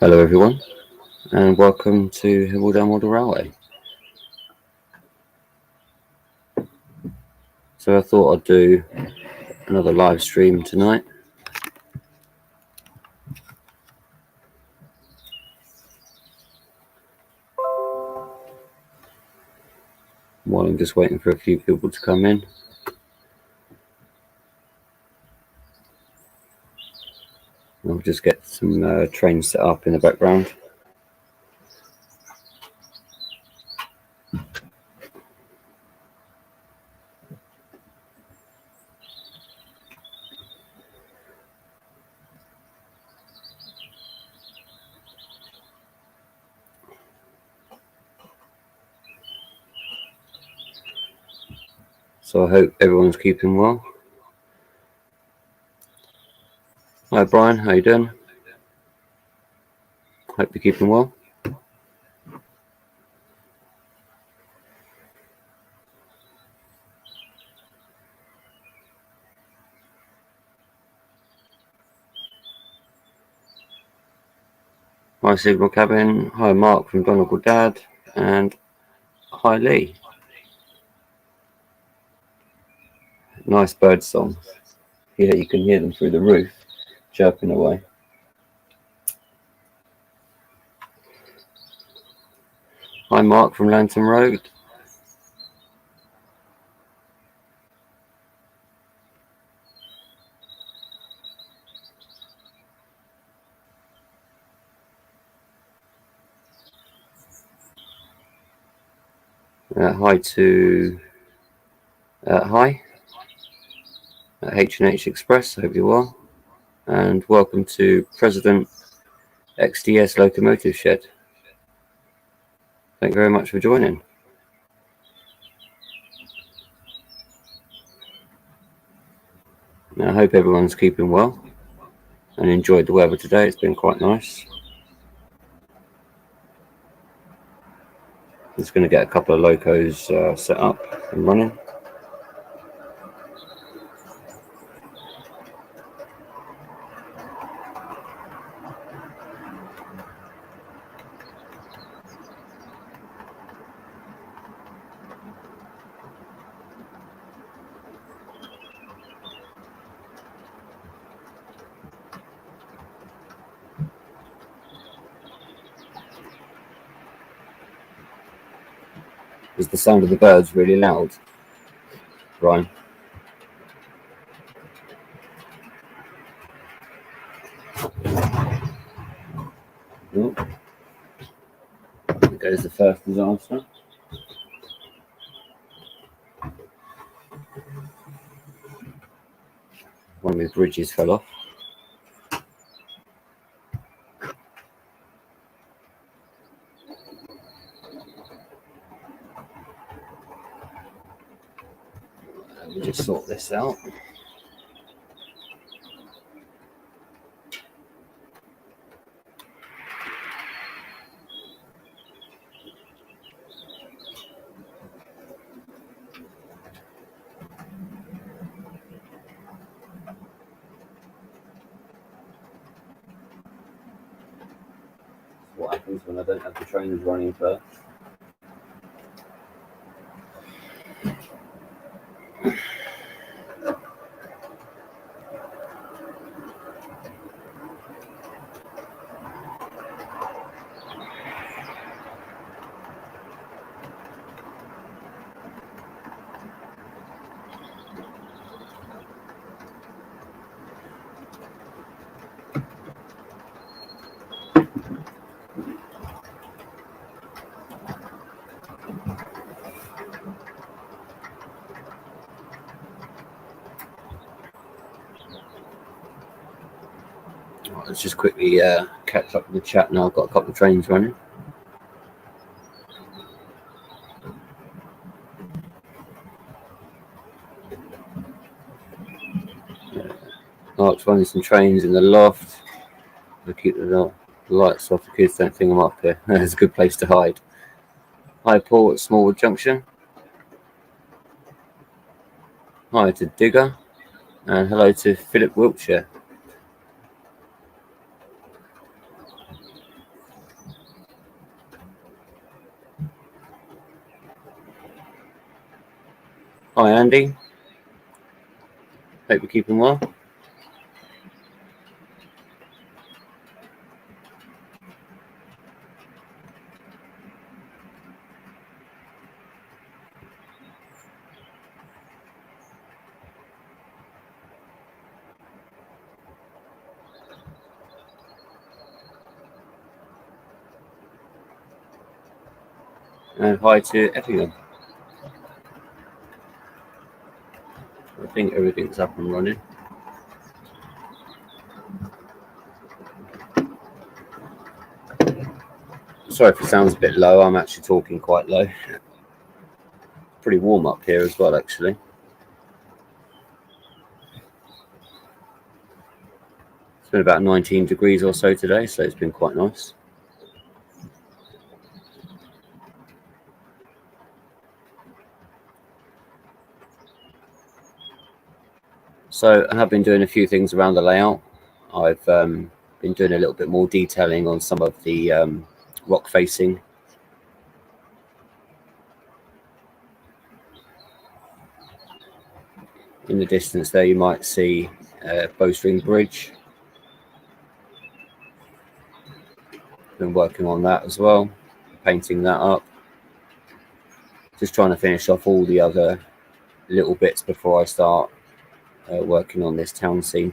Hello everyone, and welcome to Hemel-Down Model Railway. So I thought I'd do another live stream tonight. While I'm just waiting for a few people to come in. I'll just get some trains set up in the background. So I hope everyone's keeping well. Hi Brian, how you doing? Hope you're keeping well. Hi Signal Cabin, hi Mark from Donegal Dad, and hi Lee. Nice bird song. Yeah, you can hear them through the roof, chirping away. Hi Mark from Lantern Road. Hi to hi H&H Express, I hope you're well, and welcome to President XDS Locomotive Shed. Thank you very much for joining. Now, I hope everyone's keeping well and enjoyed the weather today. It's been quite nice. Just going to get a couple of locos set up and running. Is the sound of the birds really loud, Brian? Oh. There goes the first disaster. One of his bridges fell off. Let me just sort this out. What happens when I don't have the trains running first? Let's just quickly catch up with the chat now. I've got a couple of trains running. Mark's running some trains in the loft. To keep the lights off, the kids don't think I'm up here. It's a good place to hide. Hi Paul at Smallwood Junction. Hi to Digger. And hello to Philip Wiltshire. Hi Andy, hope you're keeping well. And hi to everyone. I think everything's up and running. Sorry if it sounds a bit low, I'm actually talking quite low. Pretty warm up here as well, actually. It's been about 19 degrees or so today, so it's been quite nice. So I have been doing a few things around the layout. I've been doing a little bit more detailing on some of the rock facing. In the distance there you might see Bowstring Bridge. Been working on that as well, painting that up. Just trying to finish off all the other little bits before I start working on this town scene.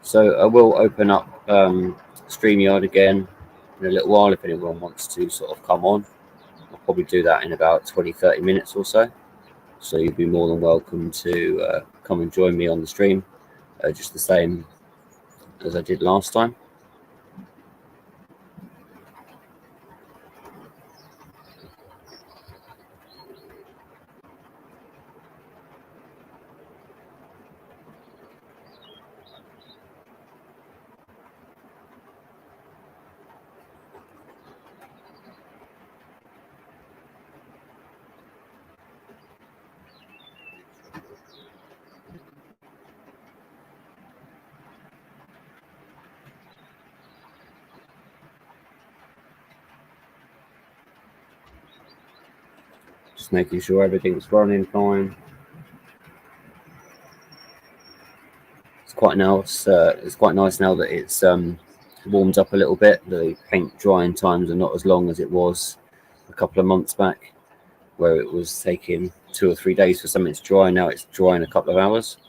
So I will open up StreamYard again in a little while if anyone wants to sort of come on. I'll probably do that in about 20-30 minutes or so. So you'd be more than welcome to come and join me on the stream, just the same as I did last time. Just making sure everything's running fine. It's quite nice. It's quite nice now that it's warmed up a little bit. The paint drying times are not as long as it was a couple of months back, where it was taking 2 or 3 days for something to dry. Now it's dry in a couple of hours.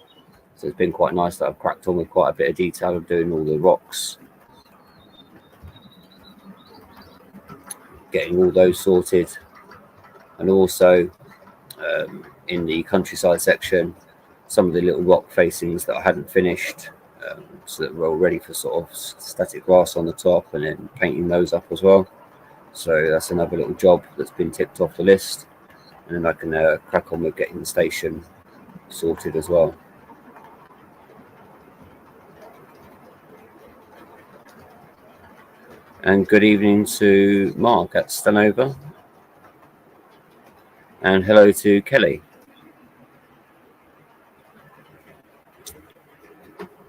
So it's been quite nice that I've cracked on with quite a bit of detail of doing all the rocks, getting all those sorted, and also in the countryside section, some of the little rock facings that I hadn't finished, so that we're all ready for sort of static grass on the top, and then painting those up as well. So that's another little job that's been ticked off the list, and then I can crack on with getting the station sorted as well. And good evening to Mark at Stanova, and hello to Kelly.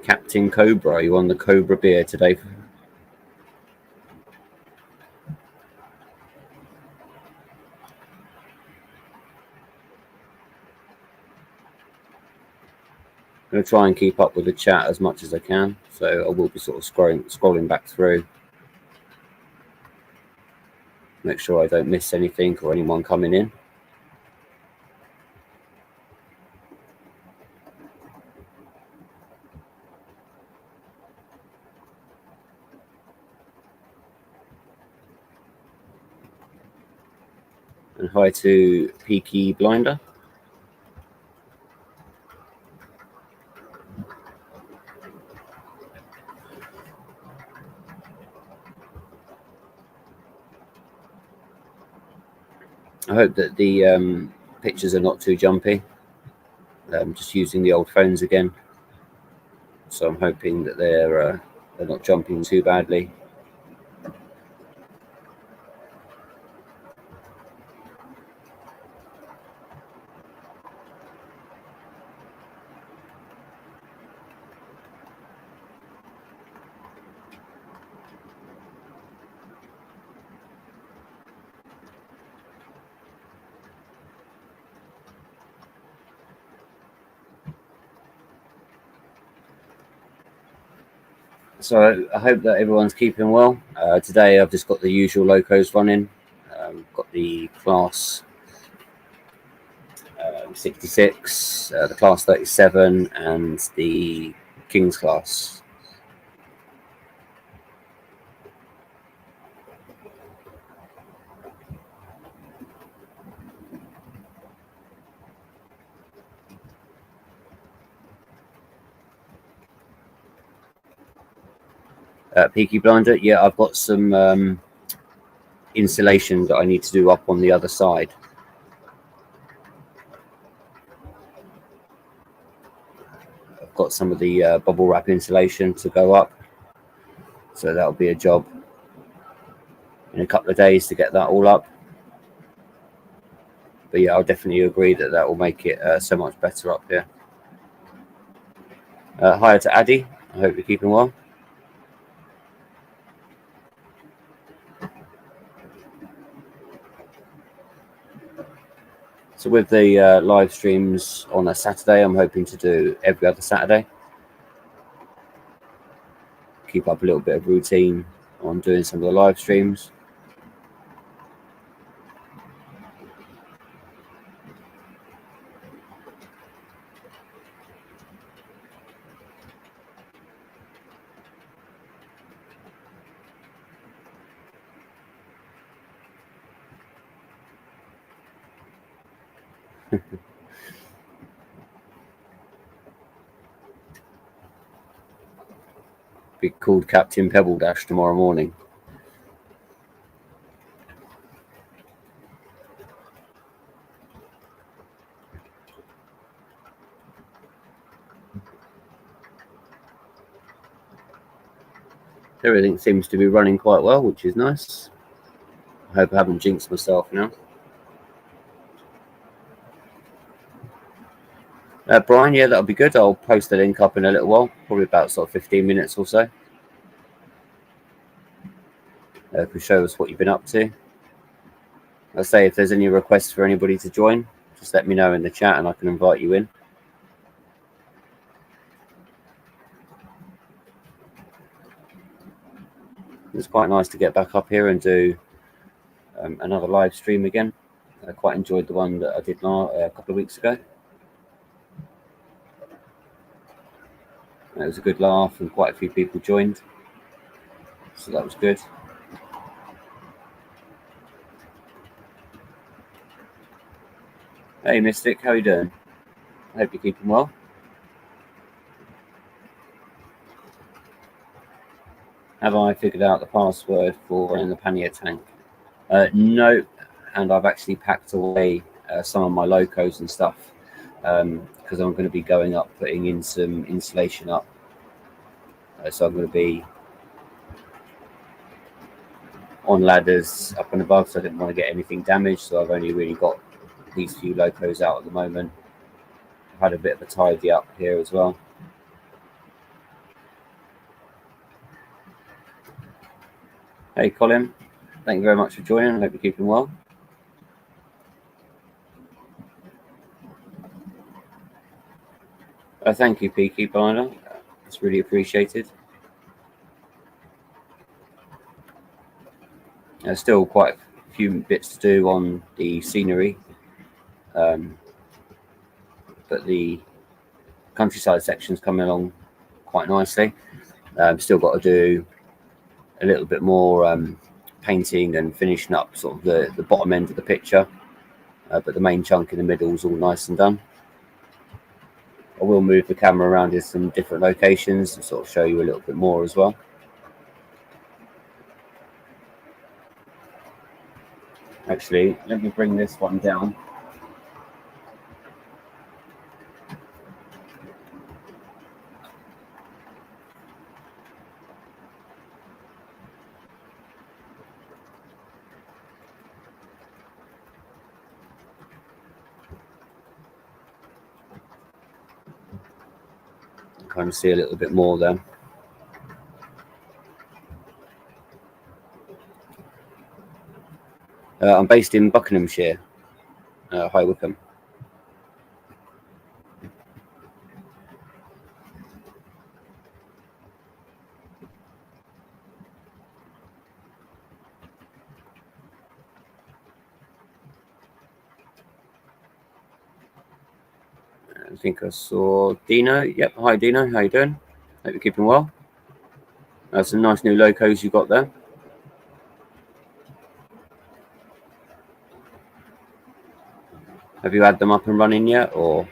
Captain Cobra, you on the Cobra beer today? I'm going to try and keep up with the chat as much as I can, so I will be sort of scrolling back through. Make sure I don't miss anything or anyone coming in. And hi to Peaky Blinder. I hope that the pictures are not too jumpy. Just using the old phones again. so I'm hoping that they're not jumping too badly. So I hope that everyone's keeping well. Today I've just got the usual locos running. Got the class 66, the class 37, and the King's class. Peaky Blinder, yeah, I've got some insulation that I need to do up on the other side. I've got some of the bubble wrap insulation to go up, so that'll be a job in a couple of days to get that all up. But yeah, I'll definitely agree that that will make it so much better up here. Hi to Addy, I hope you're keeping well. So with the live streams on a Saturday, I'm hoping to do every other Saturday. Keep up a little bit of routine on doing some of the live streams. Be called Captain Pebble Dash tomorrow morning. Everything seems to be running quite well, which is nice. I hope I haven't jinxed myself now. Brian, yeah, that'll be good. I'll post the link up in a little while, probably about sort of 15 minutes or so. Could show us what you've been up to. I'll say if there's any requests for anybody to join, just let me know in the chat and I can invite you in. It's quite nice to get back up here and do another live stream again. I quite enjoyed the one that I did a couple of weeks ago. It was a good laugh and quite a few people joined, so that was good. Hey Mystic, how you doing? I hope you're keeping well. Have I figured out the password for running the pannier tank? No, and I've actually packed away some of my locos and stuff because I'm going to be going up, putting in some insulation up. So I'm going to be on ladders up and above, so I didn't want to get anything damaged. So I've only really got these few locos out at the moment. I've had a bit of a tidy up here as well. Hey Colin, thank you very much for joining. I hope you're keeping well. Thank you, Peaky Blinder. It's really appreciated. There's still quite a few bits to do on the scenery, but the countryside section's coming along quite nicely. Still got to do a little bit more painting and finishing up sort of the bottom end of the picture, but the main chunk in the middle is all nice and done. I will move the camera around in some different locations and sort of show you a little bit more as well. Actually, let me bring this one down. kind of see a little bit more there. I'm based in Buckinghamshire, High Wycombe. I think I saw Dino. Yep, hi Dino, how you doing? Hope you're keeping well. Some nice new locos you got there. Have you had them up and running yet, or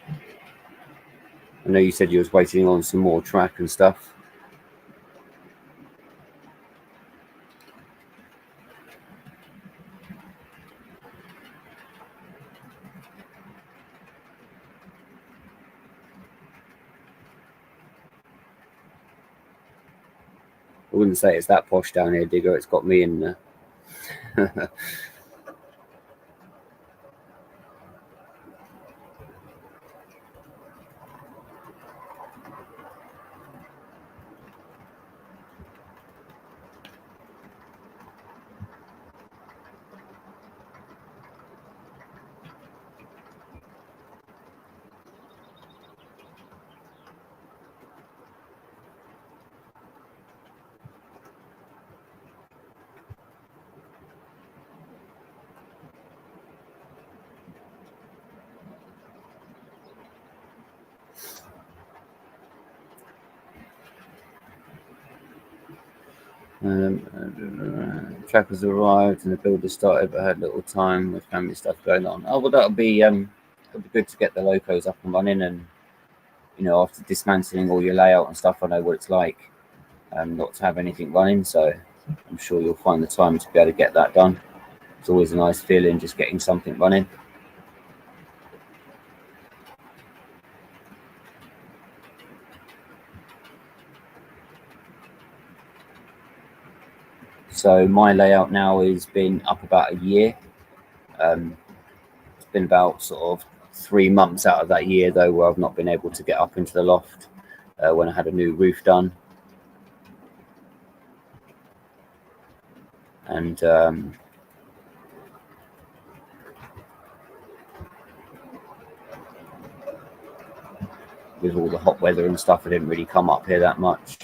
I know you said you was waiting on some more track and stuff. I wouldn't say it's that posh down here, Digger. It's got me in there. Trackers arrived and the builder started, but had little time with family stuff going on. Oh well, that'll be good to get the locos up and running, and you know, after dismantling all your layout and stuff, I know what it's like not to have anything running. So I'm sure you'll find the time to be able to get that done. It's always a nice feeling just getting something running. So my layout now has been up about a year. It's been about sort of 3 months out of that year though where I've not been able to get up into the loft when I had a new roof done. And with all the hot weather and stuff, I didn't really come up here that much.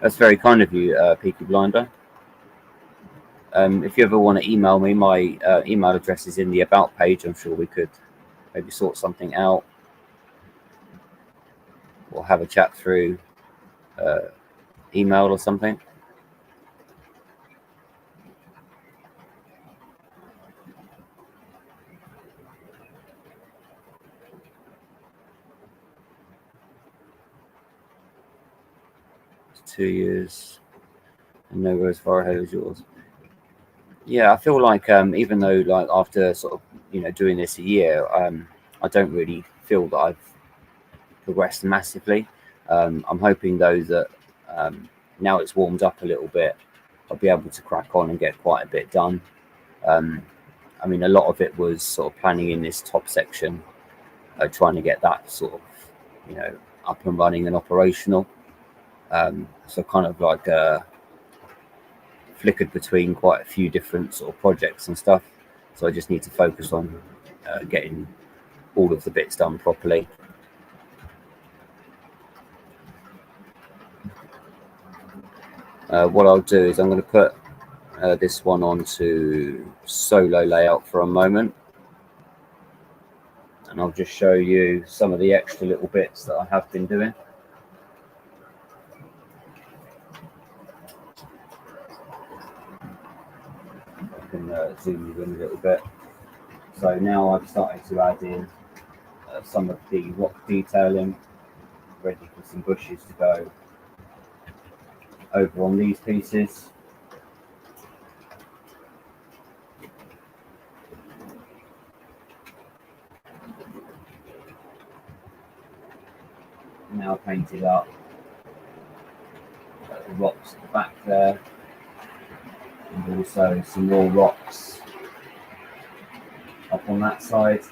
That's very kind of you, Peaky Blinder. If you ever want to email me, my email address is in the About page. I'm sure we could maybe sort something out or have a chat through email or something. It's 2 years and nowhere as far ahead as yours. Yeah, I feel like even though like after sort of doing this a year, I don't really feel that I've progressed massively. I'm hoping though that now it's warmed up a little bit, I'll be able to crack on and get quite a bit done. I mean, a lot of it was sort of planning in this top section, trying to get that sort of up and running and operational. So kind of like flickered between quite a few different sort of projects and stuff. So I just need to focus on getting all of the bits done properly. What I'll do is I'm going to put this one onto solo layout for a moment, and I'll just show you some of the extra little bits that I have been doing. I can zoom you in a little bit. So now I've started to add in some of the rock detailing, ready for some bushes to go over on these pieces. Now painted up the rocks at the back there, and also some more rocks up on that side.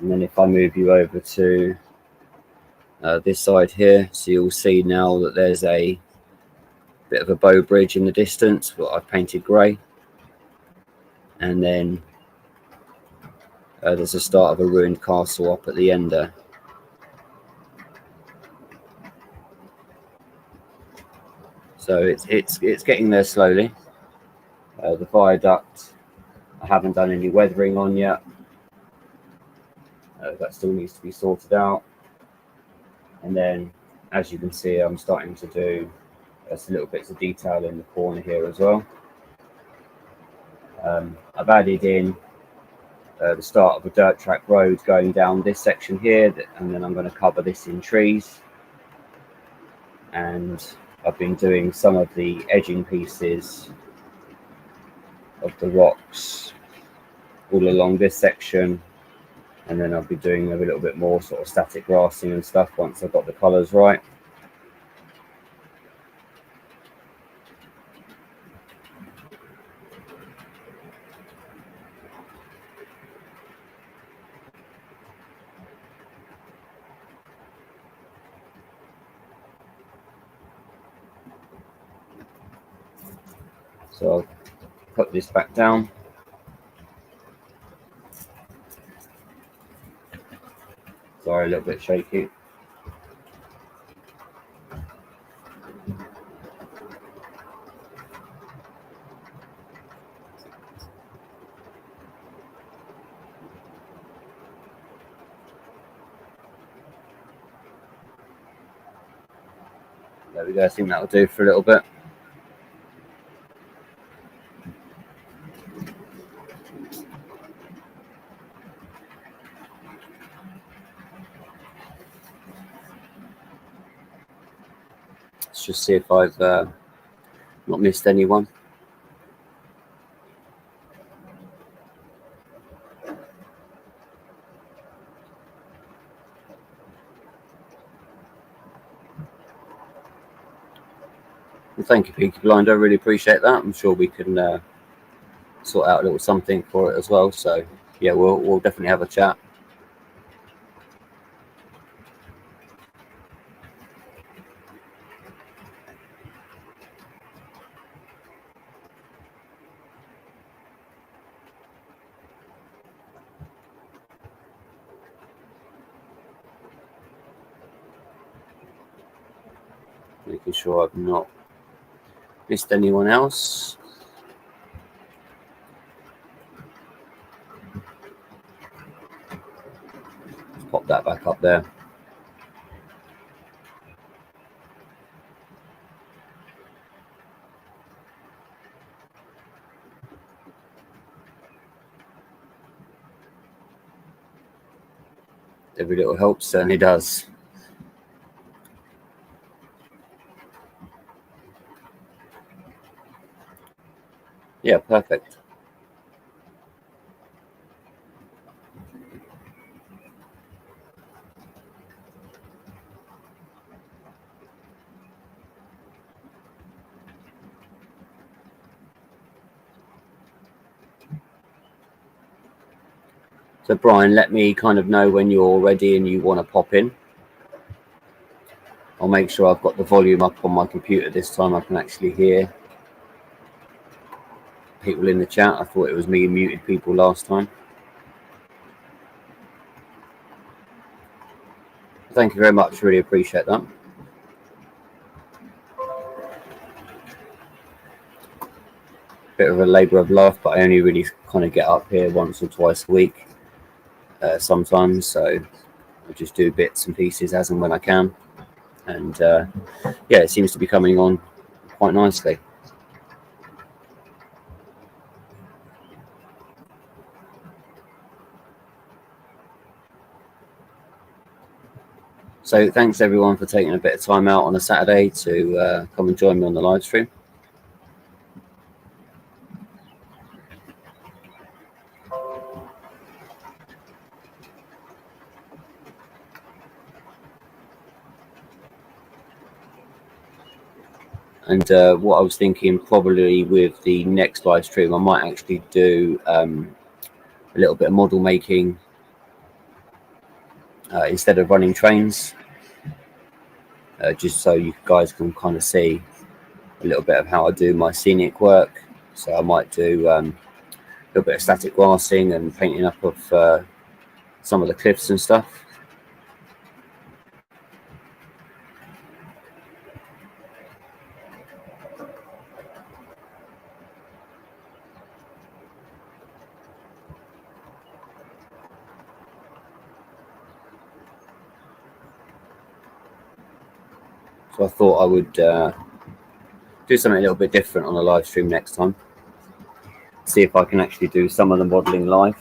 And then if I move you over to this side here, so you'll see now that there's a bit of a bow bridge in the distance, what I've painted grey. And then there's a start of a ruined castle up at the end there. So it's getting there slowly. The viaduct, I haven't done any weathering on yet. That still needs to be sorted out. And then, as you can see, I'm starting to do some little bits of detail in the corner here as well. I've added in the start of a dirt track road going down this section here, and then I'm going to cover this in trees. And I've been doing some of the edging pieces of the rocks all along this section, and then I'll be doing a little bit more sort of static grassing and stuff once I've got the colours right. So I'll put this back down. Sorry, a little bit shaky. There we go, I think that'll do for a little bit. Let's just see if I've not missed anyone. Well, thank you, Peaky Blinder. I really appreciate that. I'm sure we can sort out a little something for it as well. So yeah, we'll definitely have a chat. Making sure I've not missed anyone else. Let's pop that back up there. Every little help certainly does. Yeah, perfect. So Brian, let me kind of know when you're ready and you want to pop in. I'll make sure I've got the volume up on my computer this time. I can actually hear people in the chat. I thought it was me who muted people last time. Thank you very much. Really appreciate that. Bit of a labour of love, but I only really kind of get up here once or twice a week sometimes. So I just do bits and pieces as and when I can. And yeah, it seems to be coming on quite nicely. So thanks everyone for taking a bit of time out on a Saturday to come and join me on the live stream. And what I was thinking, probably with the next live stream, I might actually do a little bit of model making instead of running trains, just so you guys can kind of see a little bit of how I do my scenic work. So I might do a little bit of static glassing and painting up of some of the cliffs and stuff. So I thought I would do something a little bit different on the live stream next time. See if I can actually do some of the modelling live.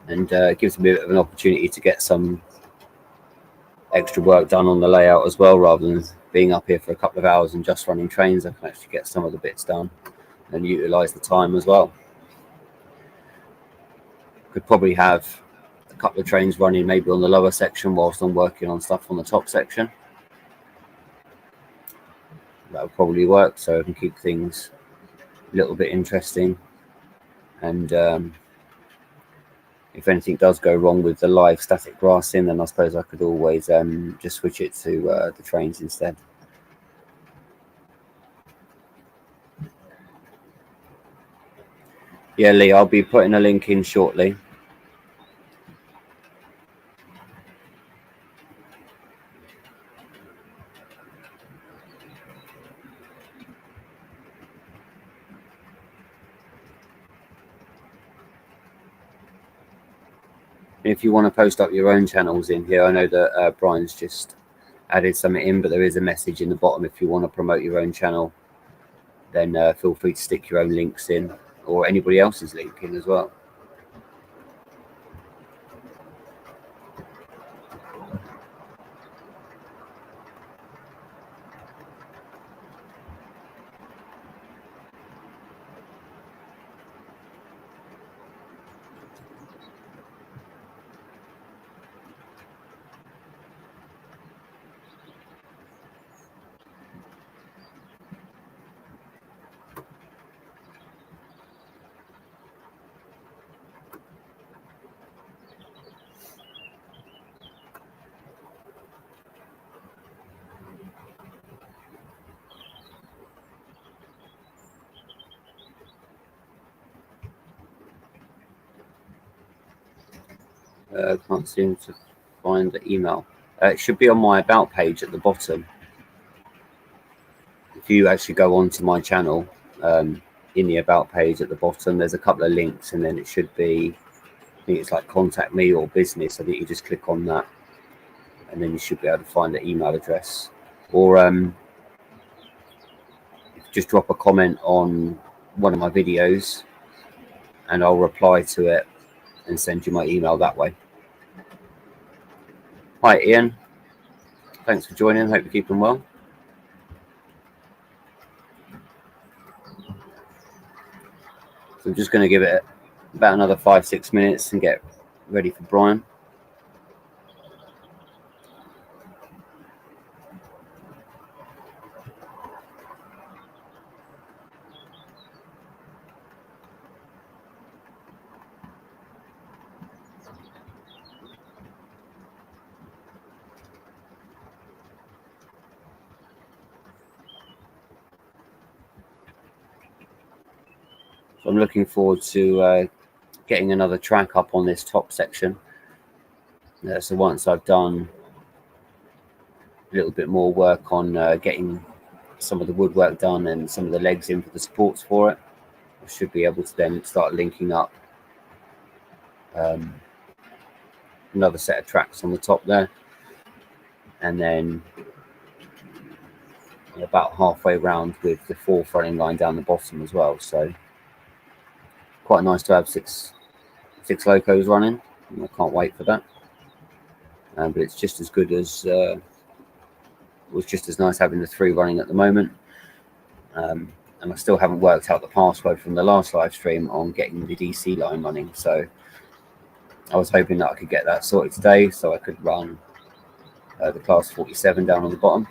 And it gives me a bit of an opportunity to get some extra work done on the layout as well, rather than being up here for a couple of hours and just running trains. I can actually get some of the bits done and utilise the time as well. Could probably have a couple of trains running maybe on the lower section whilst I'm working on stuff on the top section. That would probably work, so I can keep things a little bit interesting. And if anything does go wrong with the live static grassing, then I suppose I could always just switch it to the trains instead. Yeah, Lee, I'll be putting a link in shortly. If you want to post up your own channels in here, I know that Brian's just added something in, but there is a message in the bottom. If you want to promote your own channel, then feel free to stick your own links in, or anybody else's link in as well. Can't seem to find the email. It should be on my about page at the bottom. If you actually go onto my channel, in the about page at the bottom, there's a couple of links, and then it should be, I think it's like contact me or business. I think you just click on that, and then you should be able to find the email address. Or just drop a comment on one of my videos, and I'll reply to it and send you my email that way. Hi, Ian. Thanks for joining. Hope you're keeping well. So I'm just going to give it about another 5-6 minutes and get ready for Brian. So I'm looking forward to getting another track up on this top section. So once I've done a little bit more work on getting some of the woodwork done and some of the legs in for the supports for it, I should be able to then start linking up another set of tracks on the top there, and then about halfway round with the fourth running line down the bottom as well. So quite nice to have six locos running. I can't wait for that. But it's just as good as it was just as nice having the 3 running at the moment. And I still haven't worked out the password from the last live stream on getting the DC line running. So I was hoping that I could get that sorted today, so I could run the class 47 down on the bottom.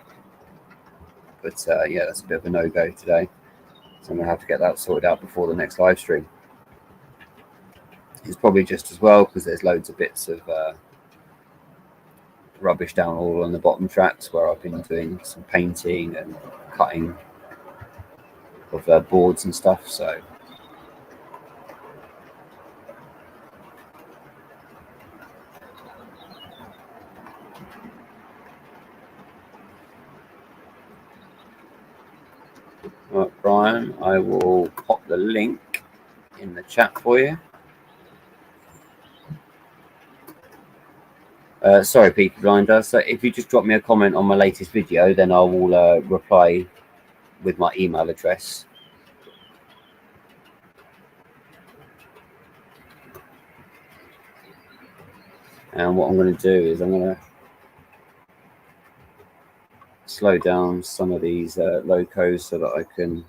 But yeah, that's a bit of a no-go today. So I'm going to have to get that sorted out before the next live stream. It's probably just as well because there's loads of bits of rubbish down all on the bottom tracks where I've been doing some painting and cutting of boards and stuff. So right, Brian, I will pop the link in the chat for you. Sorry, Peaky Blinder. So if you just drop me a comment on my latest video, then I will reply with my email address. And what I'm going to do is I'm going to slow down some of these locos so that I can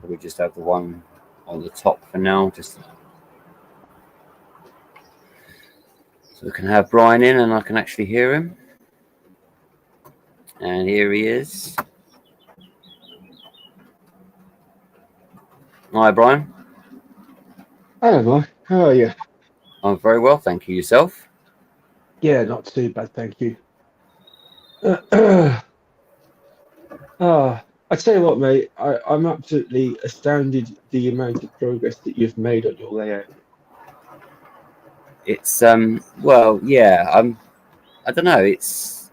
probably just have the one on the top for now, just so we can have Brian in and I can actually hear him. And here he is. Hi, Brian. Hello, Mike. How are you? I'm very well, thank you. Yourself? Yeah, not too bad, thank you. I tell you what, mate, I'm absolutely astounded the amount of progress that you've made on your layout. It's well, yeah, I don't know, it's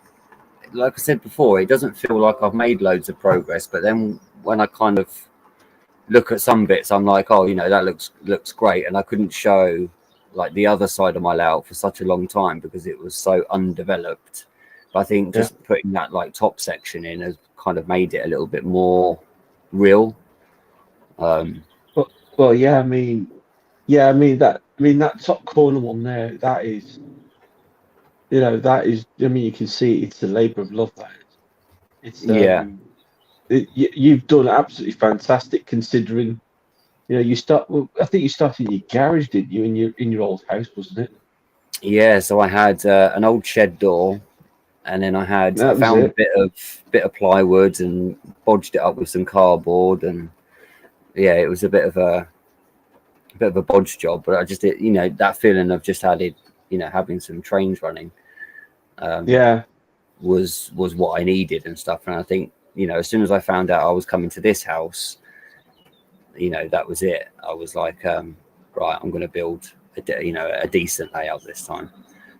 like I said before, it doesn't feel like I've made loads of progress, but then when I kind of look at some bits, I'm like, oh, you know, that looks great, and I couldn't show like the other side of my layout for such a long time because it was so undeveloped. But I think just putting that like top section in has kind of made it a little bit more real. Well, yeah, I mean that top corner one there, that is, I mean, you can see it's the labour of love. That is. It's Yeah. you've done absolutely fantastic considering. You start. Well, I think you started in your garage, didn't you? In your old house, wasn't it? Yeah, so I had an old shed door, and then I found a bit of plywood and bodged it up with some cardboard, and yeah, it was a bit of a bodge job, but I just did, that feeling of just having some trains running, was what I needed and stuff. And I think, as soon as I found out I was coming to this house, that was it. I was like, right, I'm going to build a decent layout this time.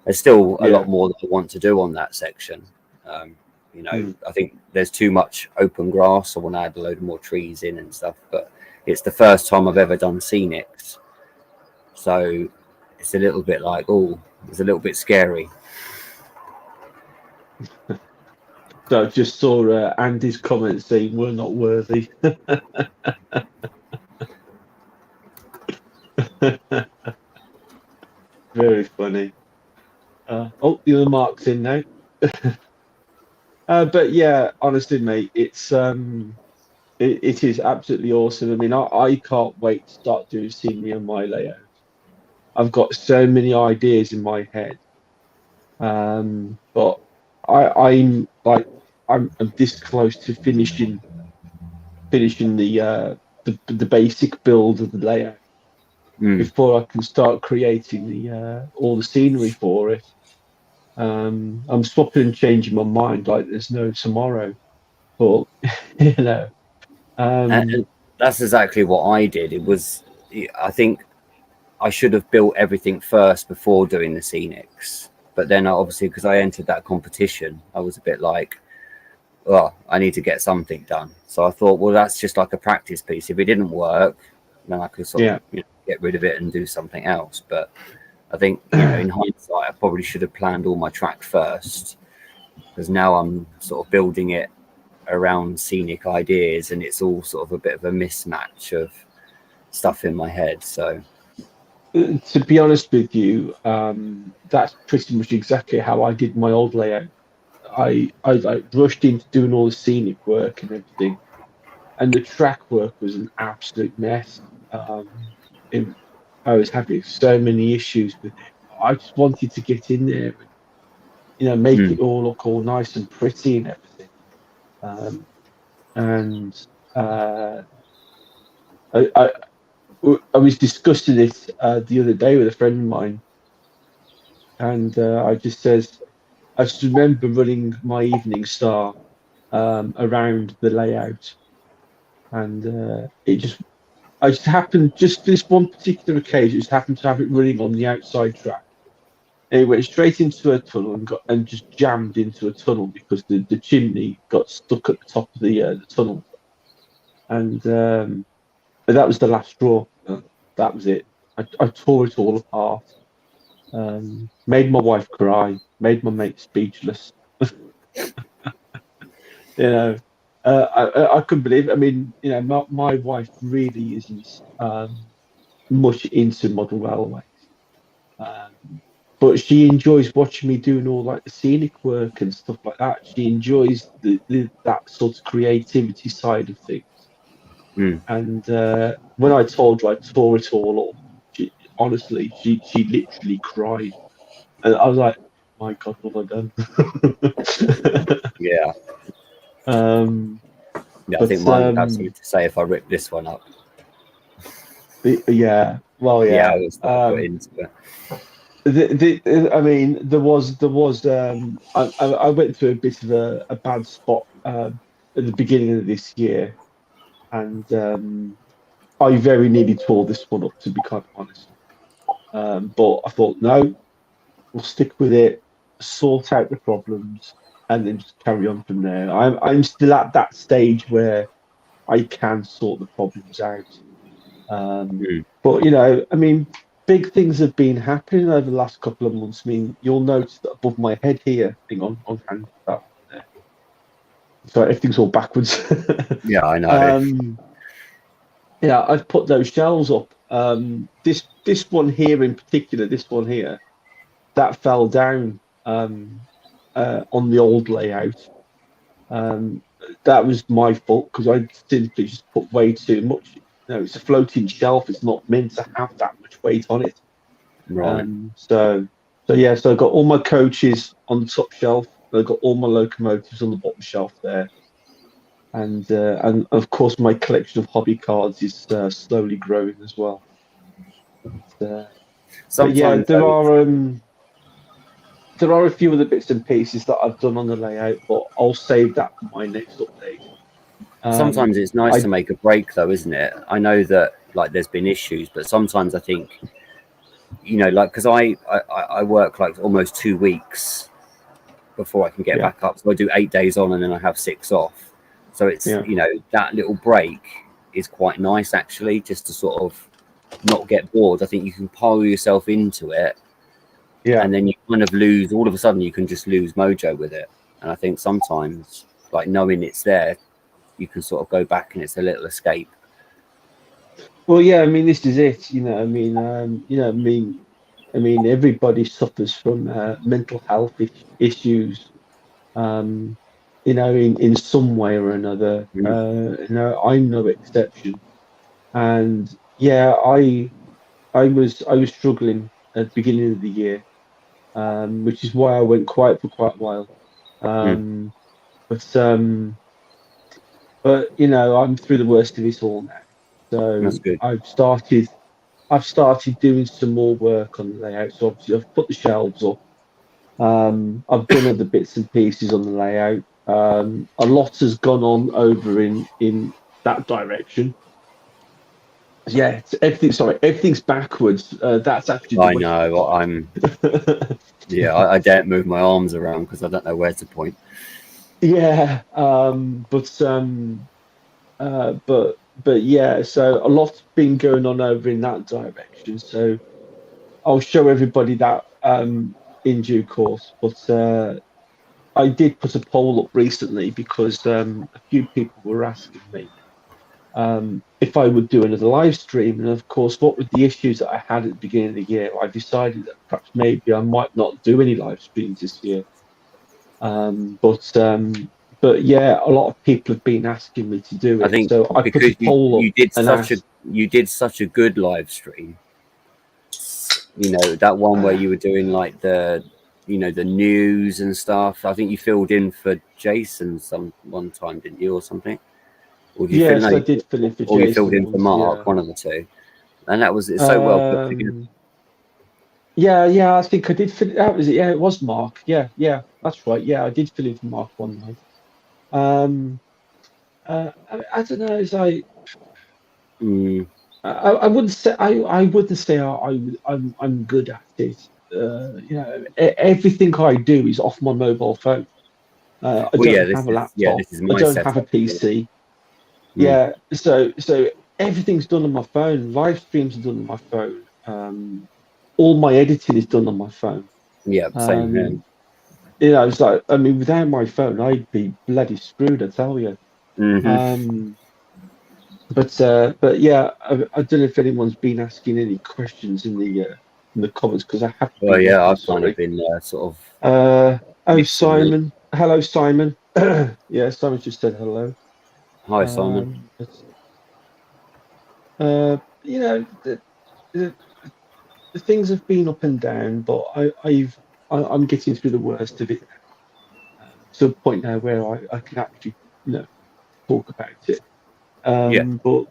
There's still a lot more that I want to do on that section. I think there's too much open grass. I want to add a load more trees in and stuff, but it's the first time I've ever done scenics, so it's a little bit like, it's a little bit scary. So I just saw Andy's comment saying we're not worthy. Very funny. The other Mark's in now. But yeah, honestly, mate, it is absolutely awesome. I mean, I can't wait to start doing scenery on my layout. I've got so many ideas in my head, but I'm this close to finishing the basic build of the layout before I can start creating the all the scenery for it. I'm swapping and changing my mind like there's no tomorrow, but And that's exactly what I did. I think I should have built everything first before doing the scenics, but then obviously because I entered that competition, I was a bit like, well, I need to get something done. So I thought, well, that's just like a practice piece. If it didn't work, then I could sort of get rid of it and do something else. But I think, in hindsight, I probably should have planned all my track first, because now I'm sort of building it around scenic ideas, and it's all sort of a bit of a mismatch of stuff in my head. So to be honest with you, that's pretty much exactly how I did my old layout. I like rushed into doing all the scenic work and everything, and the track work was an absolute mess. it, I was having so many issues with it. I just wanted to get in there and, make it all look all nice and pretty and everything. Um, and I, I, I was discussing it the other day with a friend of mine, and I just remember running my Evening Star around the layout, and I just happened, just this one particular occasion, just happened to have it running on the outside track. And it went straight into a tunnel and just jammed into a tunnel because the chimney got stuck at the top of the tunnel, and that was the last straw. That was it. I tore it all apart. Made my wife cry. Made my mate speechless. You know, I couldn't believe it. I mean, my wife really isn't much into model railways, but she enjoys watching me doing all like the scenic work and stuff like that. She enjoys that sort of creativity side of things. And when I told her I tore it all up, honestly, she literally cried, and I was like, "My God, what have I done?" Yeah. Yeah, I think mine would have something to say if I ripped this one up. Yeah, well, Yeah, yeah. I was put into it. I mean, there was. I went through a bit of a bad spot at the beginning of this year, and I very nearly tore this one up, to be kind of honest. But I thought, no, we'll stick with it, sort out the problems, and then just carry on from there. I'm still at that stage where I can sort the problems out. But I mean, big things have been happening over the last couple of months. I mean, you'll notice that above my head here, thing on hand, that one there. So everything's all backwards. Yeah, I know. Yeah, I've put those shelves up. This one here in particular, this one here, that fell down on the old layout. That was my fault because I simply just put way too much. It's a floating shelf. It's not meant to have that much weight on it. Right. So yeah. So I got all my coaches on the top shelf. I got all my locomotives on the bottom shelf there, and of course my collection of hobby cards is slowly growing as well. But yeah, Sometimes there are a few other bits and pieces that I've done on the layout, but I'll save that for my next update. sometimes it's nice to make a break, though, isn't it? I know that like there's been issues, but sometimes I think, like because I work like almost 2 weeks before I can get back up. So I do 8 days on and then I have 6 off. So it's that little break is quite nice actually, just to sort of not get bored. I think you can pile yourself into it. Yeah. And then you kind of lose, all of a sudden you can just lose mojo with it. And I think sometimes, like knowing it's there, you can sort of go back and it's a little escape. Well, yeah, I mean, this is it. I mean, everybody suffers from mental health issues, in some way or another. I'm no exception. And yeah, I was struggling at the beginning of the year, which is why I went quiet for quite a while. But I'm through the worst of it all now. So That's good. I've started doing some more work on the layout. So obviously I've put the shelves up. I've done other bits and pieces on the layout. A lot has gone on over in that direction. Yeah, everything's backwards. That's actually. I know. Yeah, I daren't move my arms around because I don't know where to point. Yeah, but yeah. So a lot's been going on over in that direction. So I'll show everybody that in due course. But I did put a poll up recently because a few people were asking me if I would do another live stream. And of course, what with the issues that I had at the beginning of the year, I decided that perhaps maybe I might not do any live streams this year. But but yeah, a lot of people have been asking me to do I it, think so I put a because poll up and asked. you did such a good live stream. You know, that one where you were doing like the, you know, the news and stuff. I think you filled in for Jason one time, didn't you, or something? Or did you fill Yes, I no? did fill in for Or you filled Jason in for once. Yeah. Mark, one of the two. And that was, it's so well put together. Um, yeah. I think I did fill. That was it. Yeah, it was Mark. Yeah. That's right. Yeah, I did fill in for Mark one night. I don't know. It's like Mm. I wouldn't say I wouldn't say I'm good at it. Everything I do is off my mobile phone. I Well, don't yeah, have a laptop. this is I my don't have a setup. PC. Mm. Yeah, so everything's done on my phone. Live streams are done on my phone. All my editing is done on my phone. Yeah, same here. Um, it's like I mean, without my phone, I'd be bloody screwed. I tell you. Hmm. But yeah, I don't know if anyone's been asking any questions in the comments because I haven't Well, been yeah, looking. I've kind of Sorry. been sort of Oh, missing them. Simon. Hello, Simon. Yeah, Simon just said hello. Hi, Simon. But the, the things have been up and down, but I'm getting through the worst of it to a point now where I can actually talk about it. Yeah. Um, but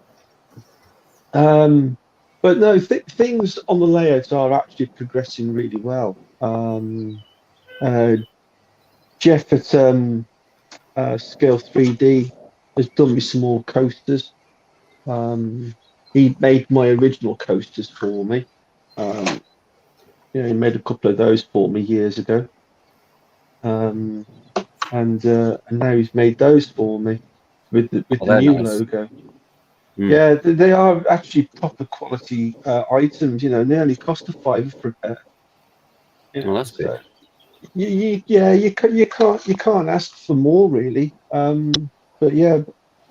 um, but no, things on the layouts are actually progressing really well. Uh, Jeff at Scale 3D has done me some more coasters. He made my original coasters for me. Um, he made a couple of those for me years ago. Um, and now he's made those for me with Oh, the they're new nice. logo. Mm. Yeah, they are actually proper quality items. And they only cost a fiver for a pair. Oh, that's good. So you can't ask for more really. But yeah,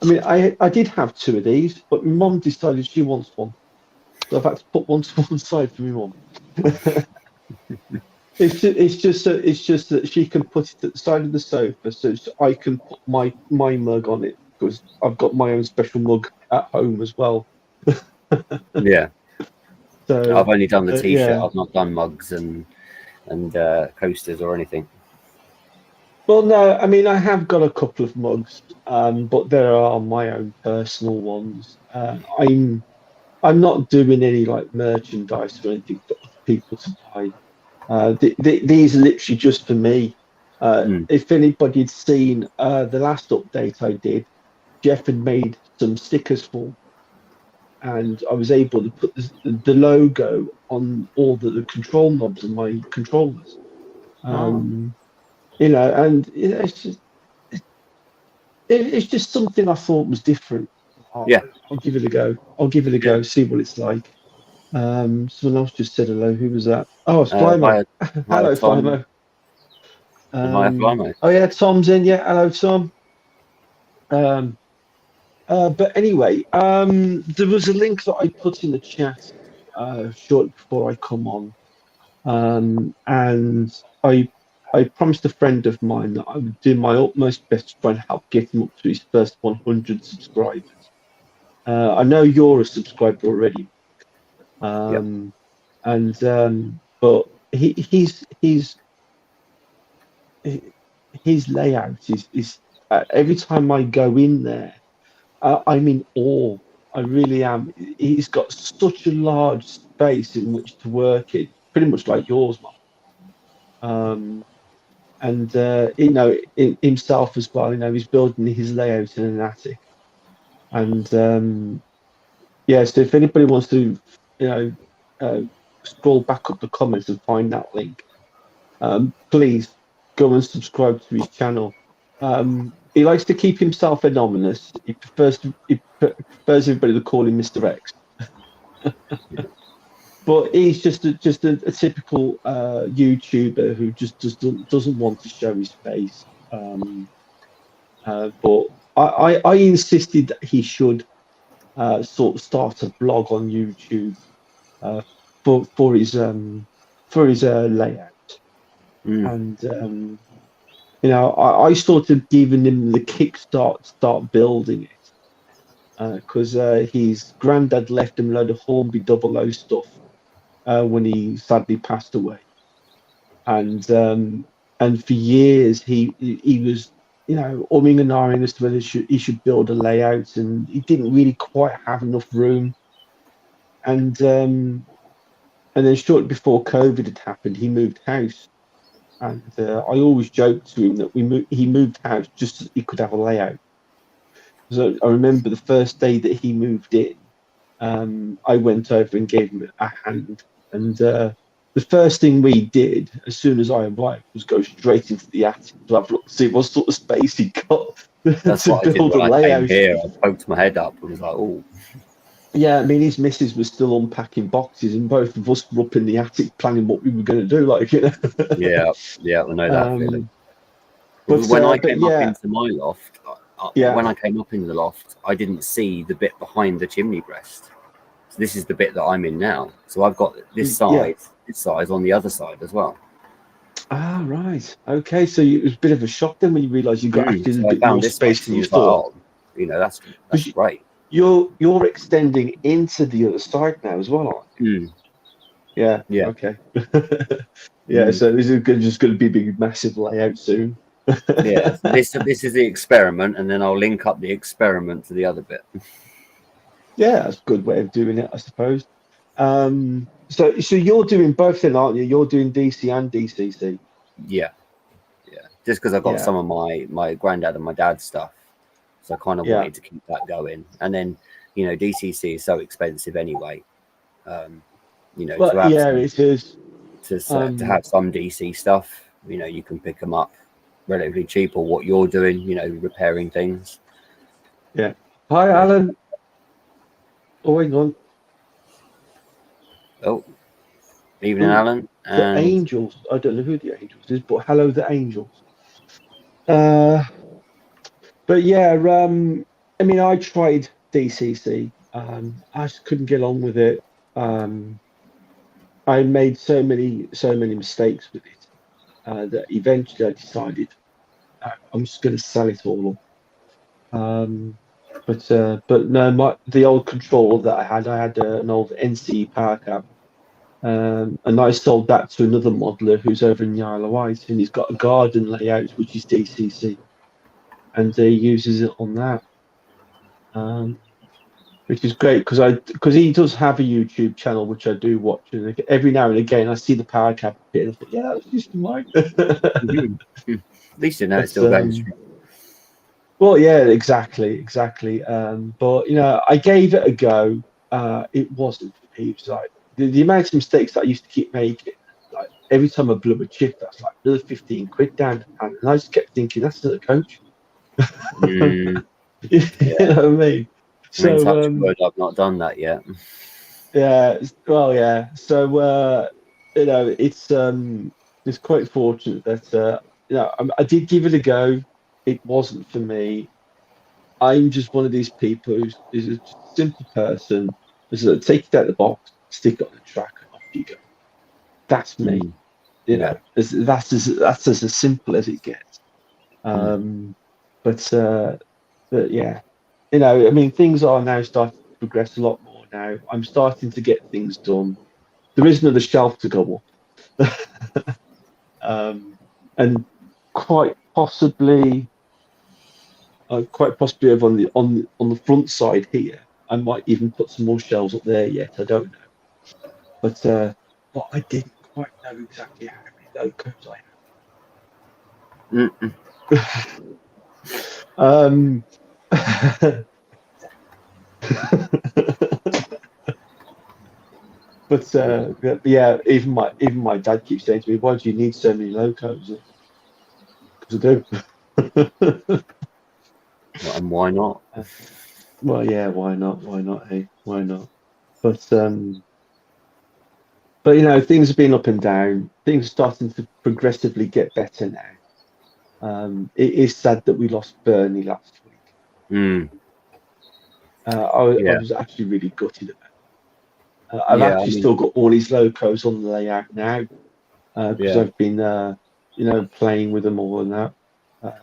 I mean, I did have two of these, but my mum decided she wants one, so I've had to put one to one side for my mum. It's just that she can put it at the side of the sofa, so I can put my mug on it because I've got my own special mug at home as well. Yeah. So I've only done the t-shirt. yeah. I've not done mugs and coasters or anything. Well, no, I mean I have got a couple of mugs, but there are my own personal ones. I'm not doing any like merchandise or anything for other people to buy. These are literally just for me. Mm. If anybody had seen the last update I did, Jeff had made some stickers for me, and I was able to put the logo on all the control knobs of my controllers. Oh. And it's just something I thought was different. Yeah. I'll give it a go. I'll give it a go, see what it's like. Someone else just said hello. Who was that? Oh, it's Flymo. Hi, hi, Hello, Tom, Flymo. and hi, Flymo. Oh yeah, Tom's in. Yeah, hello, Tom. Um, but anyway, there was a link that I put in the chat shortly before I come on, and I promised a friend of mine that I would do my utmost best to try and help get him up to his first 100 subscribers. I know you're a subscriber already, Yeah. but his layout is every time I go in there, I'm in awe. I really am. He's got such a large space in which to work in, pretty much like yours, Mark. And himself as well. He's building his layout in an attic, and yeah. So if anybody wants to, you know, uh, scroll back up the comments and find that link, please go and subscribe to his channel. He likes to keep himself anonymous. He prefers everybody to call him Mr. X. But he's just a typical YouTuber who just doesn't want to show his face. But I insisted that he should sort of start a blog on YouTube uh, for his layout, Mm. and you know, I started giving him the kickstart to start building it because his granddad left him a load of Hornby double O stuff when he sadly passed away, and for years he was, you know, umming and ahhing as to whether he should build a layout, and he didn't really quite have enough room, and then shortly before COVID had happened, he moved house. And I always joked to him that he moved house just so he could have a layout. So I remember the first day that he moved in, I went over and gave him a hand. And the first thing we did as soon as I arrived was go straight into the attic to have a look to see what sort of space he got That's to what I did build a when I came layout. here. I poked my head up and was like, "Oh, Yeah, I mean, his missus was still unpacking boxes, and both of us were up in the attic planning what we were going to do. Like, you know. yeah, yeah, I know that feeling." um, When I but came up yeah, into my loft, yeah. when I came up into the loft, I didn't see the bit behind the chimney breast. So this is the bit that I'm in now. So I've got this Yeah. side on the other side as well. Ah, right. Okay. So it was a bit of a shock then when you realised you got actually a So little I bit more found this space space than and he you was like, thought. "Oh, you know, that's Because great." you're extending into the other side now as well, aren't you? Mm, Yeah. yeah. Okay. Yeah. Mm. So this is just going to be a big, massive layout soon. Yeah, so this is the experiment, and then I'll link up the experiment to the other bit. Yeah, that's a good way of doing it, I suppose. So you're doing both then, aren't you? You're doing DC and DCC. Yeah, yeah. Just because I've got Yeah. some of my granddad and my dad's stuff, so I kind of Yeah. wanted to keep that going. And then, you know, DCC is so expensive anyway. Um, you know, Well, to have yeah, some it is. to have some DC stuff, you know, you can pick them up relatively cheap, or what you're doing, you know, repairing things. Yeah. Hi, Yeah. Alan. Oh, hang on. Oh, evening, Oh, Alan. the And Angels. I don't know who the Angels is, but hello, the Angels. Uh, but yeah, I mean, I tried DCC. I just couldn't get on with it. Um, I made so many mistakes with it that eventually I decided I'm just going to sell it all. But no, the old controller that I had an old NC power cab. And I sold that to another modeler who's over in the Isle of Wight, and he's got a garden layout which is DCC, and he uses it on that, um, which is great because he does have a YouTube channel which I do watch, and every now and again I see the power cap appear, and I thought, yeah, that was just mine. at least you know it's But still going strong. well, yeah, exactly. But you know, I gave it a go. It wasn't for me. It was like the amount of mistakes that I used to keep making. Like every time I blew a chip, that's like another 15 quid down the pan. And I just kept thinking, that's another coach. Mm, You yeah. know what I mean? I mean, So touch wood, I've not done that yet. yeah, well, yeah. So you know, it's quite fortunate that you know I did give it a go. It wasn't for me. I'm just one of these people who's a simple person. Just take it out of the box, stick it on the track, and off you go. That's me. Mm, You yeah. know, that's as simple as it gets. Mm, Um, but but yeah, you know, I mean, things are now starting to progress a lot more now. I'm starting to get things done. There is another shelf to go up, and quite possibly quite possibly over on the front side here. I might even put some more shelves up there yet. I don't know, but I didn't quite know exactly how many locos mm, mm. I have. um, but yeah, even my dad keeps saying to me, "Why do you need so many locos?" Because I do. Well, and why not? Well, yeah, why not? Why not? Hey, why not? But um, but you know, things have been up and down. Things are starting to progressively get better now. It is sad that we lost Bernie last week. Mm, I yeah. was actually really gutted about it. I've Yeah. I actually mean, still got all his locos on the layout now because yeah. I've been, you know, playing with them all and that.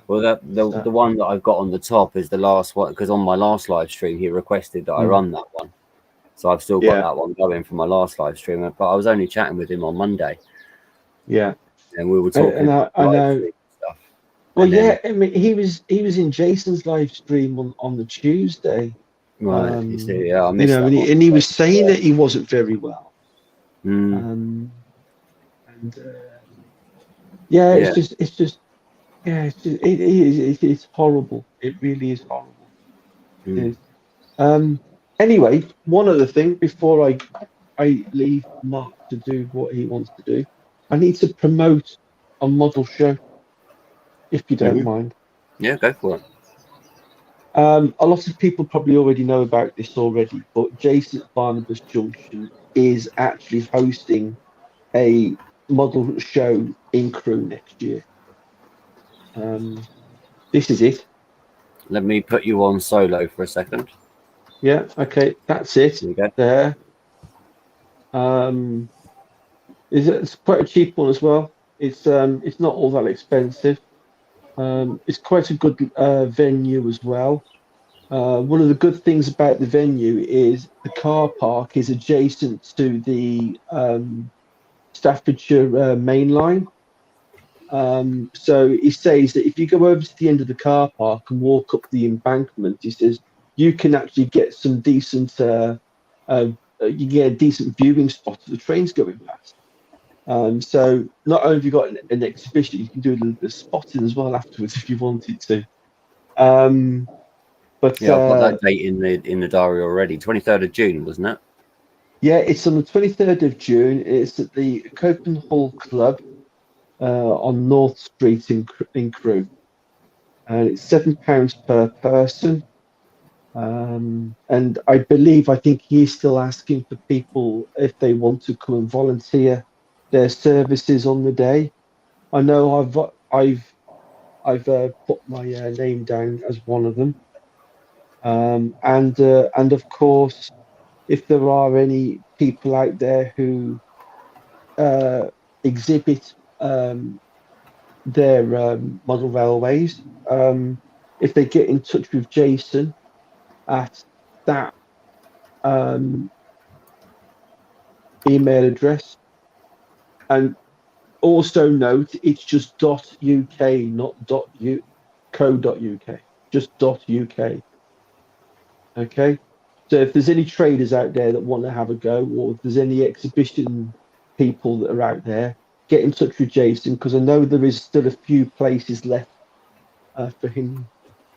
Well, the one that I've got on the top is the last one, because on my last live stream he requested that I run that one, so I've still got that one going from my last live stream. But I was only chatting with him on Monday. Yeah, and we were talking I know stuff. Well, yeah, I mean, he was in Jason's live stream on the Tuesday. Right, you see, yeah, I missed you know, that one. and he was saying that he wasn't very well. Mm. It's horrible. It really is horrible. It is. Anyway, one other thing before I leave Mark to do what he wants to do, I need to promote a model show, if you don't mind. Yeah, go for it. A lot of people probably already know about this already, but Jason at Barnabas Junction is actually hosting a model show in Crewe next year. This is it. Let me put you on solo for a second. Yeah, okay, that's it. There you go. There. It's quite a cheap one as well. It's not all that expensive. It's quite a good venue as well. One of the good things about the venue is the car park is adjacent to the Staffordshire main line. So he says that if you go over to the end of the car park and walk up the embankment, he says you can actually get some decent, you get a decent viewing spot of the trains going past. So not only have you got an exhibition, you can do a little bit of spotting as well afterwards if you wanted to. But yeah, I've got that date in the diary already. 23rd of June, wasn't it? Yeah, it's on the 23rd of June. It's at the Copenhagen Club on North Street in Crewe. And it's £7 per person. And I think he's still asking for people if they want to come and volunteer their services on the day. I know I've put my name down as one of them. And of course, if there are any people out there who exhibit their model railways, if they get in touch with Jason at that email address, and also note it's just .uk, not .co.uk, just .uk. Okay, so if there's any traders out there that want to have a go, or if there's any exhibition people that are out there, get in touch with Jason, because I know there is still a few places left for him,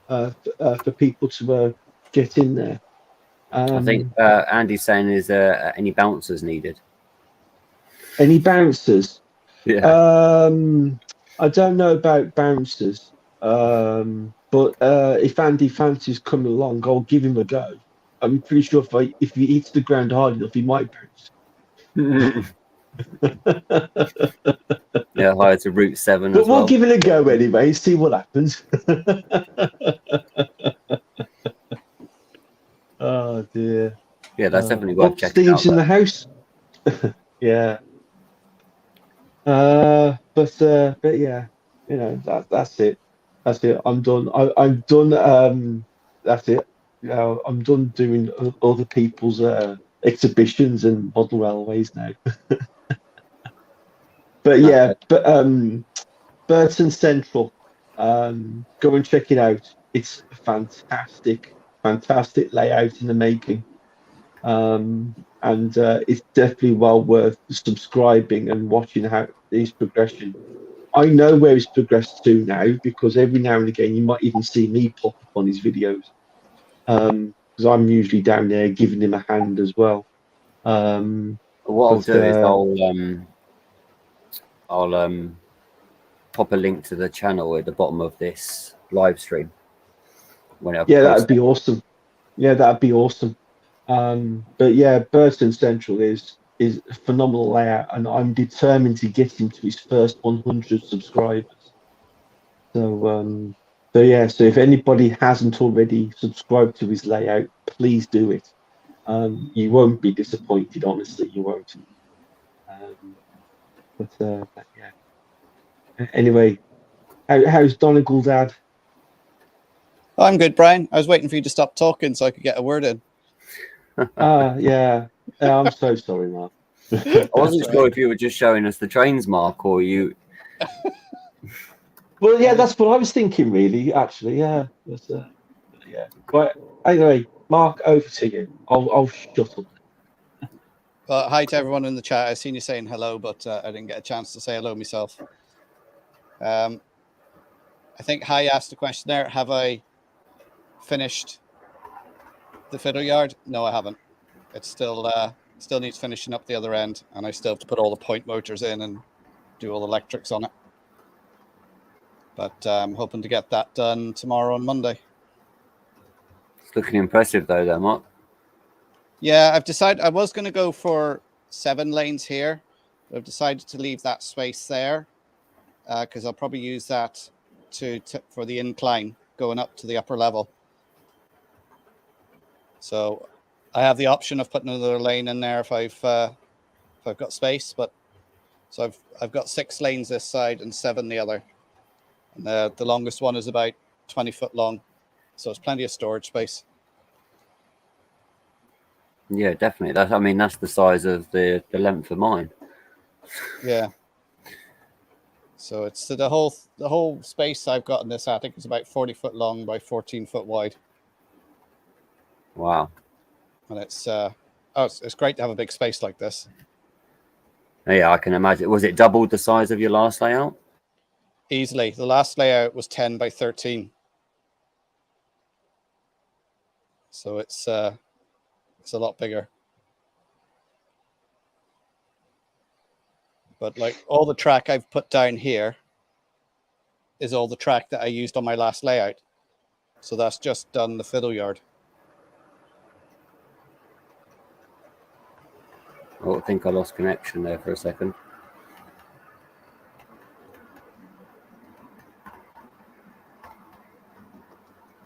for people to get in there. I think Andy's saying, is there any bouncers needed? Any bouncers? Yeah. I don't know about bouncers, but if Andy fancies coming along, I'll give him a go. I'm pretty sure if he hits the ground hard enough, he might bounce. Yeah, hire to Route 7 but as well. We'll give it a go anyway, see what happens. Oh dear. Yeah, that's definitely worth checking Steve's out. in the house. Yeah. But yeah, you know, that's it. That's it. I'm done. I'm done. That's it. You know, I'm done doing other people's exhibitions and model railways now. But yeah, Burton Central. Go and check it out. It's a fantastic layout in the making. And it's definitely well worth subscribing and watching how his progression. I know where he's progressed to now, because every now and again you might even see me pop up on his videos, because I'm usually down there giving him a hand as well. What I'll do is I'll pop a link to the channel at the bottom of this live stream. That'd be awesome. Yeah, that'd be awesome. But yeah, Burton Central is a phenomenal layout, and I'm determined to get him to his first 100 subscribers. So so if anybody hasn't already subscribed to his layout, please do it. You won't be disappointed, honestly, you won't. But yeah. Anyway, How's Donegal, Dad? I'm good, Brian. I was waiting for you to stop talking so I could get a word in. Yeah. I'm so sorry, Mark. I wasn't sure if you were just showing us the trains, Mark, or you. Well, yeah, that's what I was thinking, really. Actually, yeah. But, yeah. Right. Anyway, Mark, over to you. I'll shut up. Well, hi to everyone in the chat. I've seen you saying hello, but I didn't get a chance to say hello myself. I think Hi asked the question there. Have I finished the fiddle yard? No, I haven't. It's still needs finishing up the other end, and I still have to put all the point motors in and do all the electrics on it. But I'm hoping to get that done tomorrow on Monday. It's looking impressive, though, Mark. Yeah, I've decided I was going to go for 7 lanes here. But I've decided to leave that space there because I'll probably use that for the incline going up to the upper level. So I have the option of putting another lane in there if I've got space. But so I've got 6 lanes this side and 7 the other. And the longest one is about 20 foot long, so it's plenty of storage space. Yeah, definitely. That's the size of the length of mine. Yeah. So it's the whole space I've got in this attic is about 40 foot long by 14 foot wide. Wow. And it's great to have a big space like this. Yeah, I can imagine. Was it doubled the size of your last layout? Easily. The last layout was 10 by 13. So it's a lot bigger. But like all the track I've put down here is all the track that I used on my last layout. So that's just done the fiddle yard. Oh, I think I lost connection there for a second.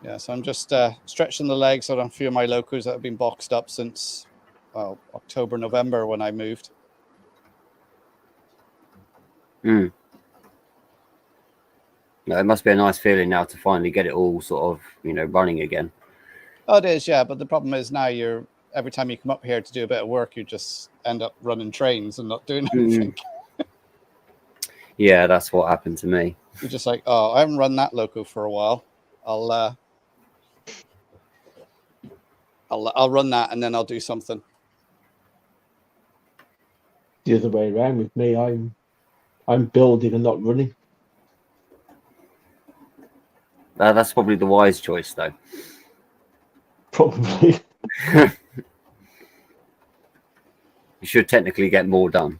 Yeah, so I'm just stretching the legs on a few of my locos that have been boxed up since October, November when I moved. No, it must be a nice feeling now to finally get it all sort of, running again. Oh, it is, yeah. But the problem is now every time you come up here to do a bit of work, you just end up running trains and not doing anything. Yeah, that's what happened to me. You're just like, oh, I haven't run that loco for a while. I'll run that and then I'll do something. The other way around with me, I'm building and not running. That's probably the wise choice, though. Probably. You should technically get more done.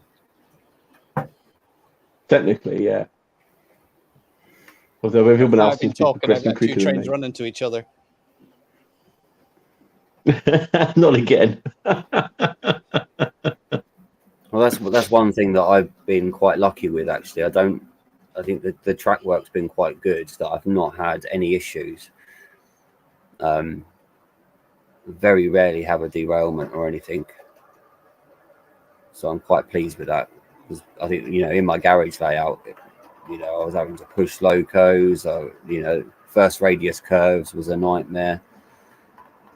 Technically, yeah. Although everyone else seems to be progressing quicker than me. 2 trains run into each other. Not again. Well, that's one thing that I've been quite lucky with, actually. I think that the track work's been quite good, that I've not had any issues. Very rarely have a derailment or anything. So I'm quite pleased with that. Because I think, in my garage layout, I was having to push locos, first radius curves was a nightmare.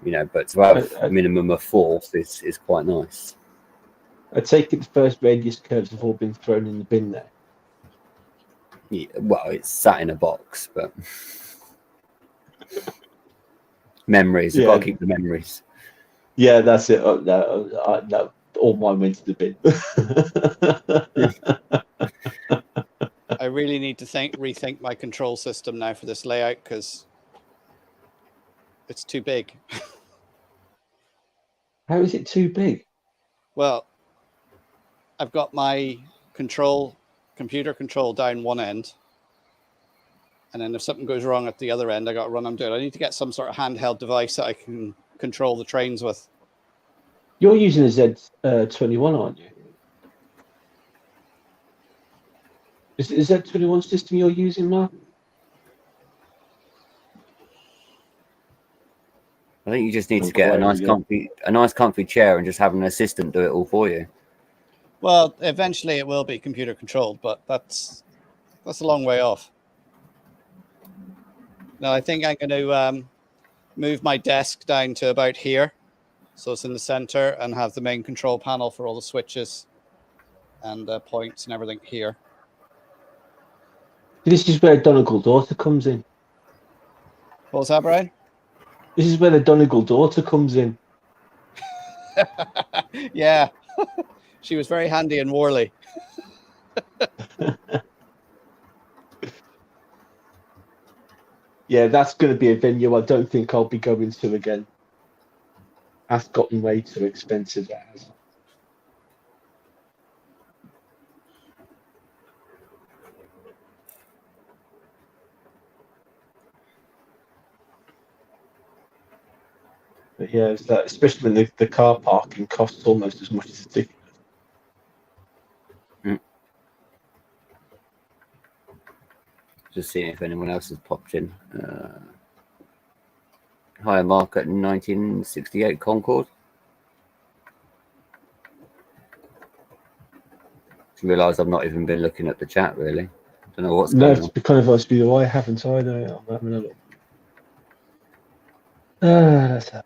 But to have a minimum of 4 is quite nice. I take it the first radius curves have all been thrown in the bin there. Yeah, well, it's sat in a box, but memories. You've got to keep the memories. Yeah, that's it. No, all mine went to the bin. I really need to rethink my control system now for this layout because it's too big. How is it too big? Well, I've got my computer control down one end. And then if something goes wrong at the other end, I got to run them down. I need to get some sort of handheld device that I can control the trains with. You're using a Z21, aren't you? Is it a Z21 system you're using, Mark? I think you just need to get a nice comfy chair and just have an assistant do it all for you. Well, eventually it will be computer controlled, but that's a long way off. No, I think I'm going to move my desk down to about here. So it's in the center, and have the main control panel for all the switches and points and everything here. This is where Donegal daughter comes in. What was that, Brian? This is where the Donegal daughter comes in. Yeah. She was very handy in Worley. Yeah, that's going to be a venue I don't think I'll be going to again. That's gotten way too expensive. That has. But yeah, it's that, especially when the car parking costs almost as much as the ticket. Just seeing if anyone else has popped in. Higher market 1968 Concorde. Realise I've not even been looking at the chat really. Don't know what's going on. It's kind of nice to be the I haven't either. I'm having a look. That's that.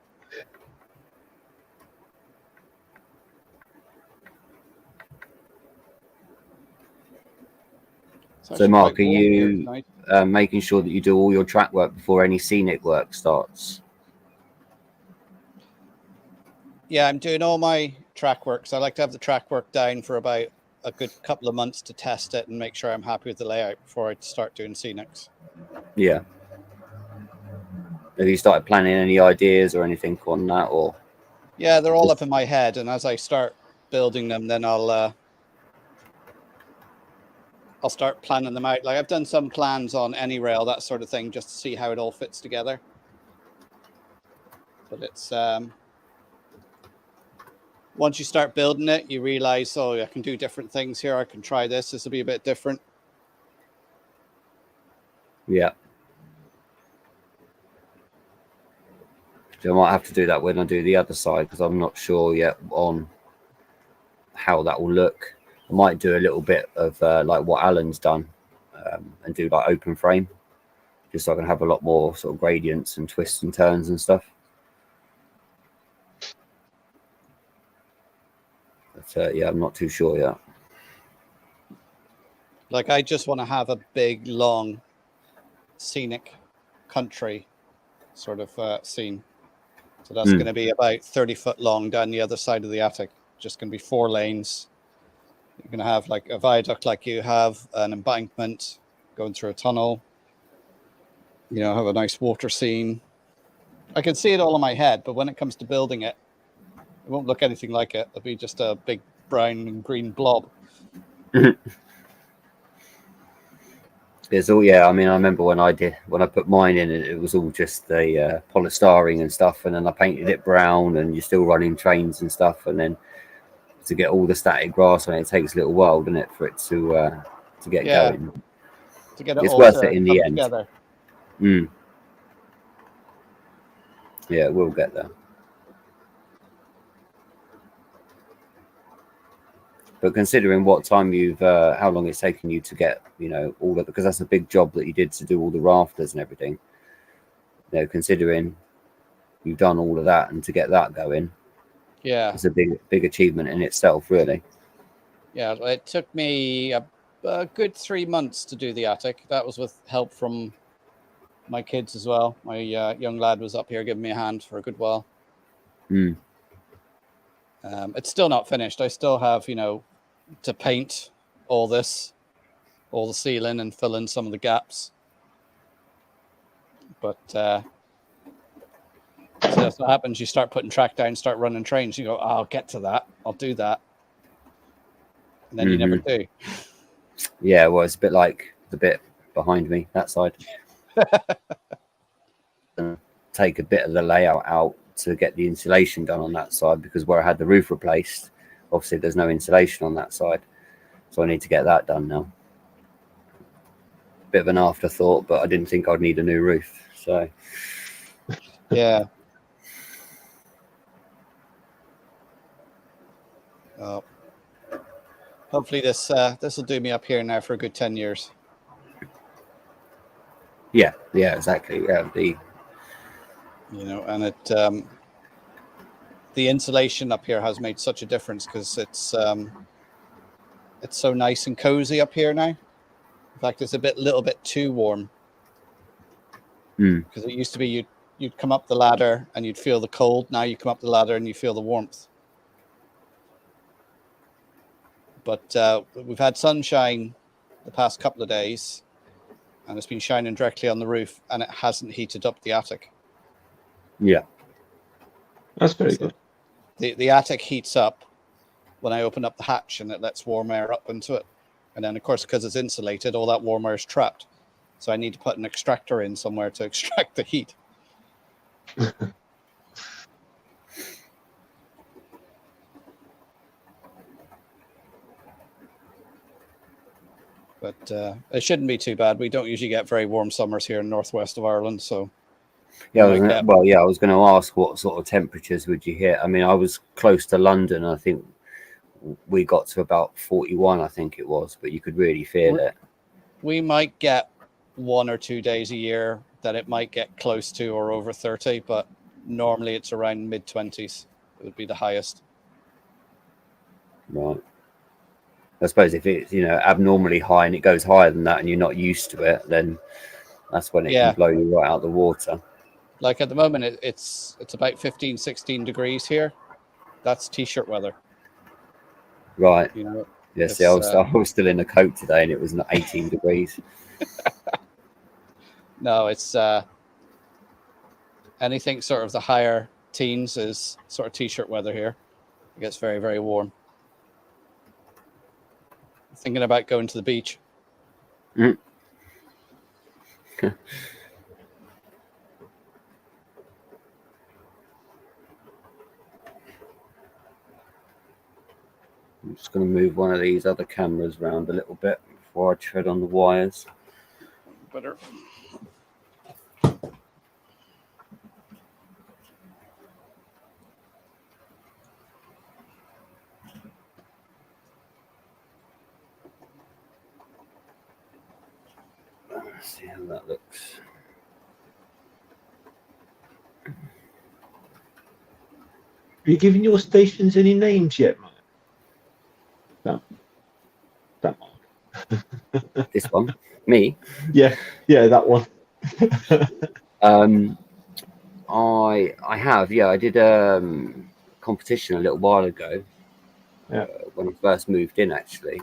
So Mark, are you making sure that you do all your track work before any scenic work starts? Yeah, I'm doing all my track work. So I like to have the track work down for about a good couple of months to test it and make sure I'm happy with the layout before I start doing scenics. Yeah. Have you started planning any ideas or anything on that, or? Yeah, they're all up in my head, and as I start building them, then I'll start planning them out. Like I've done some plans on any rail, that sort of thing, just to see how it all fits together. But it's once you start building it, you realize, oh, I can do different things here. I can try this. This will be a bit different. Yeah. So I might have to do that when I do the other side, because I'm not sure yet on how that will look. I might do a little bit of like what Alan's done and do like open frame, just so I can have a lot more sort of gradients and twists and turns and stuff. But yeah, I'm not too sure yet. Like I just want to have a big, long, scenic country sort of scene. So that's going to be about 30 foot long down the other side of the attic. Just going to be 4 lanes. You're going to have like a viaduct like you have, an embankment going through a tunnel. You know, have a nice water scene. I can see it all in my head, but when it comes to building it, it won't look anything like it. It'll be just a big brown and green blob. It's all, yeah. I mean, I remember when I put mine in, it was all just the polystyrene and stuff, and then I painted it brown, and you're still running trains and stuff, and then to get all the static grass on it, takes a little while, doesn't it, for it to get going. To get it it's all worth it in the end. Together. Yeah, we'll get there. But considering what time how long it's taken you to get, all of, because that's a big job that you did to do all the rafters and everything. Considering you've done all of that and to get that going, yeah, it's a big achievement in itself, really. Yeah, it took me a good 3 months to do the attic. That was with help from my kids as well. My young lad was up here giving me a hand for a good while. It's still not finished. I still have, to paint all this, all the ceiling, and fill in some of the gaps. But so that's what happens. You start putting track down, start running trains. You go, I'll get to that. I'll do that. And then you never do. Yeah, well, it's a bit like the bit behind me, that side. Take a bit of the layout out to get the insulation done on that side, because where I had the roof replaced, obviously there's no insulation on that side, so I need to get that done now. Bit of an afterthought, but I didn't think I'd need a new roof, so yeah. Hopefully this will do me up here now for a good 10 years. Yeah, exactly. Yeah, you know, and it the insulation up here has made such a difference because it's so nice and cozy up here now. In fact, it's a little bit too warm. Because it used to be you'd come up the ladder and you'd feel the cold. Now you come up the ladder and you feel the warmth. But we've had sunshine the past couple of days, and it's been shining directly on the roof, and it hasn't heated up the attic. Yeah, that's very good. The attic heats up when I open up the hatch, and it lets warm air up into it. And then, of course, because it's insulated, all that warm air is trapped. So I need to put an extractor in somewhere to extract the heat. But it shouldn't be too bad. We don't usually get very warm summers here in northwest of Ireland, so yeah. I was going to ask what sort of temperatures would you hit. I mean, I was close to London. I think we got to about 41. I think it was, but you could really feel it. We might get 1 or 2 days a year that it might get close to or over 30, but normally it's around mid-20s. It would be the highest. Right. I suppose if it's, you know, abnormally high and it goes higher than that and you're not used to it, then that's when it can blow you right out the water. Like at the moment, it's about 15, 16 degrees here. That's t-shirt weather. Right. You know. Yeah, see, I was still in a coat today and it was 18 degrees. No, it's anything sort of the higher teens is sort of t-shirt weather here. It gets very, very warm. Thinking about going to the beach. I'm just going to move one of these other cameras around a little bit before I tread on the wires. Better. Let's see how that looks. Have you given your stations any names yet, Mike? No. That one. This one? Me? Yeah, that one. I have, I did a competition a little while ago. When I first moved in, actually,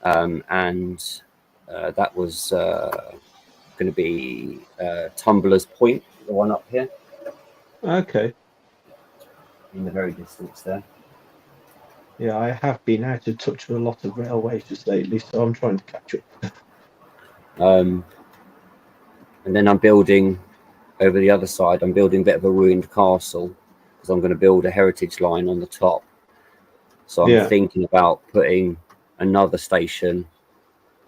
and that was going to be Tumbler's Point, the one up here. Okay. In the very distance there. Yeah, I have been out of touch with a lot of railways just lately, so I'm trying to catch up. And then I'm building over the other side. I'm building a bit of a ruined castle because I'm going to build a heritage line on the top. So I'm thinking about putting another station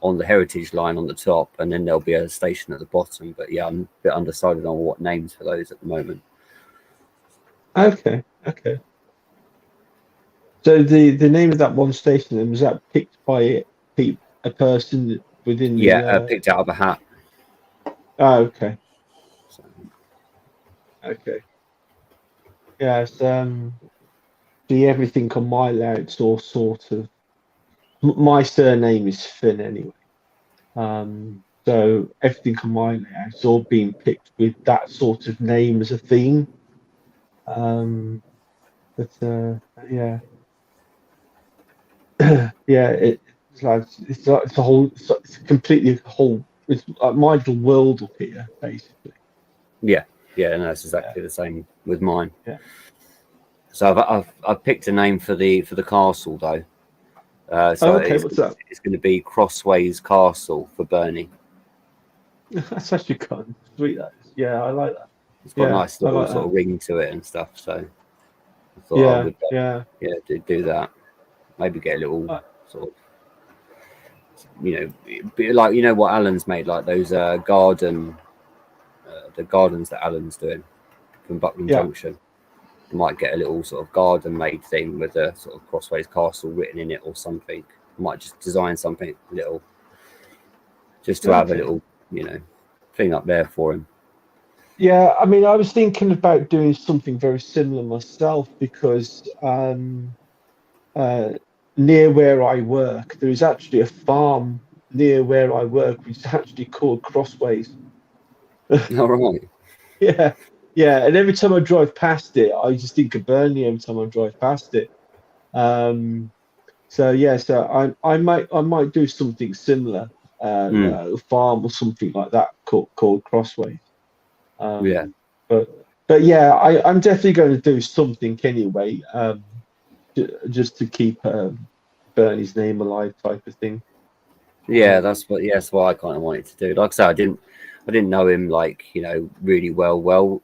on the heritage line on the top, and then there'll be a station at the bottom. But yeah, I'm a bit undecided on what names for those at the moment. Okay. So the name of that one station then, was that picked by a person within the... Yeah, picked out of a hat. Oh, okay. Okay. Yeah, it's, see, everything on my layout's all sort of... My surname is Finn anyway. So everything on my layout's all being picked with that sort of name as a theme. But yeah. Yeah, it's a whole... It's completely a whole... It's like my little world up here, basically. Yeah, no, it's exactly the same with mine. Yeah. So I've picked a name for the castle though. What's that? It's going to be Crossways Castle for Bernie. That's actually kind of sweet. That is. Yeah, I like that. It's got a nice little sort of ring to it and stuff. So I thought I would do that. Maybe get a little sort of, like what Alan's made, like those the gardens that Alan's doing from Buckland Junction. I might get a little sort of garden made thing with a sort of Crossways Castle written in it or something. I might just design something little just to have a little, clean up there for him. Yeah, I mean, I was thinking about doing something very similar myself because near where I work, there is actually a farm near where I work, which is actually called Crossways. All right. Yeah, yeah. And every time I drive past it, I just think of Burnley every time I drive past it. Um, so yeah, so I might do something similar, a farm or something like that called Crossways. Yeah. Um, but but yeah, I'm definitely going to do something anyway, just to keep Bernie's name alive, type of thing. Yeah, that's what I kind of wanted to do. Like I said, I didn't know him like, really well. Well,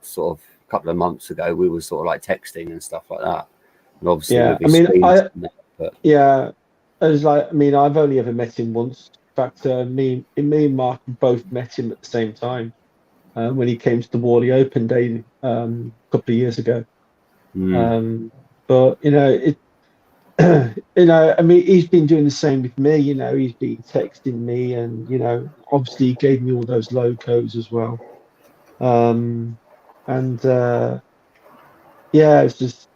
sort of a couple of months ago, we were sort of like texting and stuff like that. And obviously Yeah, with I his mean, streams and that, but yeah, as like, I mean, I've only ever met him once. In fact, me and Mark both met him at the same time when he came to the Warley Open Day a couple of years ago. mm, Um, but I mean, he's been doing the same with me. He's been texting me, and obviously he gave me all those logos as well. Um, and yeah, it's just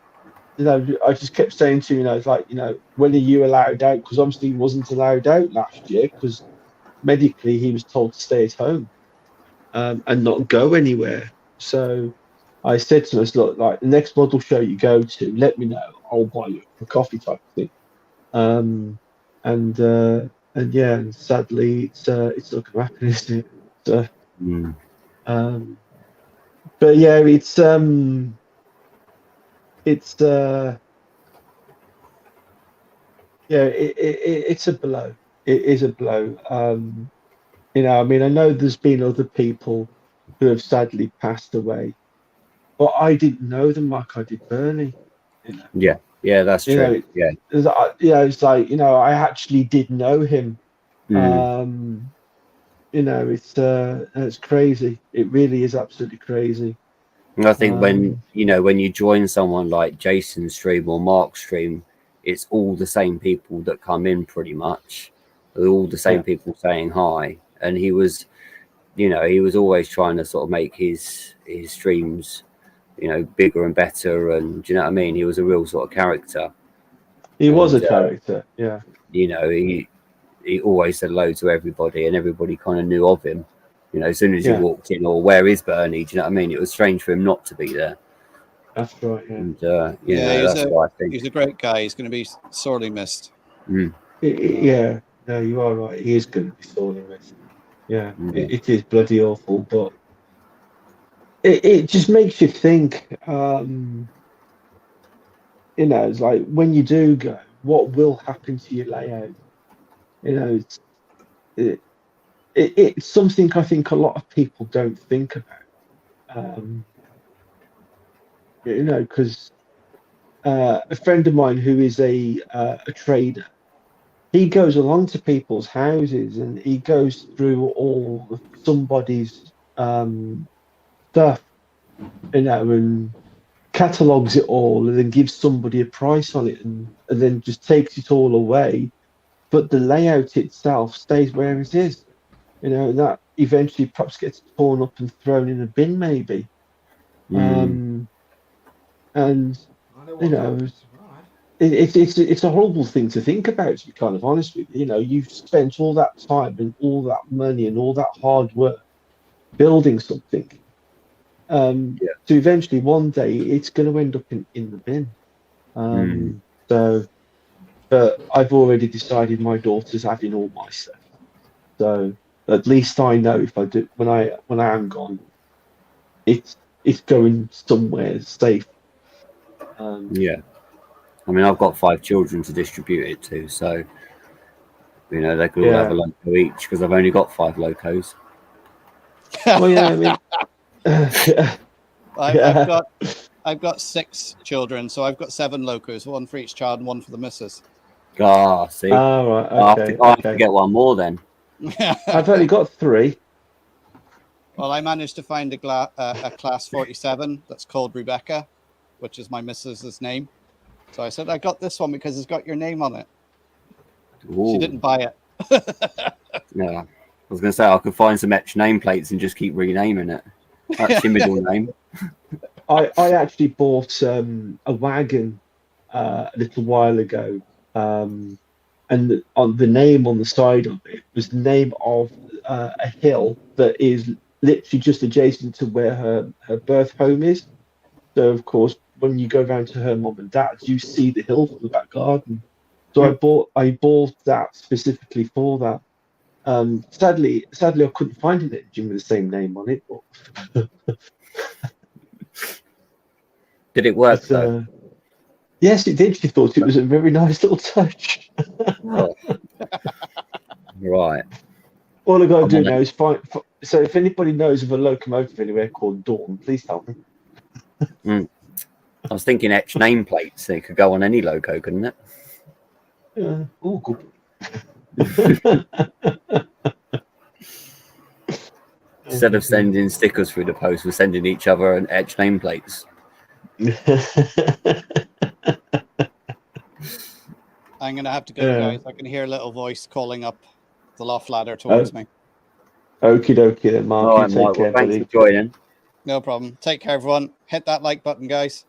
I just kept saying to him, it's like, when are you allowed out? Because obviously he wasn't allowed out last year because medically he was told to stay at home and not go anywhere. So I said to us, look, like the next model show you go to, let me know. I'll buy you a coffee type of thing. Um, and yeah, and sadly it's not going to happen, is it? So, mm, um, but yeah, it's yeah, it's a blow. It is a blow. I mean, I know there's been other people who have sadly passed away, but I didn't know them like I did Bernie. You know, yeah, that's you know, true. Yeah. it's like I actually did know him. Mm. Um, it's crazy. It really is absolutely crazy. And I think Um, when you join someone like Jason's stream or Mark's stream, it's all the same people that come in pretty much. They're all the same yeah, people saying hi. And he was always trying to sort of make his streams, bigger and better. And do you know what I mean? He was a real sort of character. he was And a character. Yeah, he always said hello to everybody, and everybody kind of knew of him. As soon as you yeah, walked in, or where is Bernie? Do you know what I mean? It was strange for him not to be there. that's right. Yeah, And Yeah, that's why I he's think. a great guy. He's going to be sorely missed. Mm, yeah. No, you are right. He is going to be sorely missed. Yeah, yeah, it is bloody awful, but it just makes you think. It's like when you do go, what will happen to your layout? It's it, it's something I think a lot of people don't think about. Um, because a friend of mine who is a trader, he goes along to people's houses and he goes through all of somebody's stuff, and catalogs it all and then gives somebody a price on it and then just takes it all away. But the layout itself stays where it is. And that eventually perhaps gets torn up and thrown in a bin, maybe. mm, Um, and you know, it's a horrible thing to think about. To be kind of honest with you, you've spent all that time and all that money and all that hard work building something. yeah, So eventually, one day, it's going to end up in the bin. mm, So, but I've already decided my daughter's having all my stuff. So at least I know if I do when I am gone, it's it's going somewhere safe. Um, yeah. I mean, I've got 5 children to distribute it to, so they could all have a yeah. loco each because I've only got 5 locos. Well, yeah. I mean, yeah, I've yeah. got 6 children, so I've got 7 locos, one for each child and one for the missus. Ah, see, All right. I have Okay. to, I have to Okay. get one more then. I've only got 3. Well, I managed to find a class 47 that's called Rebecca, which is my missus's name. So I said, I got this one because it's got your name on it. She Ooh, didn't buy it. yeah. was going to say I could find some etched nameplates and just keep renaming it. That's your middle name. I actually bought a wagon a little while ago, and on the name on the side of it was the name of a hill that is literally just adjacent to where her birth home is. So of course, when you go round to her mum and dad's, you see the hill from the back garden. So I bought that specifically for that. Sadly, I couldn't find an engine with the same name on it. But Did it work though? yes, it did. She thought it was a very nice little touch. Oh. Right. All I got to do now is find. So, if anybody knows of a locomotive anywhere called Dawn, please tell me. I was thinking etched nameplates. So it could go on any logo, couldn't it? Oh, good. Instead of sending stickers through the post, we're sending each other an etched nameplates. I'm going to have to go, guys. I can hear a little voice calling up the loft ladder towards me. Okie dokie then, Mark. All right, take care, thanks buddy. for joining. No problem. Take care, everyone. Hit that like button, guys.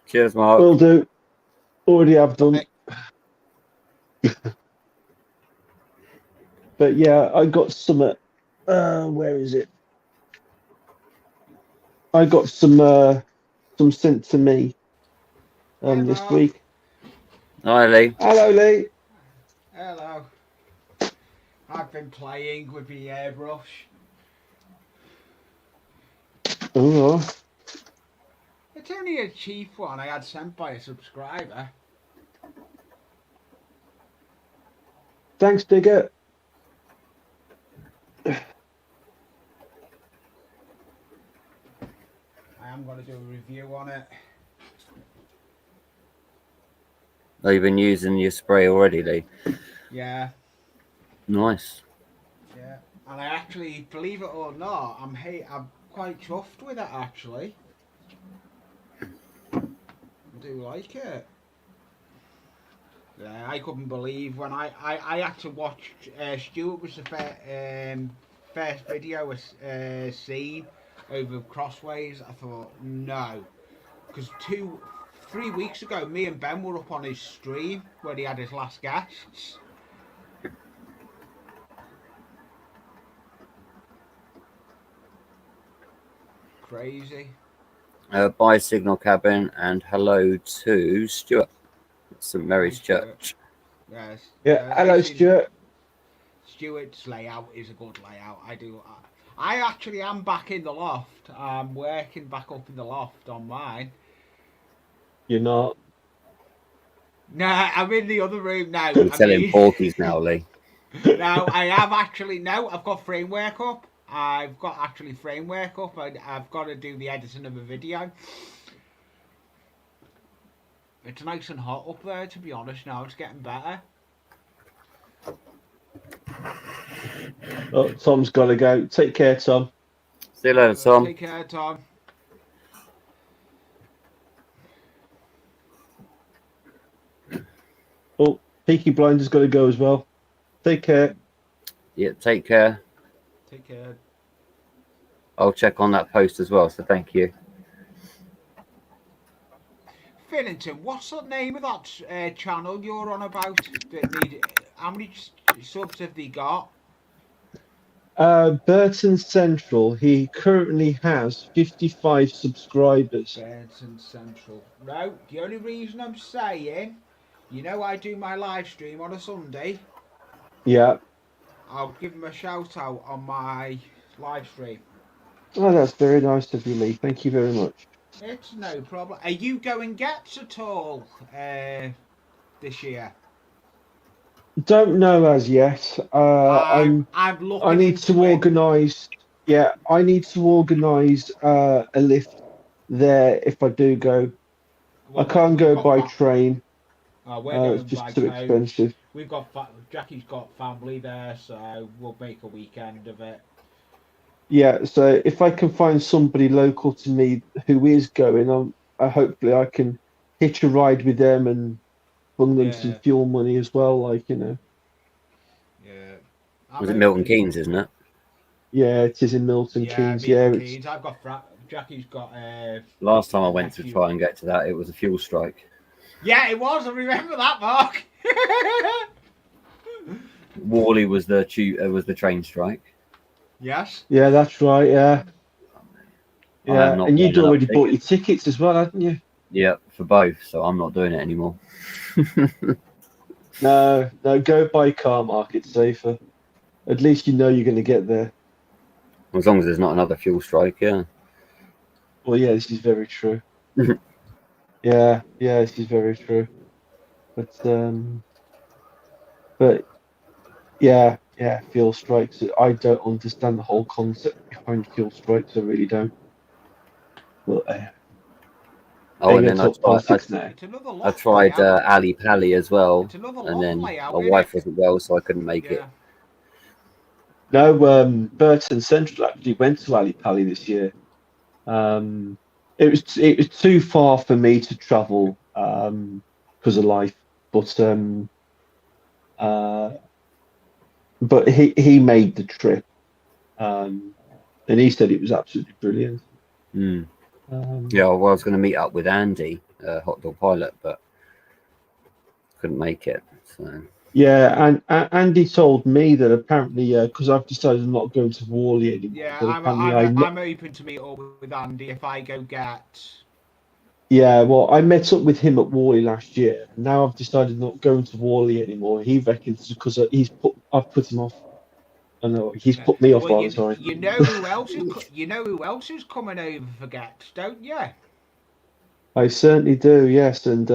Cheers, Mark. Will do. Already have done. But yeah, I got some. Where is it? I got some sent to me this week. Hi, Lee. Hello, Lee. Hello. I've been playing with the airbrush. Oh. It's only a cheap one I had sent by a subscriber. Thanks, Digger. I am going to do a review on it. Oh, you've been using your spray already, Lee? Yeah. Nice. Yeah. And I actually, believe it or not, I'm quite chuffed with it, actually. I do like it. Yeah, I couldn't believe when I had to watch, Stuart was the first video seen over Crossways. I thought, no. Because 3 weeks ago, me and Ben were up on his stream where he had his last guests. Crazy. Bye, Signal Cabin, and hello to Stuart. St Mary's Church. Yes. Yeah, hello, Stuart. Stuart's layout is a good layout. I actually am back in the loft. I'm working back up in the loft on mine. You're not? Nah, I'm in the other room now. I'm selling porkies now, Lee. Now, I have actually, I've got framework up. I've got actually framework up. I've got to do the editing of a video. It's nice and hot up there, to be honest. Now it's getting better. Oh, Tom's got to go. Take care, Tom. See you later, Tom. Take care, Tom. Oh, Peaky Blinder's got to go as well. Take care. Yeah, take care. Take care. I'll check on that post as well, so thank you. Fillington, what's the name of that channel you're on about? How many subs have they got? Burton Central. He currently has 55 subscribers. Burton Central. No, the only reason I'm saying, I do my live stream on a Sunday. Yeah. I'll give him a shout out on my live stream. Oh, that's very nice of you, Lee. Thank you very much. It's no problem. Are you going Gets at all this year? Don't know as yet. I'm looking. I need to organise. Yeah, I need to organise a lift there if I do go. I can't go by train. It's just too expensive. We've got Jackie's got family there, so we'll make a weekend of it. Yeah, so if I can find somebody local to me who is going, hopefully I can hitch a ride with them and bring them some fuel money as well, Yeah, Was it Milton Keynes, isn't it? Yeah, it is in Milton Keynes. Milton Yeah, Keynes. I've got Jackie's got. Last time I went to try and get to that, it was a fuel strike. Yeah, it was. I remember that, Mark. Worley was the train strike. Yes. Yeah, that's right. Yeah. Yeah, and you'd already bought your tickets as well, hadn't you? Yeah, for both. So I'm not doing it anymore. No, go by car, Mark. It's safer. At least you know you're going to get there. As long as there's not another fuel strike, yeah. Well, yeah, this is very true. Yeah, this is very true. But yeah, fuel strikes. I don't understand the whole concept behind fuel strikes. I really don't. But and then I tried Ali Pally as well, and then my wife wasn't well, so I couldn't make it. No, Burton Central actually went to Ali Pally this year. It was too far for me to travel because of life, but he made the trip, and he said it was absolutely brilliant. Yeah, well, I was going to meet up with Andy, Hot Dog Pilot, but couldn't make it. So. Yeah, and Andy told me that apparently, because I've decided I'm not going to Worley anymore. Yeah, I'm open to meet up with Andy if I go get. Yeah, well, I met up with him at Worley last year. Now I've decided not going to Worley anymore. He reckons because I've put him off. I know he's put me off. Well, sorry. You know who else is coming over for Gets, don't you? I certainly do. Yes, and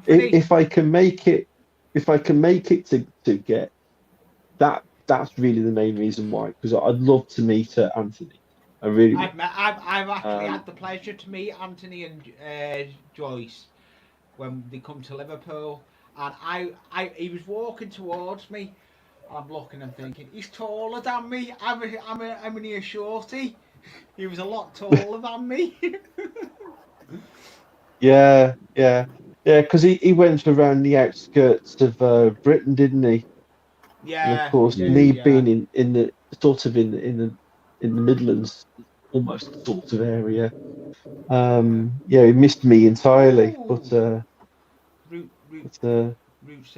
if I can make it to get that's really the main reason why. Because I'd love to meet Anthony. I really. I've actually had the pleasure to meet Anthony and Joyce when they come to Liverpool, and he was walking towards me. I'm looking and thinking he's taller than me. I'm only a shorty. He was a lot taller than me. Yeah. Because he went around the outskirts of Britain, didn't he? Yeah. And of course, me being in the sort of in the Midlands, almost sort of area. He missed me entirely. But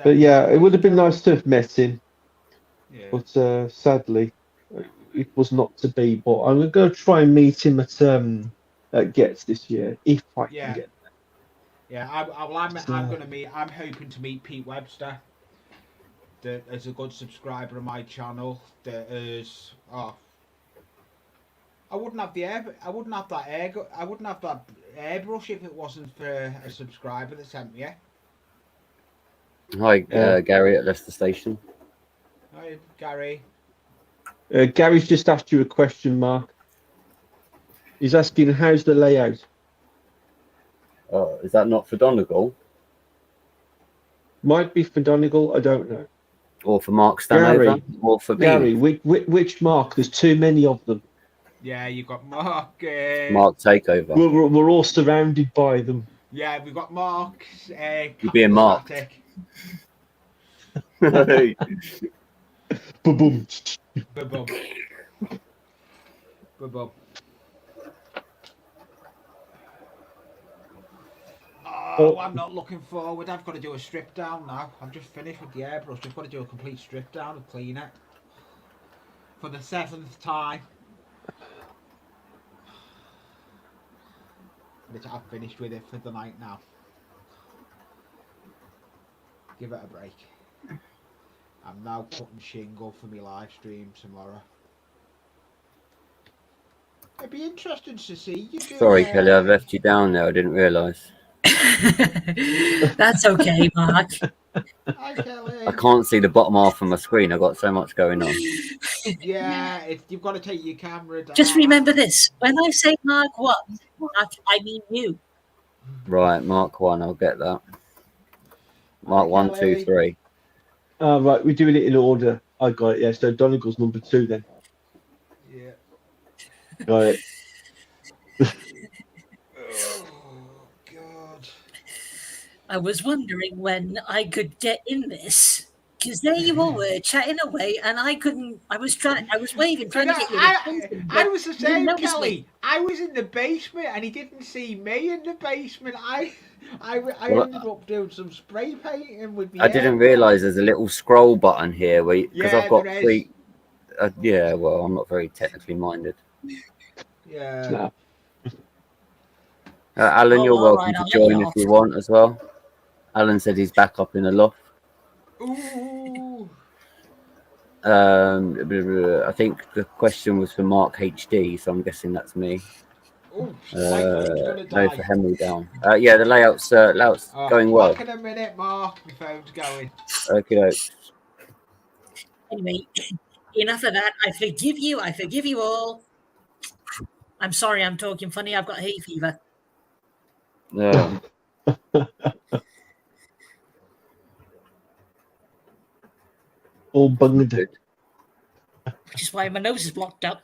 yeah, it would have been nice to have met him. Yeah. But sadly, it was not to be. But I'm going to try and meet him at Gets this year if I can get there. Yeah, I'm hoping to meet Pete Webster. That is a good subscriber of my channel. That is I wouldn't have that airbrush if it wasn't for a subscriber that sent me it. Hi, Gary at Leicester Station. Hi, Gary. Gary's just asked you a question, Mark. He's asking, how's the layout? Is that not for Donegal? Might be for Donegal, I don't know. Or for Mark Stanover? Or for Gary, which Mark? There's too many of them. Yeah, you've got Mark. Mark Takeover. We're all surrounded by them. Yeah, we've got Mark. You're being marked. Ba-boom. Ba-boom. Ba-boom. Oh, I'm not looking forward. I've got to do a strip down now. I've just finished with the airbrush. I've got to do a complete strip down and clean it. For the 7th time. I've finished with it for the night now. Give it a break. I'm now putting shingle for my live stream tomorrow. It'd be interesting to see you do. Sorry, Kelly, I've left you down there. I didn't realise. That's okay, Mark. Hi, Kelly. I can't see the bottom half of my screen. I've got so much going on. Yeah, you've got to take your camera down. Just remember this. When I say Mark 1, I mean you. Right, Mark 1, I'll get that. Mark 1, 2, 3. Right, we're doing it in order. I got it, yeah. So Donegal's number 2 then. Yeah. Got it. Oh, God. I was wondering when I could get in this. Because there you all were chatting away, and I couldn't. I was waving, trying to get your attention. I but was the you didn't same, notice Kelly. me. I was in the basement and he didn't see me in the basement. I Well, ended up doing some spray painting with me. I didn't realise there's a little scroll button here because I've got there is. three. Yeah, well, I'm not very technically minded. Yeah. Snap. Alan, Oh, you're all welcome right, to I'll let join you if off. you want as well. Alan said he's back up in the loft. Ooh. I think the question was for Mark HD, so I'm guessing that's me. Ooh, my phone's gonna No, die. for Hemel-Down. Yeah, the layout's going well. Back in a minute, Mark. My phone's going. Okay. Anyway, enough of that. I forgive you. I forgive you all. I'm sorry I'm talking funny. I've got hay fever. No. All bunged. Good. Which is why my nose is blocked up.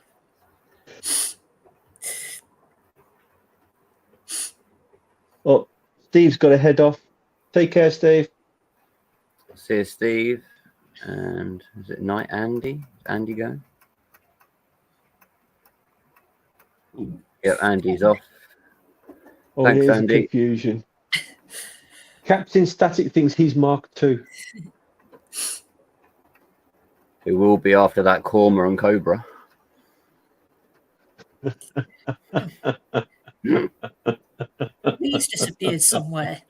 Oh, Steve's got to head off. Take care, Steve. See you, Steve. And is it night, Andy? Is Andy going? Yep, Andy's off. Oh, Thanks, here's Andy. the confusion. Captain Static thinks he's Mark II. It will be after that Korma and Cobra. He's disappeared somewhere.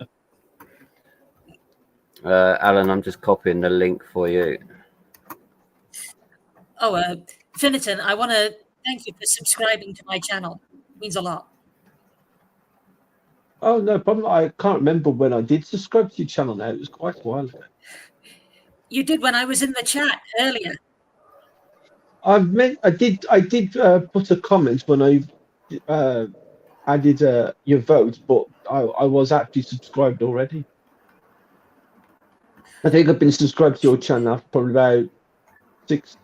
Alan, I'm just copying the link for you. Oh, Finneton, I want to thank you for subscribing to my channel. It means a lot. Oh, no problem. I can't remember when I did subscribe to your channel now. It was quite a while ago. You did when I was in the chat earlier. I did put a comment when I added your vote, but I was actually subscribed already. I think I've been subscribed to your channel for probably about six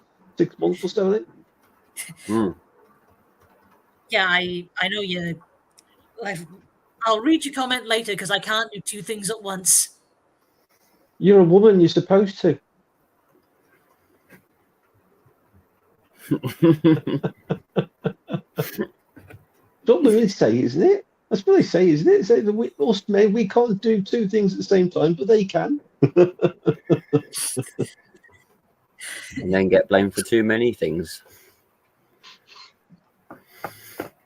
months or so. I think. Yeah, I know you. I'll read your comment later because I can't do two things at once. You're a woman. You're supposed to. That's what they say, isn't it? That's what they say, isn't it? Say that we can't do two things at the same time, but they can. And then get blamed for too many things.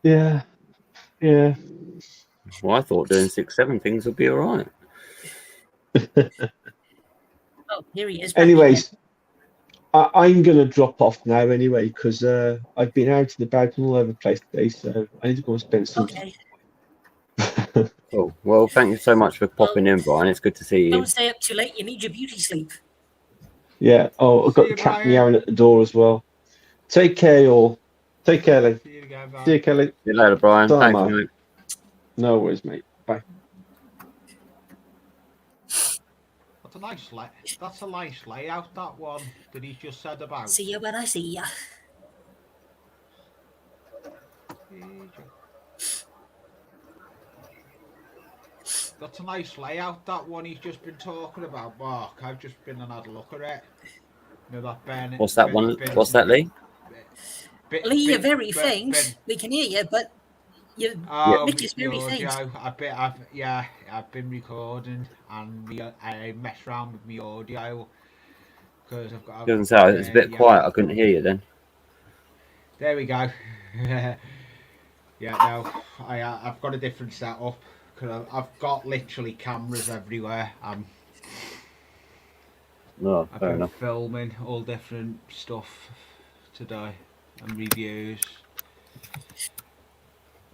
Yeah. Yeah. Well, I thought doing 6, 7 things would be all right. Oh, here he is. Anyways, I'm going to drop off now anyway because I've been out and about and all over the place today, so I need to go and spend some time. Cool. Well, thank you so much for popping in, Brian. It's good to see you. Don't stay up too late. You need your beauty sleep. Yeah. Oh, I've got the cat meowing at the door as well. Take care, y'all. Take care, Lee. See you again, bye. See you, Kelly. See you later, Brian. Bye, Thanks, mate. mate. No worries, mate. Bye. That's a nice layout, that one that he's just said about. See you when I see ya. That's a nice layout, that one he's just been talking about, Mark. I've just been and had a look at it. You know, that Ben. What's that one? What's that, Lee? Lee, you're very faint. We can hear you, but your mic is very faint. I've been recording and I mess around with my audio because I've got. Doesn't sound. It's a bit quiet. I couldn't hear you then. There we go. No, I've got a different setup because I've got literally cameras everywhere. Oh, I've fair been enough. filming all different stuff today and reviews.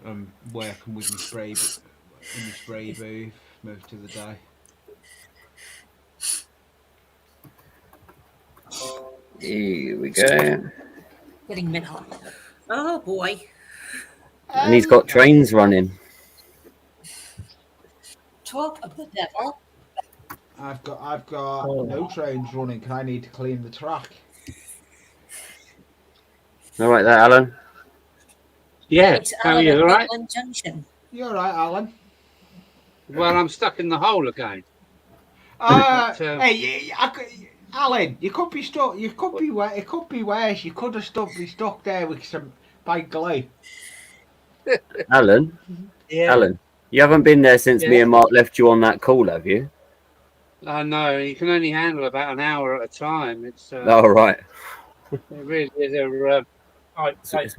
I'm working with my spray booth most of the day. Here we go. Getting mid hot. Oh boy. And he's got trains running. Talk of the devil. I've got no trains running because I need to clean the track. All right there, Alan. Yeah, It's how are Alan you? at All right? Rutland Junction. You all right, Alan? Well, I'm stuck in the hole again. Hey, I Alan, you could be stuck. You could be where it could be worse. You could have be stuck there with some bad glue. Alan, Yeah. Alan, you haven't been there since me Yeah. and Mark left you on that call, have you? I know. You can only handle about an hour at a time. It's Oh, right. it really is a It's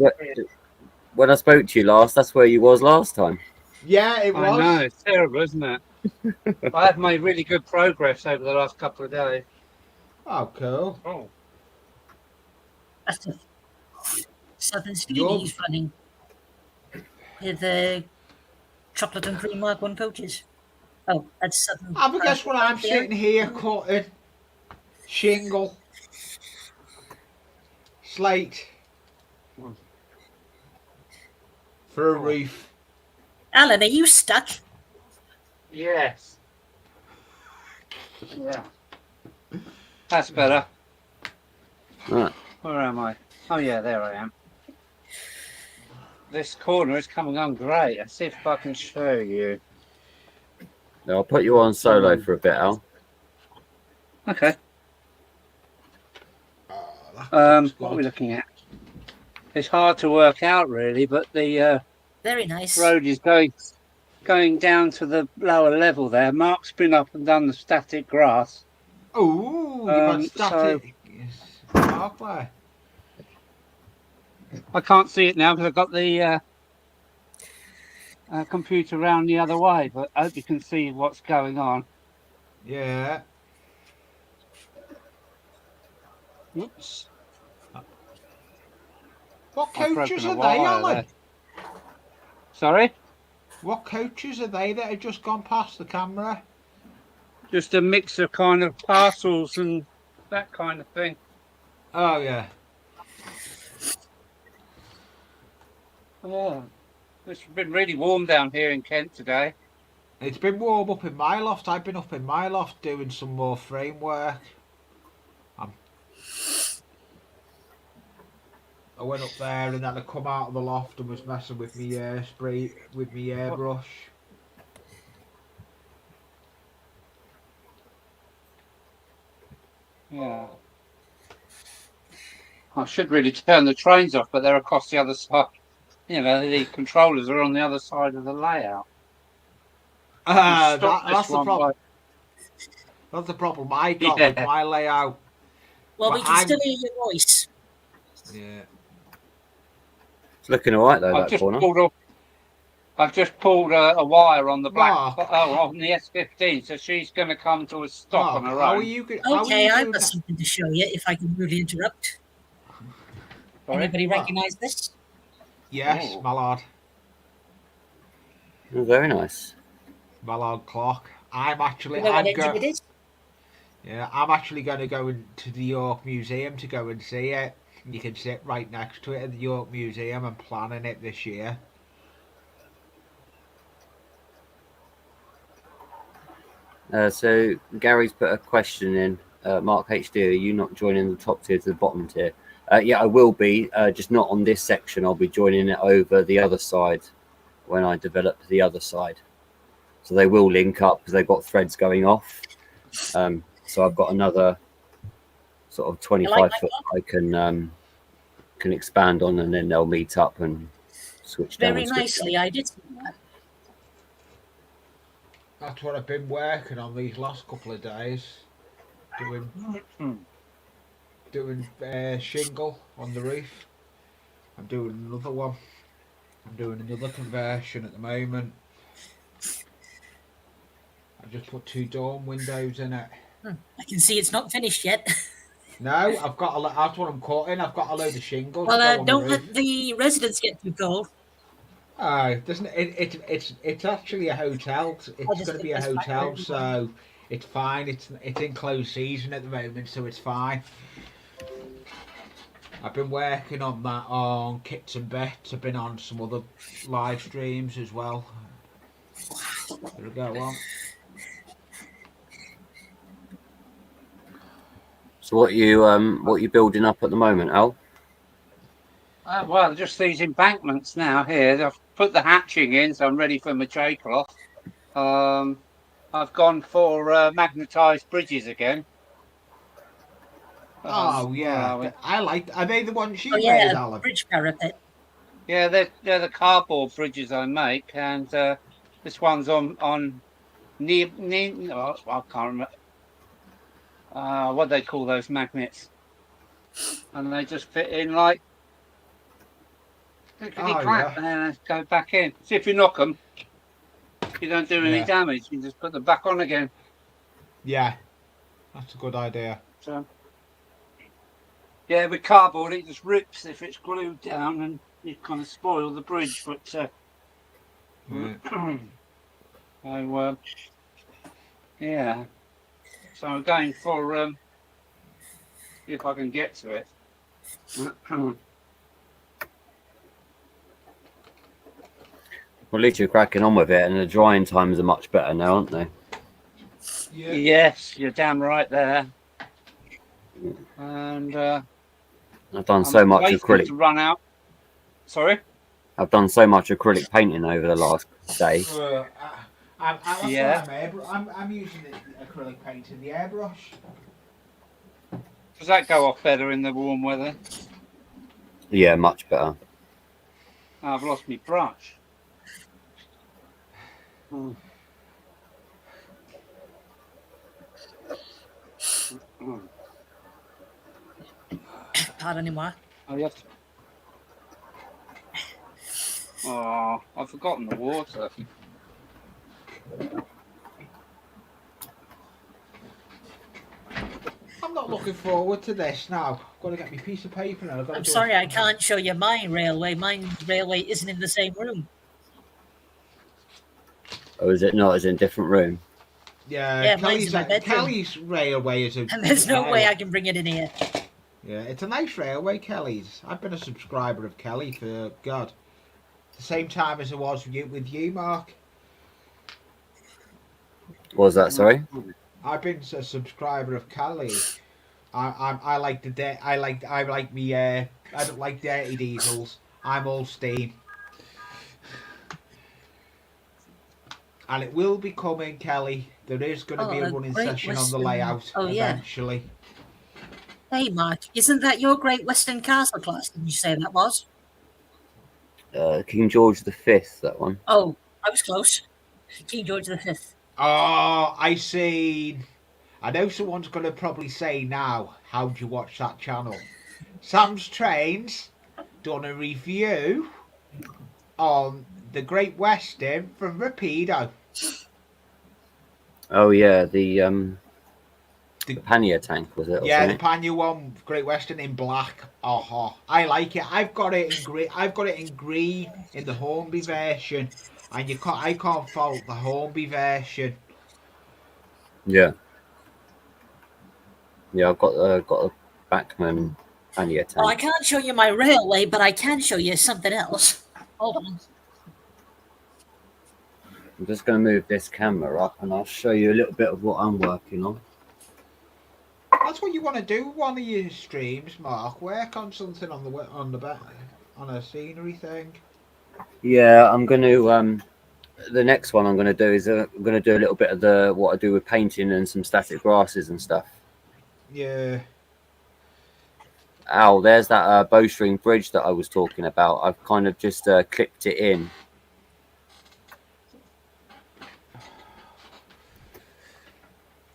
when I spoke to you last, that's where you was last time. Yeah, it I was. know. It's terrible, isn't it? I have made really good progress over the last couple of days. Oh, cool. Oh. That's the Southern You're- Speedies running with the chocolate and cream Mark 1 coaches. Oh, that's Southern. Have a guess when I'm sitting here cutting shingle, slate for a roof. Alan, are you stuck? Yes. Yeah. That's better. Right. Where am I? Oh yeah, there I am. This corner is coming on great. Let's see if I can show you. I'll put you on solo for a bit, Al. Okay. Oh, What are we looking at? It's hard to work out really, but the Very nice. road is going down to the lower level there. Mark's been up and done the static grass. Oh, you got static parkway. I can't see it now because I've got the computer round the other way, but I hope you can see what's going on. Yeah. Oops. What I've coaches broken are a they, wire Alan? there. Sorry? What coaches are they that have just gone past the camera? Just a mix of kind of parcels and that kind of thing. Oh, yeah. Yeah. It's been really warm down here in Kent today. It's been warm up in my loft. I've been up in my loft doing some more framework. I went up there and then I come out of the loft and was messing with me spray with me airbrush. Yeah. I should really turn the trains off, but they're across the other side. You know, the controllers are on the other side of the layout. That's the problem. That's the problem I got with my layout. Well, we can still hear your voice. Yeah. It's looking all right, though, that corner. I've just pulled a wire on the Mark. on the S15, so she's going to come to a stop on her own. How are you Okay, I've got something to show you, if I can rudely interrupt. Sorry? Anybody recognise this? Yes, my lord. Oh, very nice. My lord clock. I'm actually. You know what engine it is? Yeah, I'm actually going to go into the York Museum to go and see it. You can sit right next to it at the York Museum. I'm planning it this year. So Gary's put a question in. Mark HD, are you not joining the top tier to the bottom tier? Yeah, I will be, just not on this section. I'll be joining it over the other side when I develop the other side. So they will link up because they've got threads going off. So I've got another sort of 25 foot I can expand on, and then they'll meet up and switch down. Very nicely, I did see that. That's what I've been working on these last couple of days. Doing shingle on the roof. I'm doing another one. I'm doing another conversion at the moment. I've just put 2 dorm windows in it. I can see it's not finished yet. No, I've got that's what I'm cutting. I've got a load of shingles. Well, don't let the residents get too cold. Oh, doesn't it? It's actually a hotel. It's going to be a hotel, so it's fine. It's in closed season at the moment, so it's fine. I've been working on that on Kits and Bits. I've been on some other live streams as well. There we go on. So what you building up at the moment, Al? Well, just these embankments now here. I've put the hatching in, so I'm ready for my J-cloth. I've gone for magnetised bridges again. Oh where yeah, are we? I like. Are they the ones you Oh made, yeah, Alan? bridge parapet. Yeah, they're the cardboard bridges I make, and this one's on no, I can't remember. What they call those magnets, and they just fit in like clickety Oh clack, yeah, and then they go back in. See, if you knock them, you don't do any yeah, damage. You just put them back on again. yeah. That's a good idea. So yeah, with cardboard, it just rips if it's glued down, and you kind of spoil the bridge. But Yeah. so yeah, so I'm going for if I can get to it. Well, at least you're cracking on with it, and the drying times are much better now, aren't they? Yeah. Yes, you're damn right there. And I've done I'm so much waiting acrylic. to run out. Sorry. I've done so much acrylic painting over the last day. That's Yeah. why I'm using the acrylic paint in the airbrush. Does that go off better in the warm weather? Yeah, much better. Oh, I've lost my brush. Not anymore. Oh, yes. Oh, I've forgotten the water. I'm not looking forward to this now. I've got to get my piece of paper now. I'm sorry, I can't show you my railway. Mine railway isn't in the same room. Or is it not? Is it in a different room? Yeah, mine's in my bedroom. Kelly's railway is a. And there's no way I can bring it in here. Yeah, it's a nice railway, Kelly's. I've been a subscriber of Kelly for God, the same time as I was with you, Mark. What was that? Sorry. I've been a subscriber of Kelly. I like the I like me. I don't like dirty diesels. I'm all steam. And it will be coming, Kelly. There is going to be a running session on the layout eventually. Hey, Mark, isn't that your Great Western Castle class? Did you say that was? King George V, that one. Oh, I was close. King George V. Oh, I see. I know someone's going to probably say now, how do you watch that channel? Sam's Trains done a review on the Great Western from Rapido. Oh yeah, the pannier tank, was it? Yeah, the pannier one, Great Western in black. Oh, I like it. I've got it in green. I've got it in green in the Hornby version, and I can't fault the Hornby version. Yeah. Yeah, I've got a Bachmann pannier tank. Oh, I can't show you my railway, but I can show you something else. Hold on. I'm just going to move this camera up, and I'll show you a little bit of what I'm working on. That's what you want to do with one of your streams, Mark. Work on something on a scenery thing. Yeah, I'm going to. The next one I'm going to do is I'm going to do a little bit of what I do with painting and some static grasses and stuff. Yeah. Oh, there's that bowstring bridge that I was talking about. I've kind of just clipped it in.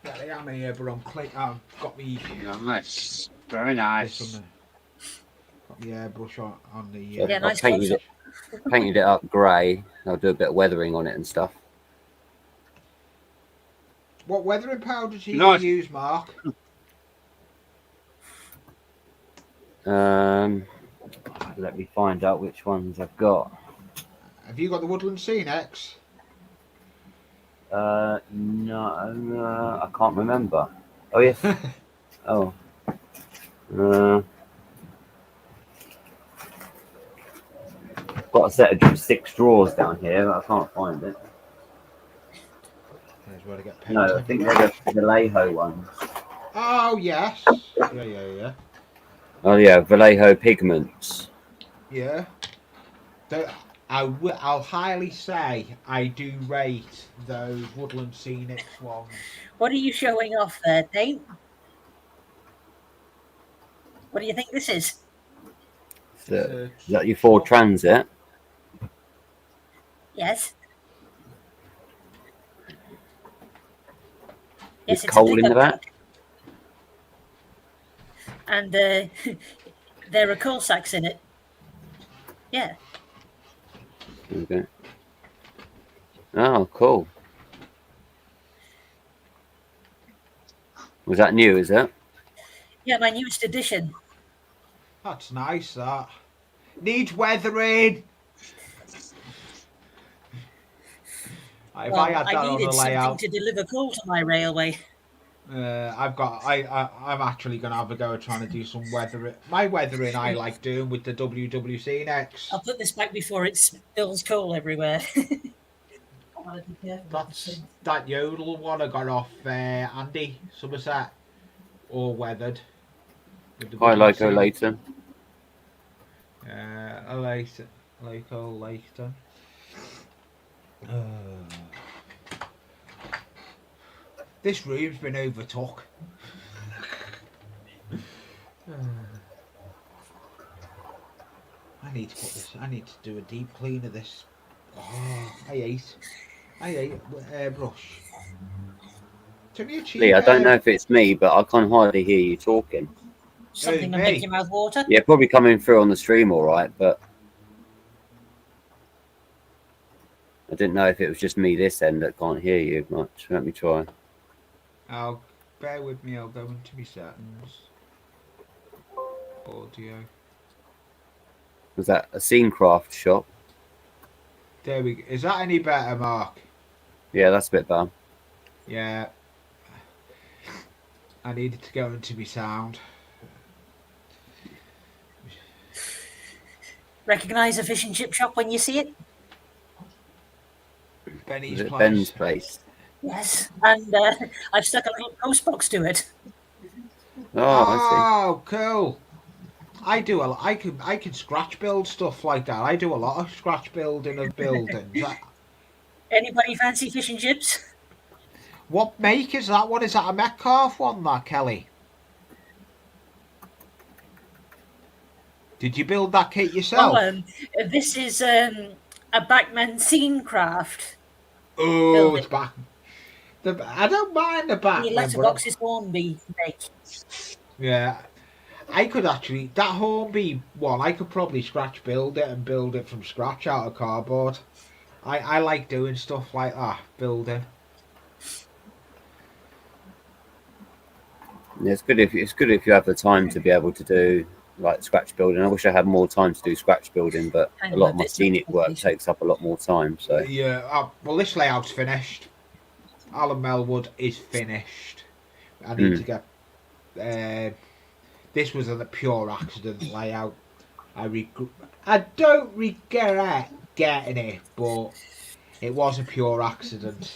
Yeah, I am here, but I've got me. Nice, very nice. Got the airbrush on the. Yeah, I've nice painted it up grey. I'll do a bit of weathering on it and stuff. What weathering powder do you use, Mark? Let me find out which ones I've got. Have you got the Woodland Scenics? No, I can't remember. Oh yes. Oh. Got a set of 6 drawers down here, but I can't find it. There's where to get paint. No, I think they're the Vallejo ones. Oh yes. Yeah. Oh yeah, Vallejo pigments. Yeah. I'll highly say I do rate those Woodland Scenics ones. What are you showing off there, Dane? What do you think this is? Is that your Ford Transit? Yes. With Yes, it's a coal in the pickup back? truck. And there are coal sacks in it. Yeah. Okay. Oh, cool. Was that new, is it? Yeah, my newest edition. That's nice, that. Needs weathering. If I had that on a needed something layout, to deliver coal to my railway. I'm actually gonna have a go at trying to do some weathering. My weathering I like doing with the WWC next. I'll put this back before it spills coal everywhere. That's that Yodel one I got off Andy Somerset, all weathered. With the Hi, Loco WC. Leighton. Loco Leighton. This room's been overtook. I need to put this. I need to do a deep clean of this. Oh, I ate airbrush. Lee, I don't know if it's me, but I can't hardly hear you talking. Something to make your mouth water? Yeah, probably coming through on the stream all right, but I didn't know if it was just me this end that can't hear you much. Let me try. Bear with me. I'll go into my settings. Audio. Was that a scene craft shop? There we go. Is that any better, Mark? Yeah, that's a bit better. Yeah. I needed to go into my sound. Recognise a fish and chip shop when you see it? Benny's place. Ben's place. Yes, and I've stuck a little post box to it. Oh, cool. I can scratch build stuff like that. I do a lot of scratch building of buildings. Anybody fancy fish and chips? What make is that one? Is that a Metcalf one, that, Kelly? Did you build that kit yourself? This is a Backman scene craft. Oh, it's back. I don't mind the Backman. The letterboxes Hornby make. Yeah. I could actually, that Hornby one, I could probably scratch build it and build it from scratch out of cardboard. I like doing stuff like that, building. Yeah, it's good if you have the time to be able to do like scratch building. I wish I had more time to do scratch building, but a lot of my scenic work takes up a lot more time. So yeah, well, this layout's finished. Alan Melwood is finished. I need to get. This was a pure accident layout. I don't regret getting it, but it was a pure accident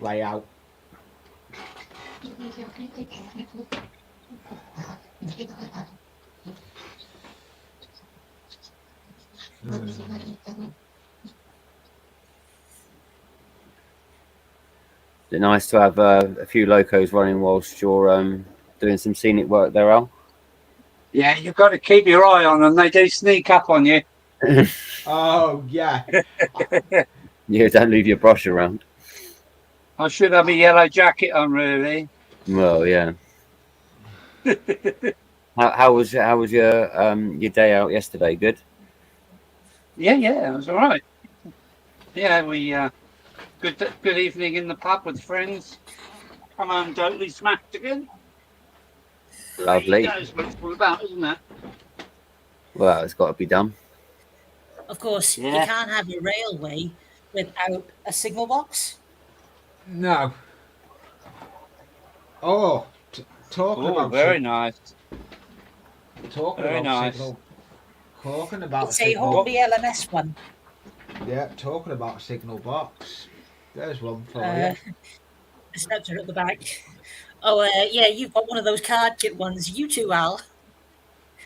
layout. Is it nice to have a few locos running whilst you're doing some scenic work there, Al? Yeah, you've got to keep your eye on them. They do sneak up on you. Oh, yeah. Yeah, don't leave your brush around. I should have a yellow jacket on, really. Well, yeah. How was your day out yesterday? Good. Yeah, it was all right. Yeah, we good evening in the pub with friends. Come home totally smashed again. Lovely. That's what it's all about, isn't it? Well, it's got to be done. Of course, you can't have a railway without a signal box. No. Oh, talking about very nice. Talking very about nice. signal. Talking about It's a Hornby LMS one. Yeah, talking about signal box. There's one for you. The steps are at the back. Oh, yeah, you've got one of those card kit ones. You too, Al.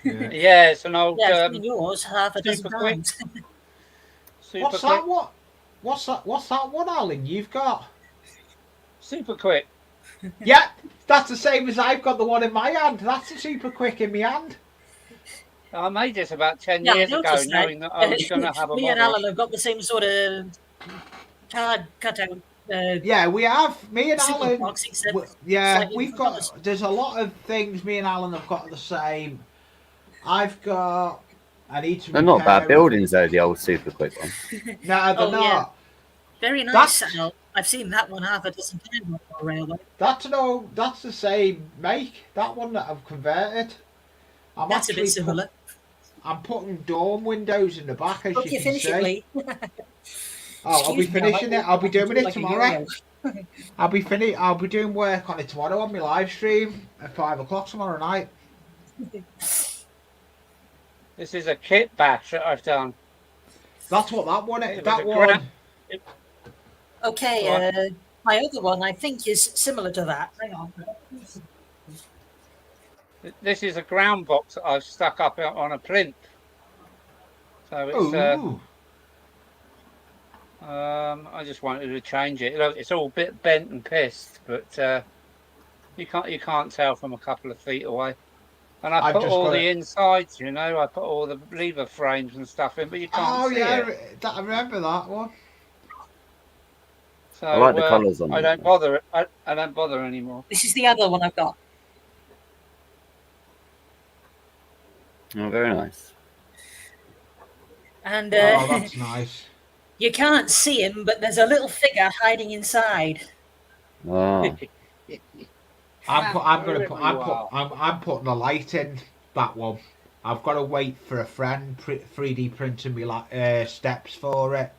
Yeah, it's an old. Yeah, it's been yours half a dozen times. What's that? What's that one, Alan? You've got Super quick. Yeah, that's the same as I've got the one in my hand. That's a super quick in my hand. I made this about 10 Yeah, I years ago, noticed that. knowing that I was going to have a Me and model. Alan have got the same sort of card cutout. Yeah, we have. Me and Signal Alan. box, except Yeah, slightly we've different colours. got. There's a lot of things me and Alan have got the same. I've got. I need to. They're not bad repair- buildings though. The old super quick one. No, they're Oh, yeah. not. Very nice. That's- Al. I've seen that one half a dozen times on the railway. That's no. That's the same make. That one that I've converted. I'm That's a actually bit similar. I'm putting dorm windows in the back, as Hope you you can finish it, see. Lee. I'll be Excuse me, I might finishing it. walk I'll be around and doing do it like a tomorrow. Euro. I'll be doing work on it tomorrow on my live stream at 5 o'clock tomorrow night. This is a kit bash that I've done. That's what that one is. It was That a one. Okay, my other one I think is similar to that. Hang on. This is a ground box that I've stuck up on a plinth. So it's Ooh. I just wanted to change it. Look, it's all a bit bent and pissed, but you can't tell from a couple of feet away. And I I've put just all got the it. insides, you know, I put all the lever frames and stuff in, but you can't see it. I remember that one. So I like the colours on I it, don't though. bother. I don't bother anymore. This is the other one I've got. Oh, very nice. And Oh, that's nice. you can't see him, but there's a little figure hiding inside. Oh, I'm putting a light in that one. I've got to wait for a friend 3D printing me steps for it.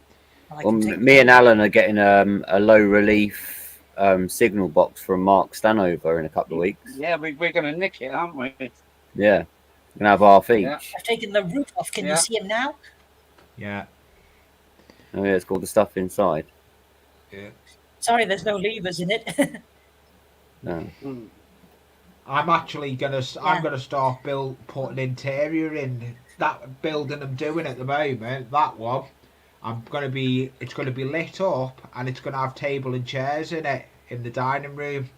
I well, can take me and Alan are getting a low relief signal box from Mark Stanover in a couple of weeks. Yeah, we're going to nick it, aren't we? Yeah, we're gonna have half each. Yeah. I've taken the roof off. Can you see him now? Yeah. Oh yeah, it's called the stuff inside. Yeah. Sorry, there's no levers in it. No. I'm actually gonna start putting interior in that building I'm doing at the moment. That one, it's gonna be lit up and it's gonna have table and chairs in it in the dining room.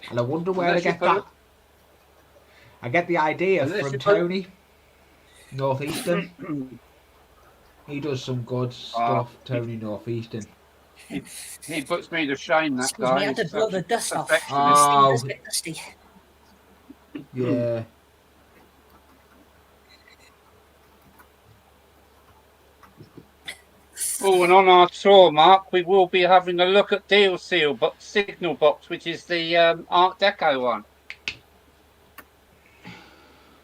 And I wonder where I get that. I get the idea from Tony Northeastern. He does some good stuff, Tony Northeastern. He puts me to shame, that Excuse guy. me, I had to blow the dust off. This Oh. thing does get dusty. Yeah. Oh, and on our tour, Mark, we will be having a look at Deal Seal Signal Box, which is the Art Deco one.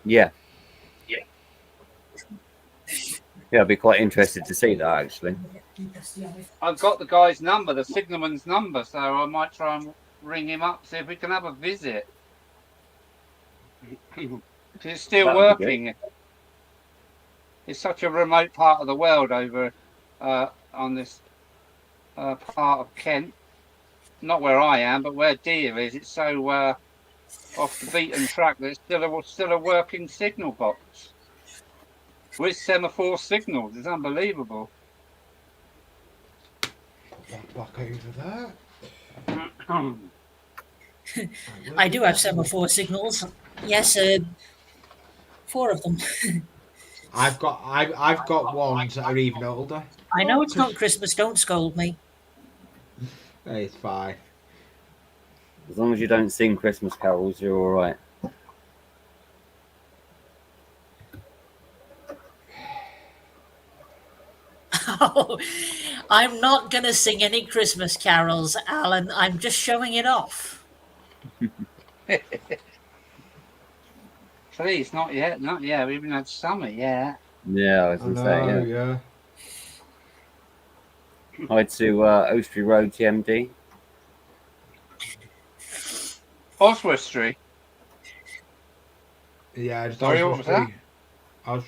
Yeah. Yeah, I'd be quite interested to see that actually. I've got the guy's number, the signalman's number, so I might try and ring him up, see if we can have a visit. It's still working. It's such a remote part of the world over on this part of Kent. Not where I am, but where Deer is. It's so off the beaten track that it's still a working signal box with semaphore signals. It's unbelievable. Back over there. I do have semaphore signals. Yes, 4 of them. I've got ones that are even older. I know it's not Christmas. Don't scold me. It's fine. As long as you don't sing Christmas carols, you're all right. Oh, I'm not going to sing any Christmas carols, Alan. I'm just showing it off. Please, not yet. We haven't had summer yet. Yeah, I was gonna say, yeah. Hi to Ostrey Road TMD. Oswestry. Yeah, it's Sorry, what was that?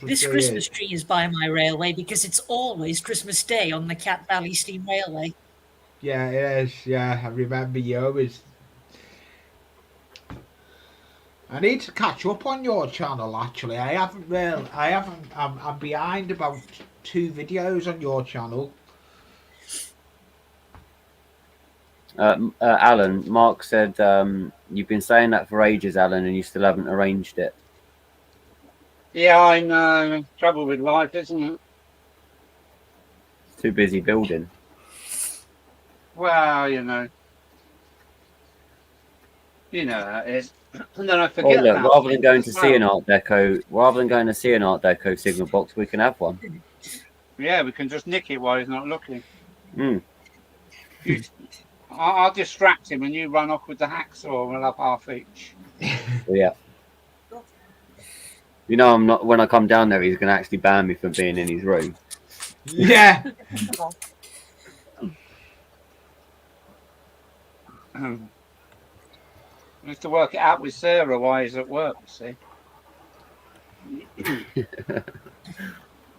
This Christmas tree is by my railway because it's always Christmas Day on the Cat Valley Steam Railway. Yeah, it is. Yeah, I remember you always. I need to catch up on your channel. Actually, I'm behind about 2 videos on your channel. Alan, Mark said you've been saying that for ages, Alan, and you still haven't arranged it. Yeah, I know. Trouble with life, isn't it? Too busy building. Well, you know how it is. And then I Oh, forget look, about rather than things going as to see an well. Art Deco signal box, we can have one. Yeah, we can just nick it while he's not looking. Mm. I'll distract him and you run off with the hacksaw and we'll have half each. Yeah. You know, I'm not. When I come down there, he's going to actually ban me from being in his room. Yeah. We have to work it out with Sarah while he's at work, you see.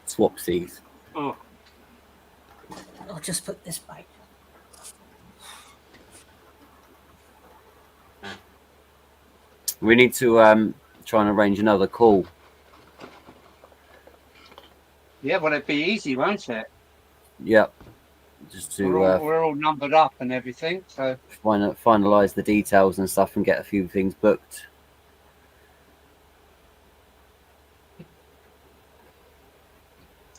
Swapsies. Oh. I'll just put this back. We need to try and arrange another call. Yeah, well, it'd be easy, won't it? Yep. Just to we're all numbered up and everything, so finalize the details and stuff and get a few things booked.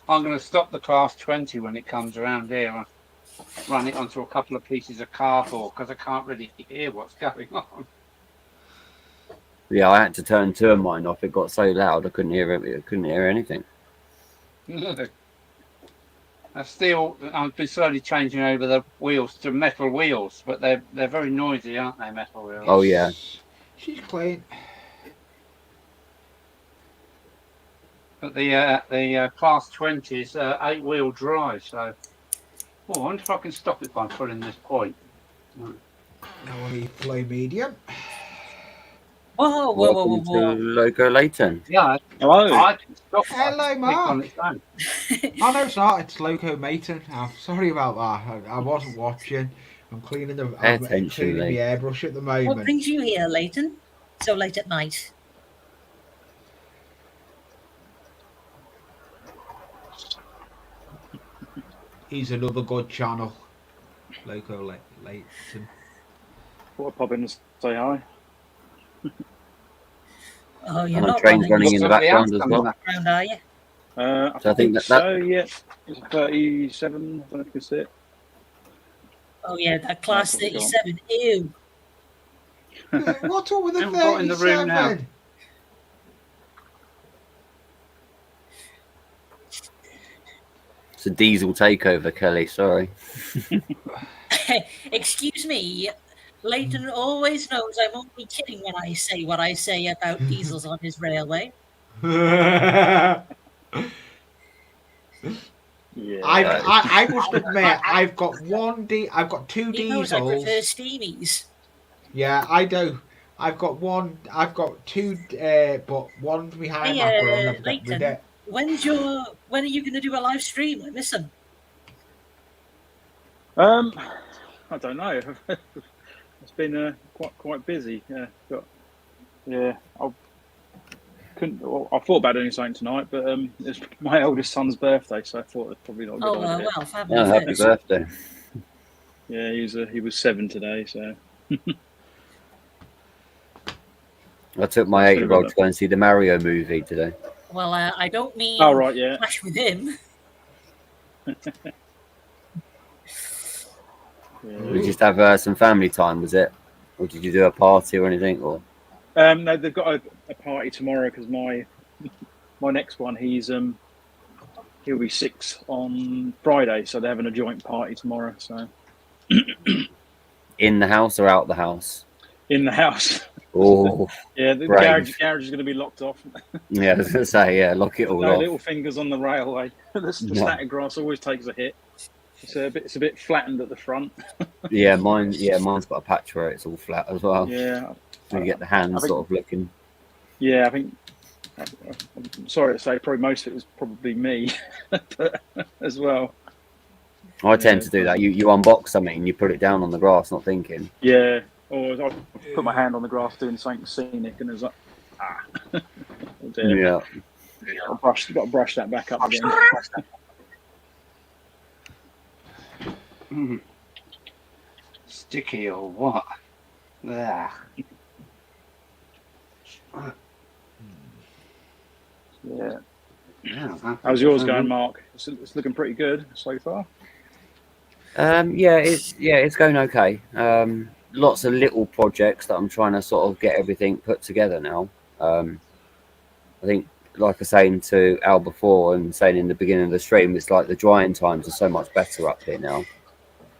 I'm going to stop the class 20 when it comes around here and run it onto a couple of pieces of cardboard because I can't really hear what's going on. Yeah, I had to turn two of mine off. It got so loud I couldn't hear it. I couldn't hear anything. I've been slowly changing over the wheels to metal wheels, but they're very noisy, aren't they, metal wheels? Oh yeah. She's clean. But the class 20 is 8-wheel drive, so I wonder if I can stop it by pulling this point. I want to play medium. Whoa, whoa, whoa, whoa, whoa. Loco Leighton. Yeah. Hello. I can stop. Hello, Mark. Oh no, it's not. It's Loco Maton. I'm sorry about that. I wasn't watching. I'm cleaning the airbrush at the moment. What brings you here, Leighton? So late at night. He's another good channel. Loco Leighton. Thought I'd pop in and say hi. Oh, you're And not trains running in the background as well. Are you? I think so, yeah. It's 37, I don't know if you can see it. Oh, yeah, that class 37. Ew. What's up with the 37? Got in the room now. It's a diesel takeover, Kelly. Sorry. Excuse me. Leighton always knows I'm only kidding when I say what I say about diesels on his railway. Yeah. I must admit, I've got two He diesels. knows I prefer steamies. Yeah, I do. I've got two, but one behind my I've got rid of. When are you going to do a live stream? I miss them. I don't know. It's been quite busy. Yeah, I thought about doing something tonight, but it's my eldest son's birthday, so I thought it's probably not a good idea. Well, happy birthday. Yeah, he was 7 today, so. I took my 8-year-old to go and see the Mario movie today. Well, I don't mean clash with him. We just have some family time, was it? Or did you do a party or anything? Or no, they've got a party tomorrow because my next one, he'll be 6 on Friday, so they're having a joint party tomorrow. So in the house or out the house? In the house. Oh, yeah, the garage is going to be locked off. Yeah, I was going to say, lock it all off. Little fingers on the railway. The static grass always takes a hit. It's a bit flattened at the front. Mine's got a patch where it's all flat as well. Yeah, so you get the hands sort of looking. Yeah, I think. I'm sorry to say, probably most of it was probably me, as well. I tend to do that. You unbox something and you put it down on the grass, not thinking. Yeah, or I put my hand on the grass doing something scenic, and it's like, Yeah. Got to brush that back up again. sticky or what? Yeah. Yeah. Yeah. How's yours going, Mark? It's looking pretty good so far. Yeah, it's going okay. Lots of little projects that I'm trying to sort of get everything put together now. I think, like I was saying to Al before and saying in the beginning of the stream, it's like the drying times are so much better up here now.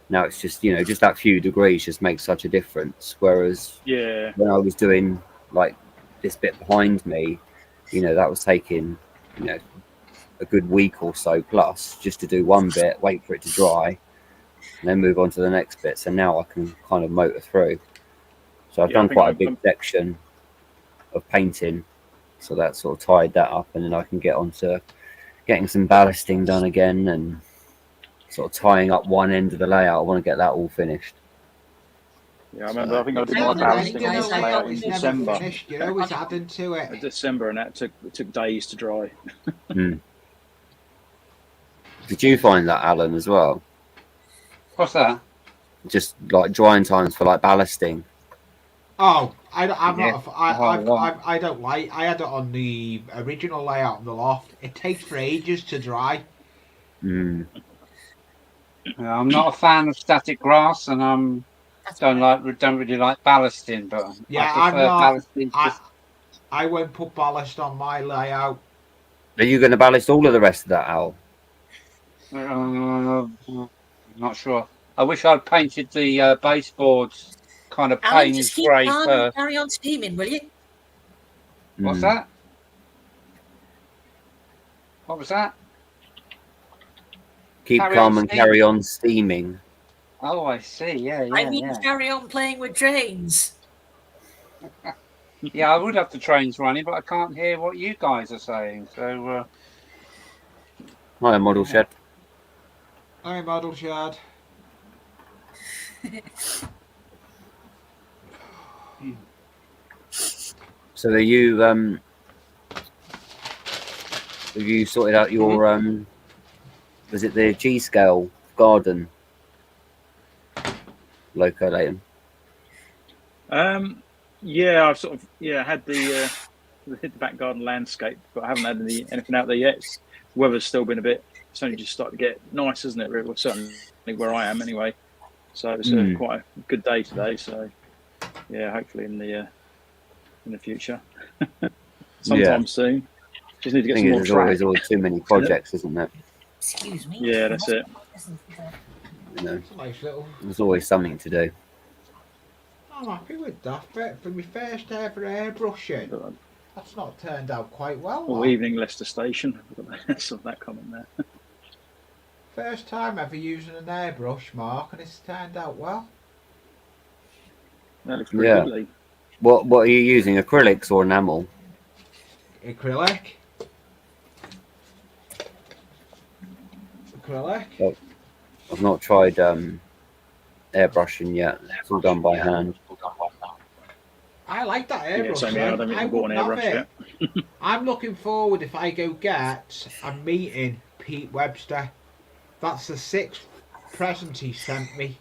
Now it's just, you know, just that few degrees just makes such a difference. Whereas Yeah. when I was doing like this bit behind me, you know, that was taking, you know, a good week or so plus just to do one bit, wait for it to dry, and then move on to the next bit. So now I can kind of motor through. So I've Yeah, I done think quite a big section of painting. So that sort of tied that up, and then I can get on to getting some ballasting done again and sort of tying up one end of the layout. I want to get that all finished. Yeah, I remember. I think I did I my don't know, ballasting guys, on this I layout don't in know. Never December. finished, you know, it's adding to it. December, and it took days to dry. Did you find that, Alan, as well? What's that? Just like drying times for like ballasting. Oh, I'm Yeah, not. I don't like. I had it on the original layout on the loft. It takes for ages to dry. Mm. I'm not a fan of static grass, and don't really like ballasting, but Yeah, I I'm prefer not. ballasting. I won't put ballast on my layout. Are you going to ballast all of the rest of that, Al? Not sure. I wish I'd painted the baseboards kind of Alan, Payne's just keep grey calm and first. carry on steaming, will you? What's that? What was that? Keep Carry calm on and steaming. carry on steaming. Oh, I see. Yeah, I mean, carry on playing with trains. Yeah, I would have the trains running, but I can't hear what you guys are saying. So, Hi, model shed. Hi, model shed. So have you sorted out your was it the G scale garden loco, Leighton? Yeah, I've sort of had the back garden landscape, but I haven't had anything out there yet. Weather's still been it's only just started to get nice, isn't it? Well, certainly where I am anyway. So it's quite a good day today. So yeah, hopefully in the future, sometime soon. Just need to get some more there's track. always too many projects, isn't there? Excuse me. Yeah, that's it. You know, It's a nice little. there's always something to do. I'm happy with that. For my first ever airbrushing, that's not turned out quite well. Or evening Leicester Station. Saw that comment there. First time ever using an airbrush, Mark, and it's turned out well. That looks pretty good, Lee. What are you using? Acrylics or enamel? Acrylic. Oh, I've not tried airbrushing yet. It's all done by hand. I like that airbrush. Same here. I don't think I've bought an airbrush yet. I'm looking forward if I go get a meeting Pete Webster. That's the 6th present he sent me.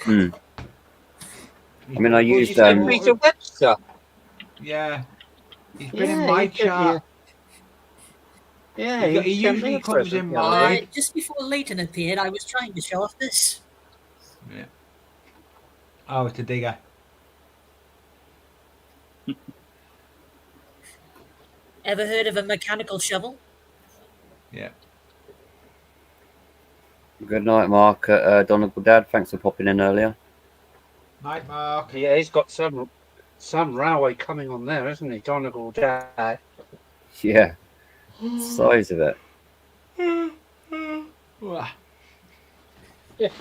I mean, I used Peter Webster. Yeah, he's been in my chat. Yeah, he usually comes in mine. Just before Leighton appeared, I was trying to show off this. Yeah. Oh, it's a digger. Ever heard of a mechanical shovel? Yeah. Good night, Mark. Donegal Dad, thanks for popping in earlier. Night, Mark. Yeah, he's got some railway coming on there, isn't he, Donegal Dad? Yeah, size of it. His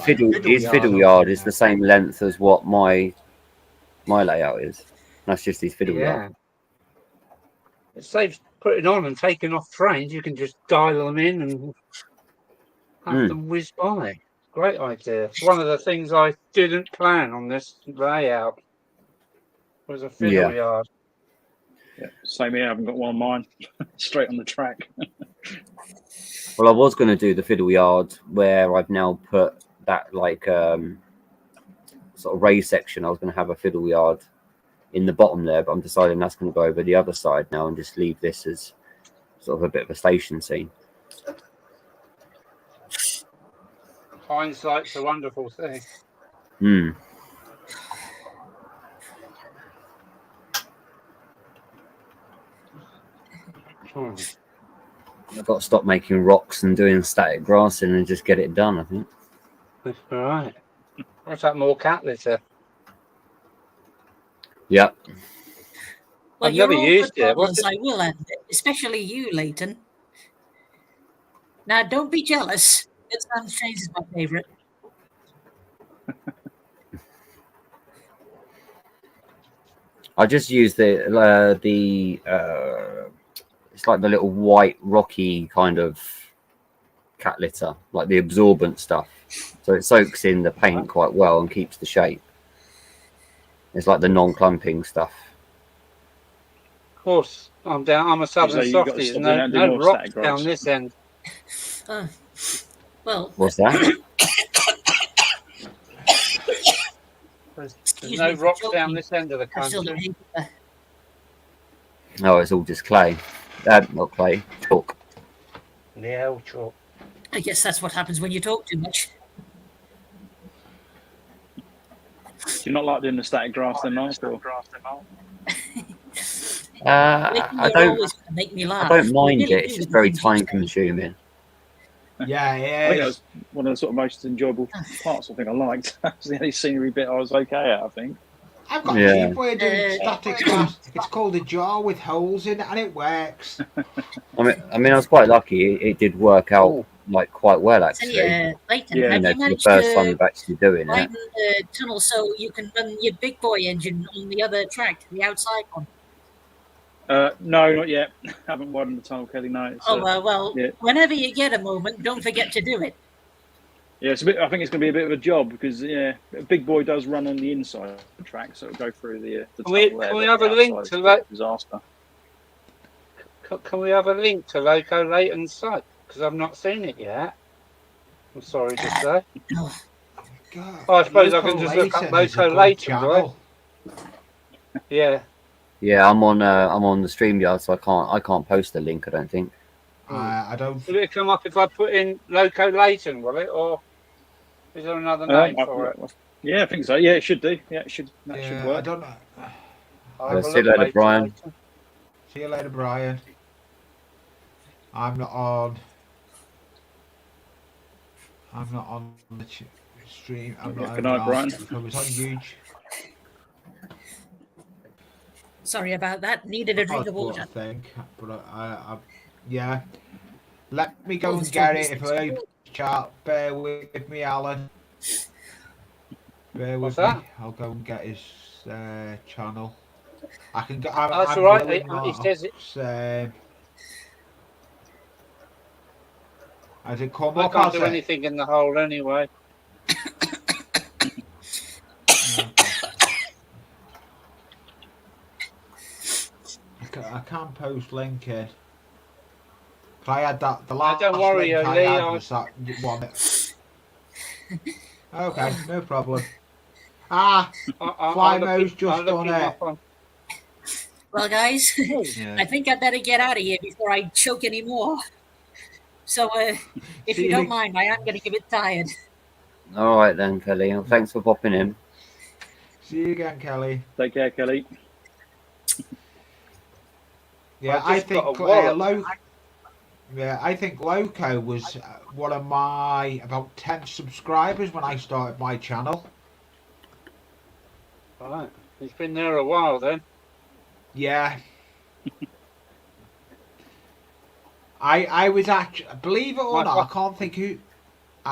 fiddle yard is the same length as what my layout is. That's just his fiddle yard. It saves putting on and taking off trains. You can just dial them in and have them whiz by. Great idea. It's one of the things I didn't plan on this layout. Was a fiddle yard. Yeah, same here. I haven't got one on mine. Straight on the track. Well, I was going to do the fiddle yard where I've now put that like sort of raised section, I was going to have a fiddle yard in the bottom there, but I'm deciding that's going to go over the other side now and just leave this as sort of a bit of a station scene. Hindsight's a wonderful thing. Hmm. I've got to stop making rocks and doing static grassing and just get it done, I think. That's all right. What's that, more cat litter? Yeah. Well, I've you're never all used good it. What's modelers, I will admit, especially you, Leighton. Now, don't be jealous. Good Sun's Chains is my favourite. I just use the it's like the little white rocky kind of cat litter, like the absorbent stuff. So it soaks in the paint quite well and keeps the shape. It's like the non-clumping stuff. Of course, I'm a southern So you got to softie. stop There's doing that, do no more rocks static grass. down this end. Well, What's that? There's Excuse no me for rocks joking. down this end of the I still country. hate Oh, it's all just clay. Not clay, chalk. Yeah, old chalk. I guess that's what happens when you talk too much. Do you not like doing the static grass then, Mark? Or? Leighton, I you're don't. always going to make me laugh. I don't You mind really it. do It's with just the very things you time say. consuming. Yeah, I think that was one of the sort of most enjoyable parts. I think I liked. That's the only scenery bit I was okay at, I think. I've got Yeah. a cheap way of doing static grass. It's called a jar with holes in it, and it works. I mean, I was quite lucky. It did work out like quite well, So, actually. Leighton, Yeah. have You know, you for the managed first time to of actually doing it. widen the tunnel so you can run your big boy engine on the other track, the outside one? No, not yet. Haven't widened the tunnel, Kelly. No. It's, Well, yeah. whenever you get a moment, don't forget to do it. Yeah, it's a bit. I think it's going to be a bit of a job because a big boy does run on the inside of the track, so it'll go through the tunnel there. Can we but have the a link outside to is that? a disaster. Can we have a link to Loco Leighton's site? Because I've not seen it yet. I'm sorry to say. God, I suppose I can just look up Leighton is a Loco good Leighton, channel. Yeah. Yeah, I'm on the StreamYard, so I can't post a link. I don't think. I don't. Will it come up if I put in Loco Leighton? Will it, or is there another name for it? Yeah, I think so. Yeah, it should do. Yeah, it should. That should I work. don't know. I'll have a See you look later, Brian. See you later, Brian. I'm not on the stream. I'm not Good night, on Brian. Loft. I was on YouTube. Sorry about that. Needed a drink of I water. think, but yeah. Let me go Well, and the get story it. If is- I chat, bear with me, Alan. Bear What's with me. that? I'll go and get his channel. I can go. That's I'm all right. going He says it. Has it come I up? can't Has do it? anything in the hole anyway. I can't post link in. I had that. The last don't worry, link I Lee, had was that one. Okay, no problem. Flymo's just done it. Well, guys, Yeah. I think I'd better get out of here before I choke anymore. So, if See you don't you. mind, I am getting a bit tired. All right then, Kelly. Well, thanks for popping in. See you again, Kelly. Take care, Kelly. Yeah, I I just got think a wallet. I think Loco was one of my about 10 subscribers when I started my channel. Right. He's been there a while then. Yeah. I was actually, believe it or not, I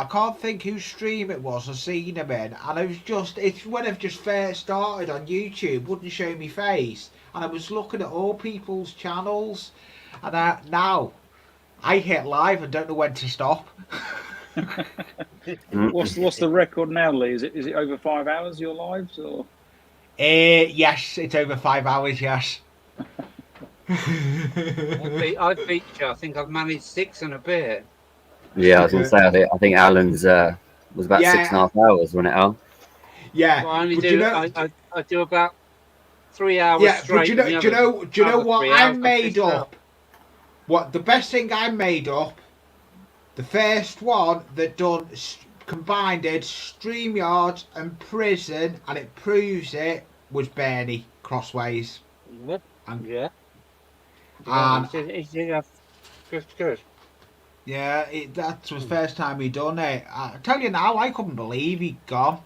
can't think whose stream it was. I seen him in, and it's when I've just first started on YouTube, wouldn't show me face, and I was looking at all people's channels, and now I hit live and don't know when to stop. What's the record now, Lee? Is it over 5 hours your lives or? Yes, it's over 5 hours. Yes. I beat you. I think I've managed 6 and a bit. Yeah, I was gonna say. I think Alan's was about 6.5 hours, wasn't it, Al? Yeah, Well, I only but do. I do about 3 hours yeah, but straight, and the do you know other what 3 I hours I made fish it up? What the best thing I made up? The first one that done combined it StreamYard and Prison, and it proves it was Bernie Crossways. Yeah, And, yeah, yeah. and He did have good. yeah, that was the first time he done it. I tell you now, I couldn't believe he'd gone.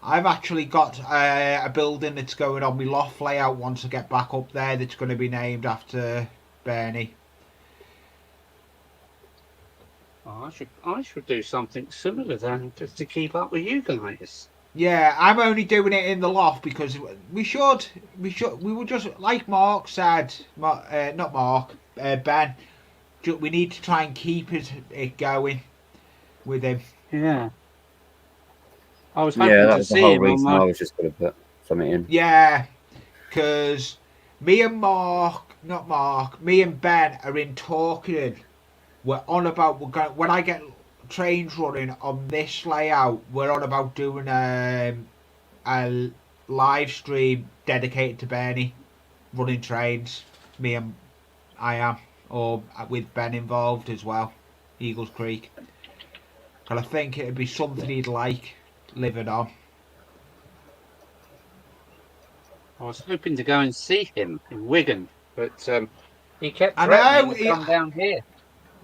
I've actually got a building that's going on my loft layout once I get back up there that's going to be named after Bernie. Oh, I should do something similar then, just to keep up with you guys. Yeah, I'm only doing it in the loft because we would just, like Mark said, not Mark, Ben, we need to try and keep it going with him. Yeah, I was Yeah, hoping that to was the see whole him on reason I my. was just going to put something in. Yeah, because me and me and Ben are in talking. We're on about when I get trains running on this layout, we're on about doing a live stream dedicated to Bernie running trains. Me and I am, or with Ben involved as well, Eagles Creek. And I think it'd be something he'd like living on. I was hoping to go and see him in Wigan, but he kept I threatening know. to come down here.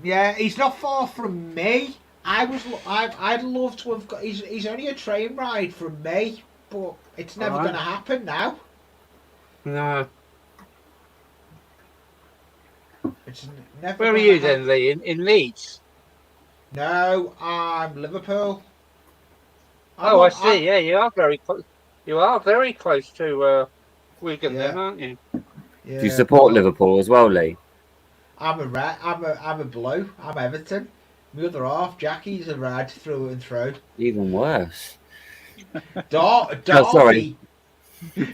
Yeah, he's not far from me. I'd love to have got. He's only a train ride from me, but it's never Alright. going to happen now. No. It's never. Where are gonna you happen. then, Lee? In Leeds? No, I'm Liverpool. I see. Yeah, you are very close. You are very close to Wigan, Yeah. then, aren't you? Yeah, Do you support but Liverpool as well, Lee? I'm a red. I'm a blue. I'm Everton. My other half, Jackie's a red through and through. Even worse. Derby. Oh, sorry.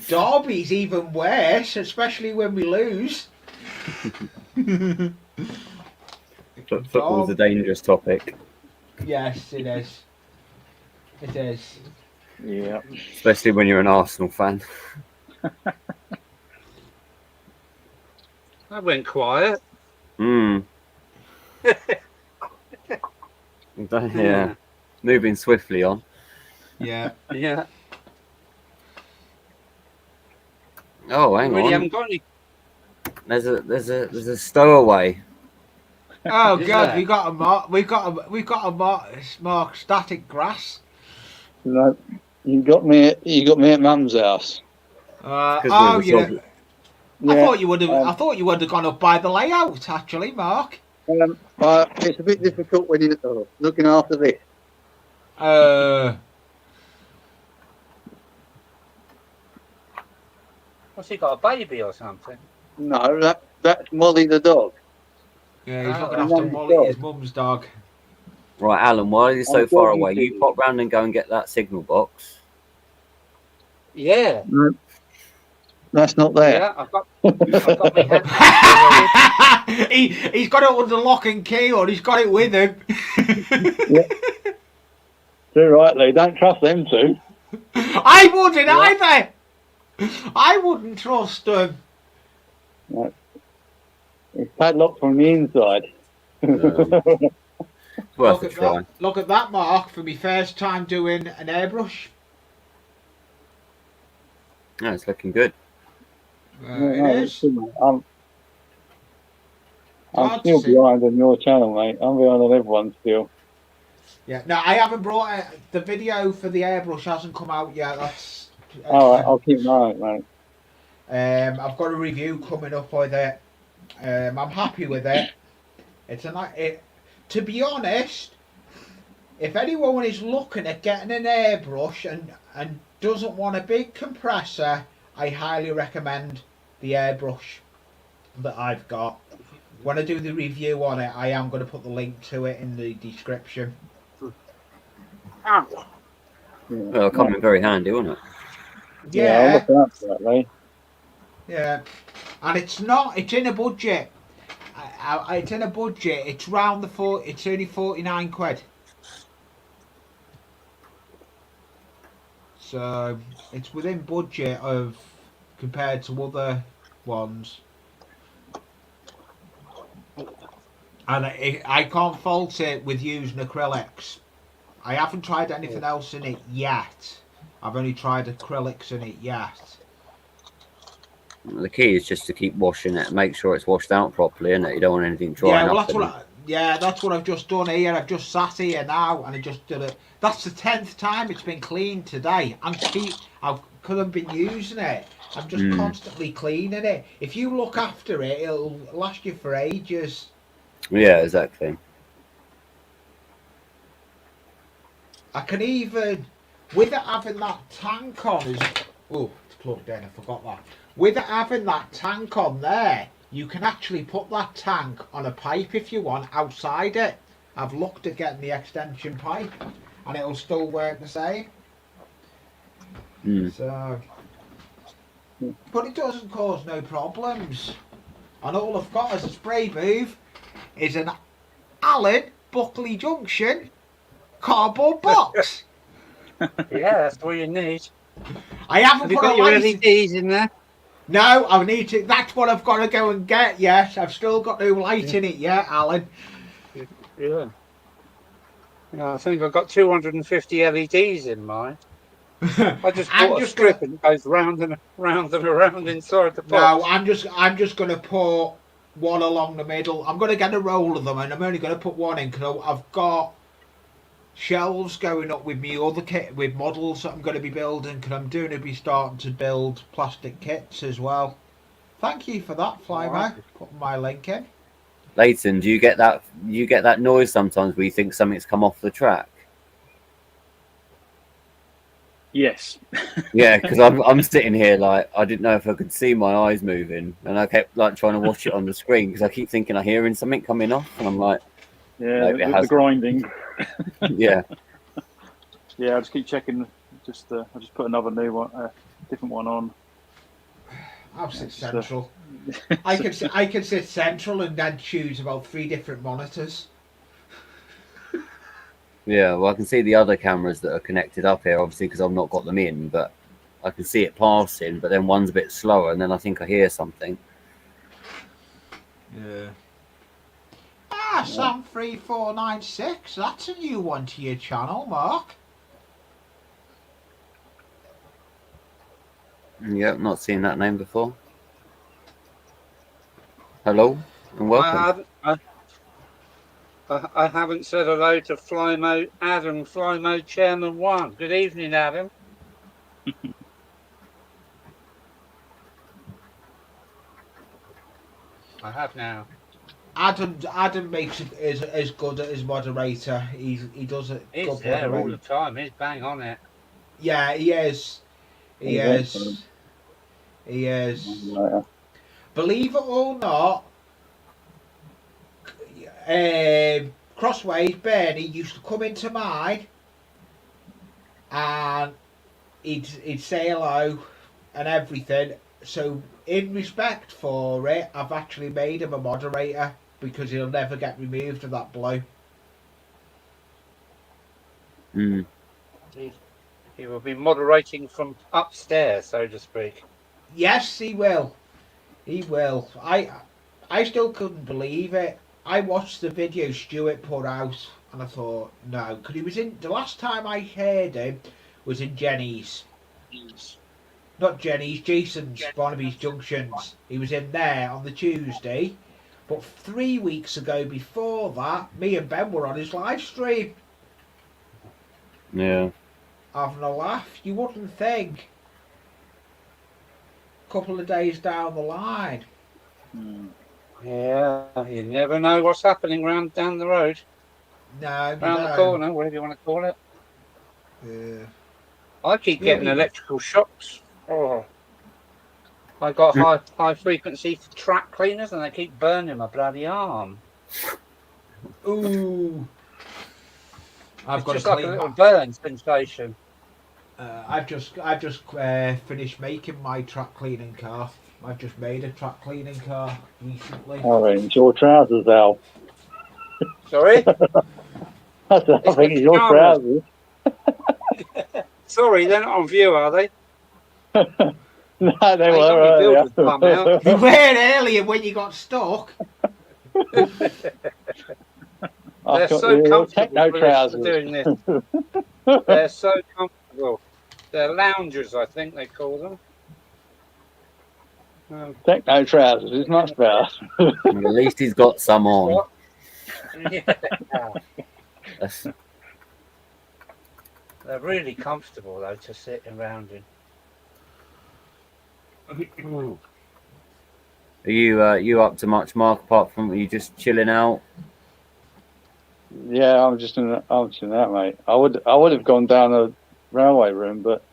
Derby's even worse, especially when we lose. But football's a dangerous topic, Yes, it is. It is. Yeah. especially when you're an Arsenal fan. That went quiet. Hmm. Yeah. Moving swiftly on. Yeah. Yeah. Oh, hang We really on. haven't got any. There's a stowaway. Oh Is God, there? we got a mark static grass. No, you got me at Mum's house. Oh, you know, Yeah. I thought you would have gone up by the layout, actually, Mark. It's a bit difficult when you're looking after this. What's he got, a baby or something? No, that's Molly the dog. Yeah, he's Oh, looking that's after Mum's Molly, dog. his mum's dog. Right, Alan, why are you so I'm far talking away? to You you. pop round and go and get that signal box. Yeah. No, that's not there. Yeah, I've got my hand. He's got it under lock and key, or he's got it with him. Yeah. Too right, Lee. Don't trust them two. I wouldn't either. I wouldn't trust them. Right. It's padlocked from the inside. Worth a try. Look at that, Mark, for my first time doing an airbrush. No, it's looking good. It is. I'm Hard still to see. behind on your channel, mate. I'm behind on everyone still. Yeah, no, I haven't brought the video for the airbrush hasn't come out yet. That's All right, I'll keep an eye on it, mate. I've got a review coming up with it. I'm happy with it. To be honest, if anyone is looking at getting an airbrush and doesn't want a big compressor, I highly recommend the airbrush that I've got. When I do the review on it, I am going to put the link to it in the description. Oh, Well, it'll come in very handy, won't it? I'll look out for that, Lee. Yeah, and it's in a budget. It's in a budget. It's round it's only 49 quid. So it's within budget of compared to other ones. And I can't fault it with using acrylics. I haven't tried anything else in it yet. I've only tried acrylics in it yet. The key is just to keep washing it, make sure it's washed out properly, and you don't want anything Yeah, drying well, up. that's what I've just done here. I've just sat here now, and I just did it. That's the 10th time it's been cleaned today. Because I've been using it. I'm just constantly cleaning it. If you look after it, it'll last you for ages. Yeah, exactly. I can even, with it having that tank on, it's plugged in, I forgot that. With it having that tank on there, you can actually put that tank on a pipe if you want outside it. I've looked at getting the extension pipe and it'll still work the same. So, but it doesn't cause no problems. And all I've got as a spray move is an Allen Buckley Junction cardboard box. Yeah, that's all you need. I haven't Have you put got a your light. LEDs in there? No, I need to. That's what I've got to go and get. Yes, I've still got no light in it yet, Alan. Yeah. Yeah, I think I've got 250 LEDs in mine. I just bought a strip and it goes round and round and around inside the box. No, I'm just going to put one along the middle. I'm going to get a roll of them, and I'm only going to put one in because I've got shelves going up with me other kit with models that I'm going to be building. Because I'm going to be starting to build plastic kits as well. Thank you for that, Flymo. Right. Putting my link in. Leighton, do you get that? You get that noise sometimes where you think something's come off the track? Yes. Yeah, because I'm sitting here like I didn't know if I could see my eyes moving, and I kept like trying to watch it on the screen because I keep thinking I'm hearing something coming off, and I'm like, yeah, the grinding. Yeah. Yeah, I just keep checking. I just put another new one, different one on. I'll sit central. I can sit central and then choose about 3 different monitors. Yeah, well, I can see the other cameras that are connected up here, obviously, because I've not got them in, but I can see it passing, but then one's a bit slower, and then I think I hear something. Yeah. Sam 3496, that's a new one to your channel, Mark. Yeah, not seen that name before. Hello, and welcome. I haven't said hello to Flymo Adam, Flymo Chairman 1. Good evening, Adam. I have now. Adam makes it as good as moderator. He does it. He's there all the time. He's bang on it. Yeah, he is. He is. He is. Believe it or not, Crossways Bernie used to come into mine, and he'd say hello and everything. So in respect for it, I've actually made him a moderator because he'll never get removed of that blow. He will be moderating from upstairs, so to speak. Yes, he will. He will. I still couldn't believe it. I watched the video Stuart put out and I thought, no, because he was in, the last time I heard him was in Jenny's. Not Jenny's, Jason's, Barnaby's Junctions. He was in there on the Tuesday. But 3 weeks ago before that, me and Ben were on his live stream. Yeah. Having a laugh. You wouldn't think. A couple of days down the line. Yeah, you never know what's happening down the road. No, round the corner, whatever you want to call it. Yeah. I keep getting electrical shocks. Oh, I got high frequency track cleaners, and they keep burning my bloody arm. Ooh. I've got just like a little burn sensation. I've just finished making my track cleaning car. I've just made a track cleaning car recently. Orange, your trousers, Al. Sorry? I think it's your trousers. Sorry, they're not on view, are they? No, they Mate, were got me earlier. builders bum out. You weren't earlier when you got stuck. They're so Your comfortable techno for trousers. doing this. They're so comfortable. They're loungers, I think they call them. Techno trousers is much better. At least he's got some on. Yeah. That's, They're really comfortable though to sit around in. are you up to much, Mark? Apart from you just chilling out? Yeah, I'm just in that, mate. I would have gone down the railway room, but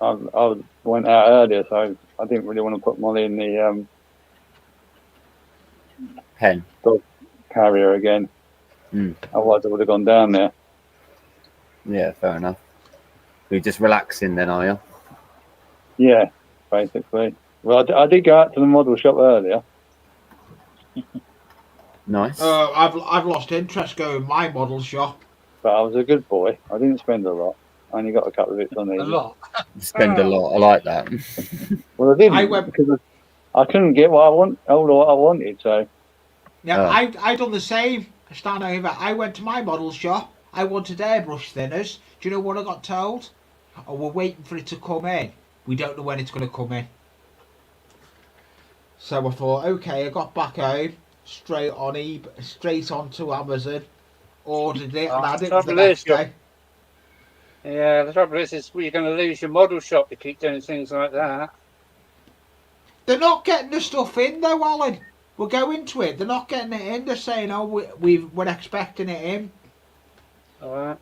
I went out earlier, so I didn't really want to put Molly in the Pen. dog carrier again. Otherwise, I would have gone down there. Yeah, fair enough. You're just relaxing then, are you? Yeah, basically. Well, I did go out to the model shop earlier. Nice. I've lost interest going my model shop. But I was a good boy. I didn't spend a lot. I only got a couple of bits on these. A lot. Spend a lot. I like that. Well, I didn't because I couldn't get what I wanted. So yeah, I done the same. Stand over. I went to my model shop. I wanted airbrush thinners. Do you know what I got told? Oh, we're waiting for it to come in. We don't know when it's going to come in. So I thought, okay, I got back home, straight onto Amazon, ordered it, and had it for the next day. Yeah, the trouble is you're going to lose your model shop if you keep doing things like that. They're not getting the stuff in though, Alan. We'll go into it. They're not getting it in. They're saying, oh, we're expecting it in. All right.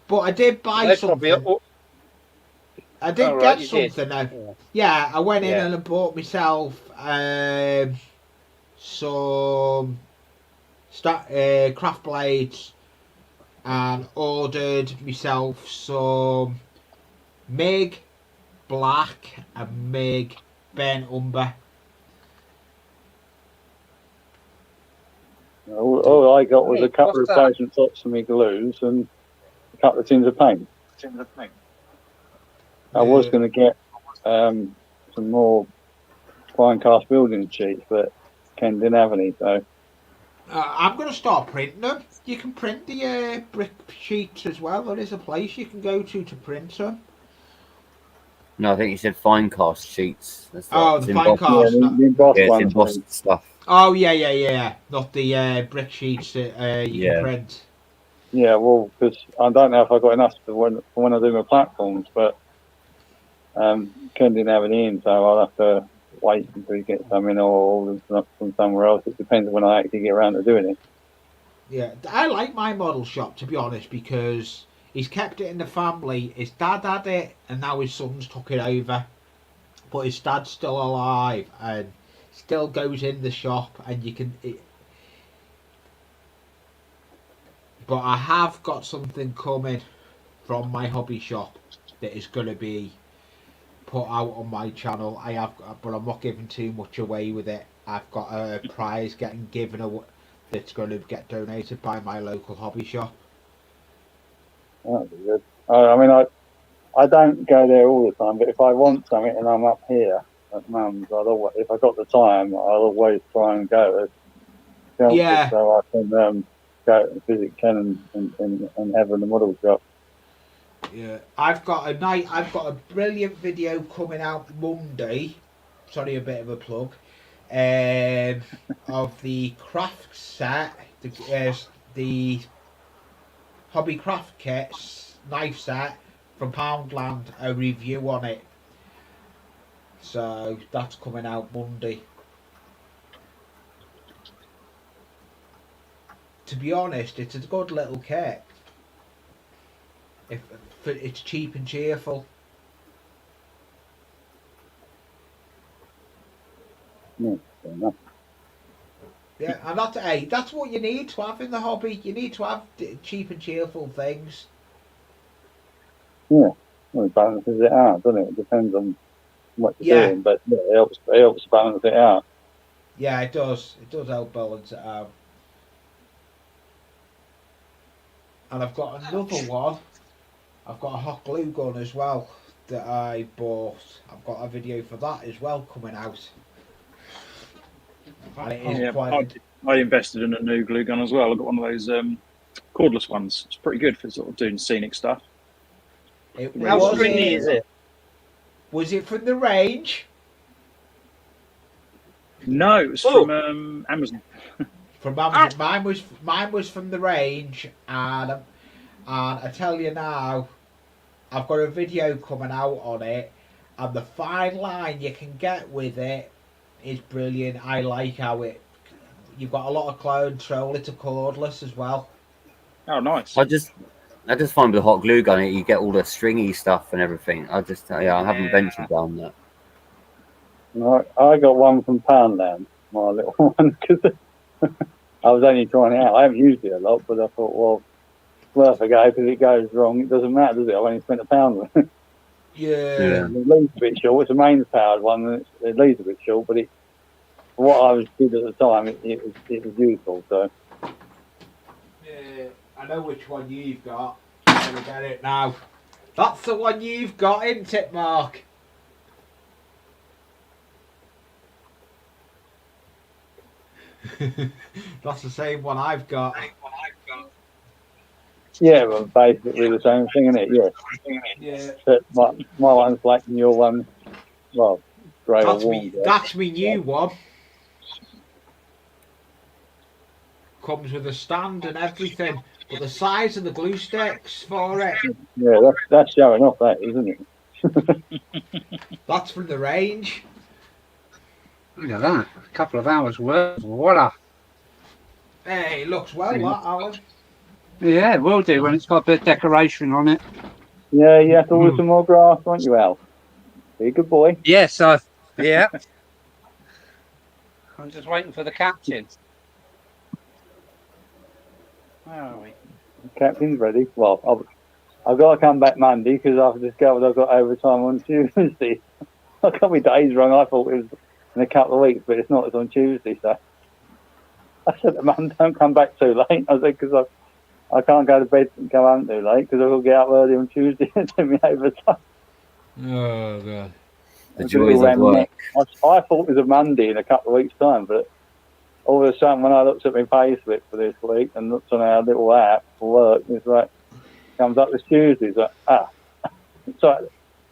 But I did buy something. I did get something though. Yeah, I went in and I bought myself some craft blades and ordered myself some MIG black and MIG burnt umber. all I got was a couple of replacement tops for me glues and a couple of tins of paint. I was going to get some more fine cast building sheets, but Ken didn't have any, so I'm going to start printing them. You can print the brick sheets as well. There is a place you can go to print them. No, I think you said fine cast sheets. That's the fine cast. Yeah, the embossed ones. Embossed stuff. Oh, yeah. Not the brick sheets that you can print. Yeah, well, because I don't know if I got enough for when I do my platforms, but Ken didn't have any in, so I'll have to wait until he gets some in or order from somewhere else. It depends when I actually get around to doing it. Yeah, I like my model shop, to be honest, because he's kept it in the family. His dad had it, and now his son's took it over. But his dad's still alive and still goes in the shop, and you can. But I have got something coming from my hobby shop that is going to be put out on my channel. But I'm not giving too much away with it. I've got a prize getting given away that's going to get donated by my local hobby shop. That'd be good. I mean, I don't go there all the time, but if I want something and I'm up here at Mum's, if I got the time, I'll always try and go. Yeah. So I can go and visit Ken and have in the model shop. Yeah, I've got a brilliant video coming out Monday. Sorry, a bit of a plug. Of the craft set, the hobby craft kits knife set from Poundland. A review on it. So that's coming out Monday. To be honest, it's a good little kit. It's cheap and cheerful. Yeah, fair enough. Yeah, and that's what you need to have in the hobby. You need to have cheap and cheerful things. Yeah, well, it balances it out, doesn't it? It depends on what you're doing, but yeah, it helps balance it out. Yeah, it does. It does help balance it out. And I've got another one I've got a hot glue gun as well that I bought. I've got a video for that as well coming out. And it is Yeah, quite. I invested in a new glue gun as well. I got one of those cordless ones. It's pretty good for sort of doing scenic stuff. How Was stringy is it? Was it from the range? No, it was from Amazon. From Amazon. Mine was from the range, and I tell you now, I've got a video coming out on it, and the fine line you can get with it is brilliant. I like how you've got a lot of control. It's a cordless as well. Oh, nice. I just find with the hot glue gun, you get all the stringy stuff and everything. I haven't ventured down that. I got one from Poundland, my little one, because I was only trying it out. I haven't used it a lot, but I thought, well, it's worth a go, because if it goes wrong, it doesn't matter, does it? I've only spent £1 with it. Yeah. It leads a bit short. It's a mains powered one, and it leads a bit short, but for what I was did at the time, it was useful. So. Yeah, I know which one you've got. I'm gonna get it now. That's the one you've got, isn't it, Mark? That's the same one I've got. Yeah, well, basically the same thing, isn't it? Yeah. But my one's black and your one, well, grey or warm. That's me new one. Comes with a stand and everything, but the size of the glue sticks for it. Yeah, that's showing off, that, isn't it? That's from the range. Look at that. A couple of hours worth. Voila. Hey, it looks well, that, Alan. Yeah, it will do when it's got a bit of decoration on it. Yeah, you have to order some more grass, won't you, Al? Be a good boy. Yes, yeah. I'm just waiting for the captain. Where are we? The captain's ready. Well, I've got to come back Monday because I've discovered I've got overtime on Tuesday. I got my days wrong. I thought it was in a couple of weeks, but it's not. It's on Tuesday, so I said to Mum, don't come back too late. I said, because I can't go to bed and come home too late because I will get up early on Tuesday and do me overtime. Oh, God. The joys of work. I thought it was a Monday in a couple of weeks' time, but all of a sudden when I looked at my pay slip for this week and looked on our little app for work, it's like, comes up as Tuesday. It's like, So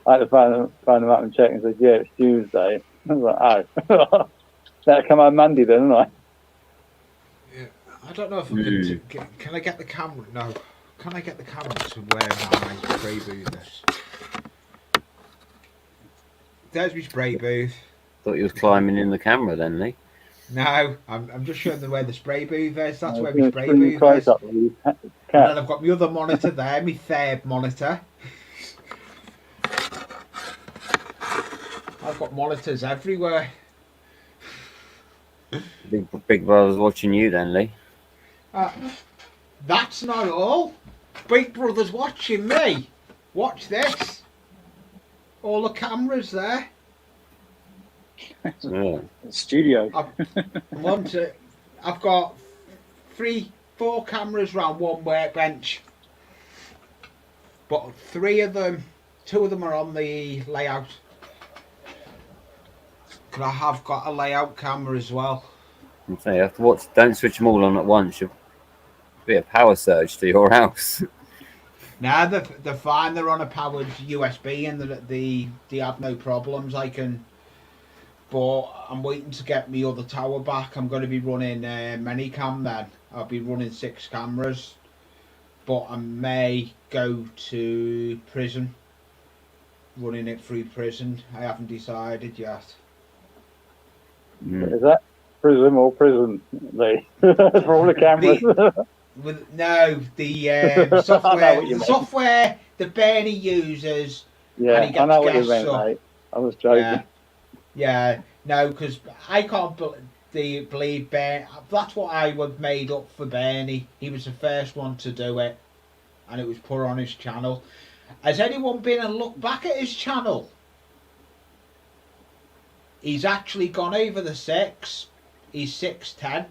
I had to phone them up and check and said, yeah, it's Tuesday. I was like, oh. That'll come on Monday then, isn't I? Yeah, I don't know if I can I get the camera? No. Can I get the camera to where my spray booth is? There's my spray booth. Thought you was climbing in the camera then, Lee. No, I'm just showing them where the spray booth is. That's where my spray booth is. And then I've got my other monitor there, my third monitor. I've got monitors everywhere. Big brother's watching you then, Lee. That's not all. Big brother's watching me. Watch this. All the cameras there. Yeah. Studio. I've got 4 cameras round one workbench, but 2 of them are on the layout. Cause I have got a layout camera as well. So you have to watch. Don't switch them all on at once. You'll be a power surge to your house. Nah, they're fine. They're on a powered USB, and they have no problems. But I'm waiting to get my other tower back. I'm going to be running Minicam then. I'll be running 6 cameras, but I may go to prison, running it through prison. I haven't decided yet. Is that prison or prison, Lee? For all the cameras? No, the software. The software that Bernie uses. Yeah, I know what you meant, mate. I was joking. Yeah, no, because I can't believe Bernie. That's what I would made up for Bernie. He was the first one to do it, and it was put on his channel. Has anyone been and looked back at his channel? He's actually gone over the 6. He's 6'10".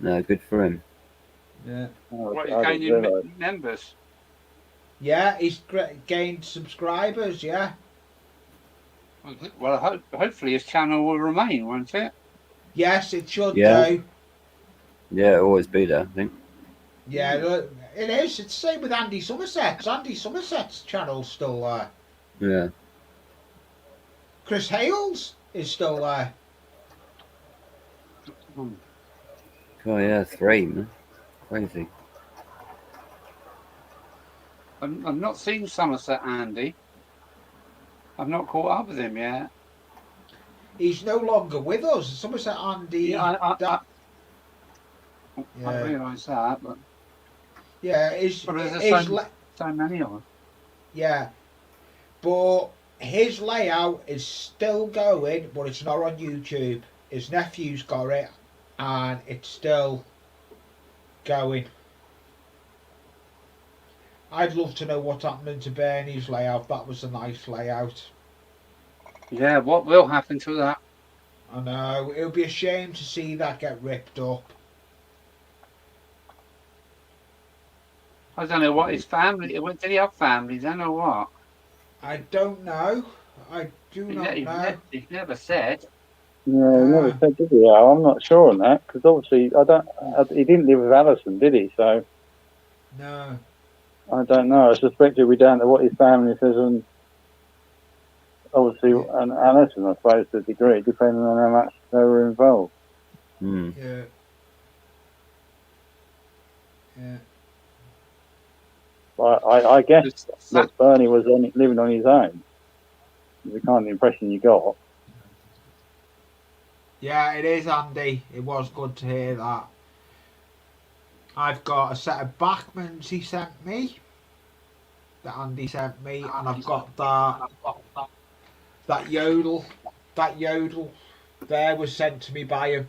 No, good for him. Yeah. What, he's gaining members? Yeah, he's gained subscribers. Yeah. Well, hopefully his channel will remain, won't it? Yes, it should Yeah. do. Yeah, it'll always be there, I think. Yeah, look, it is. It's the same with Andy Somerset's. Andy Somerset's channel's still there. Yeah. Chris Hales is still there. Oh yeah, 3, man. Crazy. I've not seen Somerset Andy. I've not caught up with him yet. He's no longer with us. Somerset Andy. Yeah, I yeah, realise that, but his, but there's his so many of them. yeah, but his layout is still going, but it's not on YouTube. His nephew's got it, and it's still going. I'd love to know what happened to Bernie's layout. That was a nice layout. Yeah, what will happen to that? I know. It would be a shame to see that get ripped up. I don't know what his family. Did he have family then or what? I don't know. I do not know. He never said. Yeah, he never said, did he? I'm not sure on that because obviously he didn't live with Alison, did he? So no, I don't know. I suspect it'll be down to what his family says, and obviously, and Alison, I suppose, to a degree, depending on how much they were involved. Mm. Yeah. Yeah. I guess that Bernie was living on his own. The kind of impression you got. Yeah, it is, Andy. It was good to hear that. I've got a set of Bachmans he sent me. That Andy sent me, and I've got that yodel. That yodel there was sent to me by him.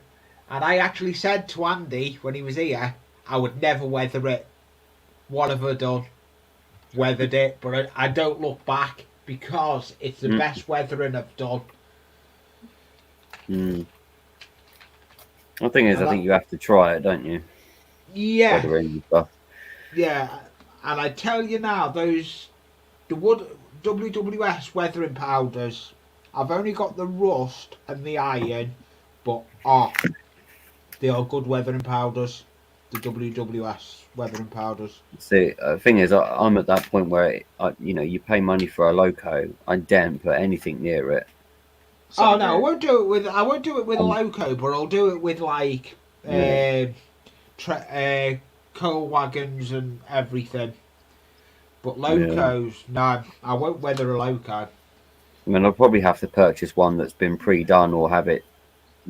And I actually said to Andy when he was here, I would never weather it. What have I done? Weathered it, but I don't look back because it's the best weathering I've done. Mm. The thing is, I think you have to try it, don't you? Yeah. Weathering and stuff. Yeah, and I tell you now, the wood WWS weathering powders, I've only got the rust and the iron, but they are good weathering powders. The WWS weathering powders. See, the thing is, I'm at that point where you pay money for a loco. I daren't put anything near it. So, oh no, I won't do it with a loco, but I'll do it with like coal wagons and everything. But locos, no, I won't weather a loco. I mean, I'll probably have to purchase one that's been pre-done or have it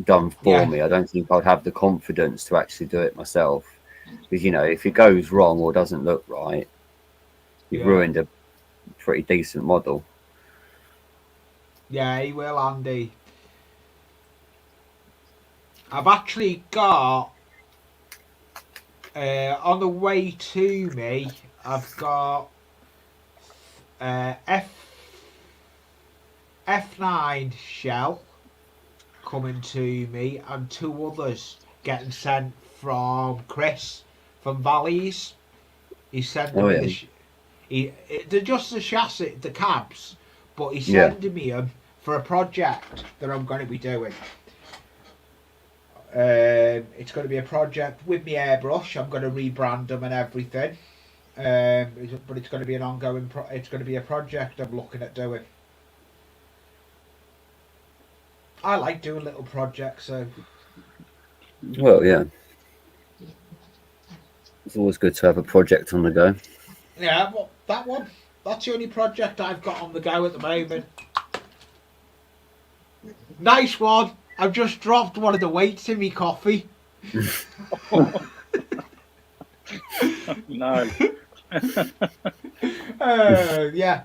done for me. I don't think I'd have the confidence to actually do it myself. Because, if it goes wrong or doesn't look right, you've ruined a pretty decent model. Yeah, he will, Andy. I've actually got, on the way to me, I've got F9 shell coming to me and 2 others getting sent from Chris from Valleys. He's sending me they're just the chassis, the cabs, but he's sending me them for a project that I'm going to be doing. It's going to be a project with my airbrush. I'm going to rebrand them and everything. But it's going to be an ongoing. It's going to be a project I'm looking at doing. I like doing little projects, so. Well, yeah. It's always good to have a project on the go. Yeah, well, that one. That's the only project I've got on the go at the moment. Nice one. I've just dropped one of the weights in me coffee. No. Yeah.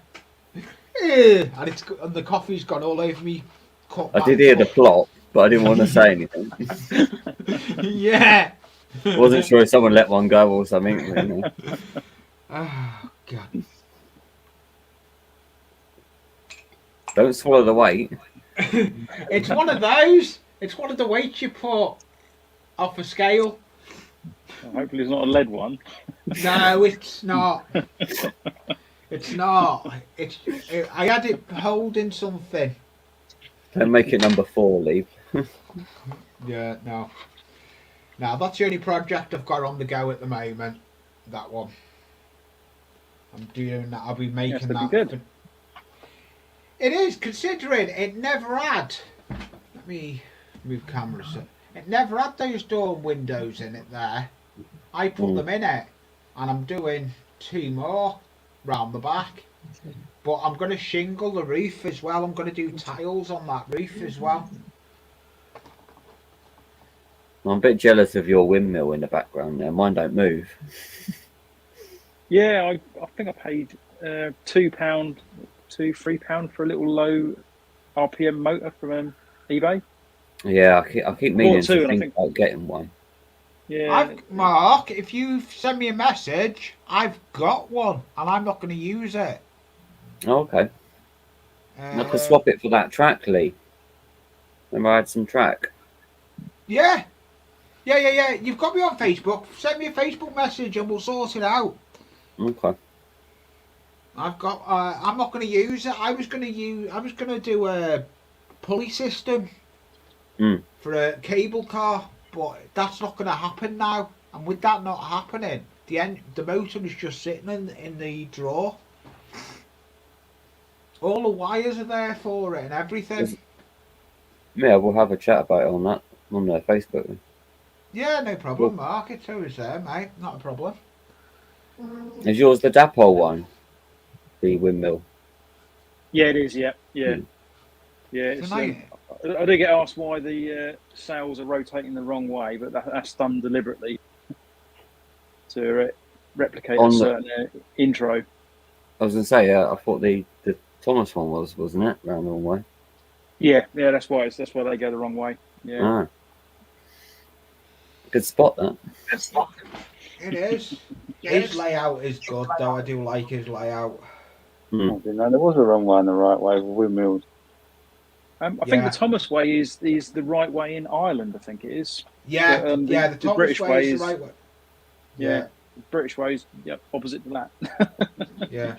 And the coffee's gone all over me. I did hear the plot, but I didn't want to say anything. Yeah. I wasn't sure if someone let one go or something. Oh, God. Don't swallow the weight. It's one of those. It's one of the weights you put off a scale. Hopefully it's not a lead one. No, it's not. It's not. I had it holding something. Don't make it number 4, Lee. Yeah, no. Now that's the only project I've got on the go at the moment. That one. I'm doing that. I'll be making looking that. good. It is, considering it never had. Let me move cameras. It never had those door windows in it there. I put them in it, and I'm doing 2 more round the back. But I'm going to shingle the roof as well. I'm going to do tiles on that roof as well. I'm a bit jealous of your windmill in the background there. Mine don't move. Yeah, I think I paid £2, £3 for a little low RPM motor from eBay. Yeah, I keep meaning two, to and I think about getting one. Yeah, Mark, if you send me a message, I've got one, and I'm not going to use it. Oh, okay. I could swap it for that track, Lee. Remember I had some track? Yeah. You've got me on Facebook. Send me a Facebook message and we'll sort it out. Okay. I've got. I'm not going to use it. I was going to do a pulley system for a cable car, but that's not going to happen now. And with that not happening, the motor is just sitting in the drawer. All the wires are there for it and everything. Yeah, we'll have a chat about it on their Facebook. Then. Yeah, no problem, Mark. It's always there, mate. Not a problem. Is yours the Dapol one? The windmill? Yeah, it is. Yeah. It's, I do get asked why the sails are rotating the wrong way, but that's done deliberately to replicate a certain intro. I was going to say, I thought the Thomas one wasn't it? Round the wrong way. Yeah, that's why they go the wrong way. Yeah. Ah. Good spot that. It is. His layout is good, though. I do like his layout. I didn't know there was a wrong way and the right way with windmills. I think the Thomas way is the right way in Ireland. I think it is. Yeah, but, the Thomas British way is the right way. Yeah, the British way is opposite to that. Yeah.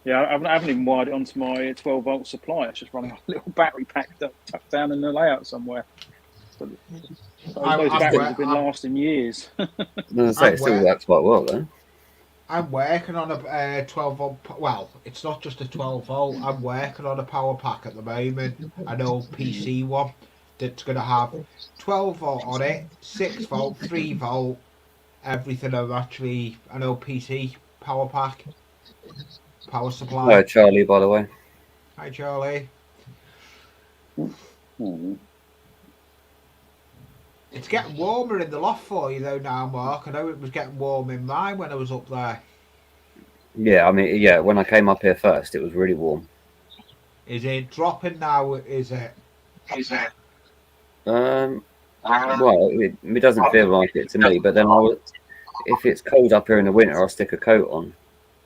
Yeah, I haven't even wired it onto my 12-volt supply. It's just running a little battery pack tucked down in the layout somewhere. But those batteries have been lasting years. I was going to say, it still works quite well, though. I'm working on a 12-volt. Well, it's not just a 12-volt. I'm working on a power pack at the moment. An old PC one that's going to have 12-volt on it, 6-volt, 3-volt, everything of actually an old PC power pack. Power supply. Hello, Charlie, by the way. Hi, Charlie. It's getting warmer in the loft for you, though, now, Mark. I know it was getting warm in mine when I was up there. Yeah, I mean, when I came up here first, it was really warm. Is it dropping now, is it? Well, it doesn't feel like it to me, but then if it's cold up here in the winter, I'll stick a coat on.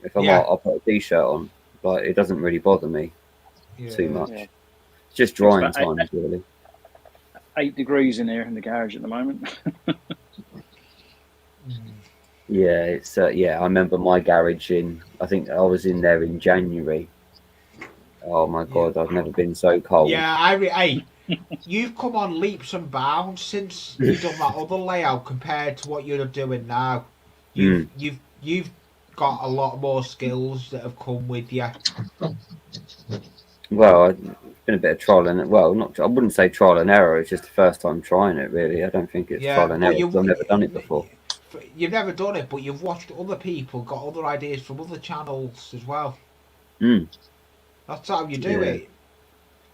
If I'm hot, I'll put a t-shirt on. But it doesn't really bother me too much. Yeah. It's just drying times, really. 8 degrees in here in the garage at the moment. Yeah, it's I remember my garage I think I was in there in January. Oh my God, I've never been so cold. Yeah, you've come on leaps and bounds since you've done that other layout compared to what you're doing now. You've got a lot more skills that have come with you. Well, it's been a bit of trial and I wouldn't say trial and error. It's just the first time trying it, really. I don't think it's trial and error. I've never done it before. You've never done it, but you've watched other people, got other ideas from other channels as well. That's how you do it.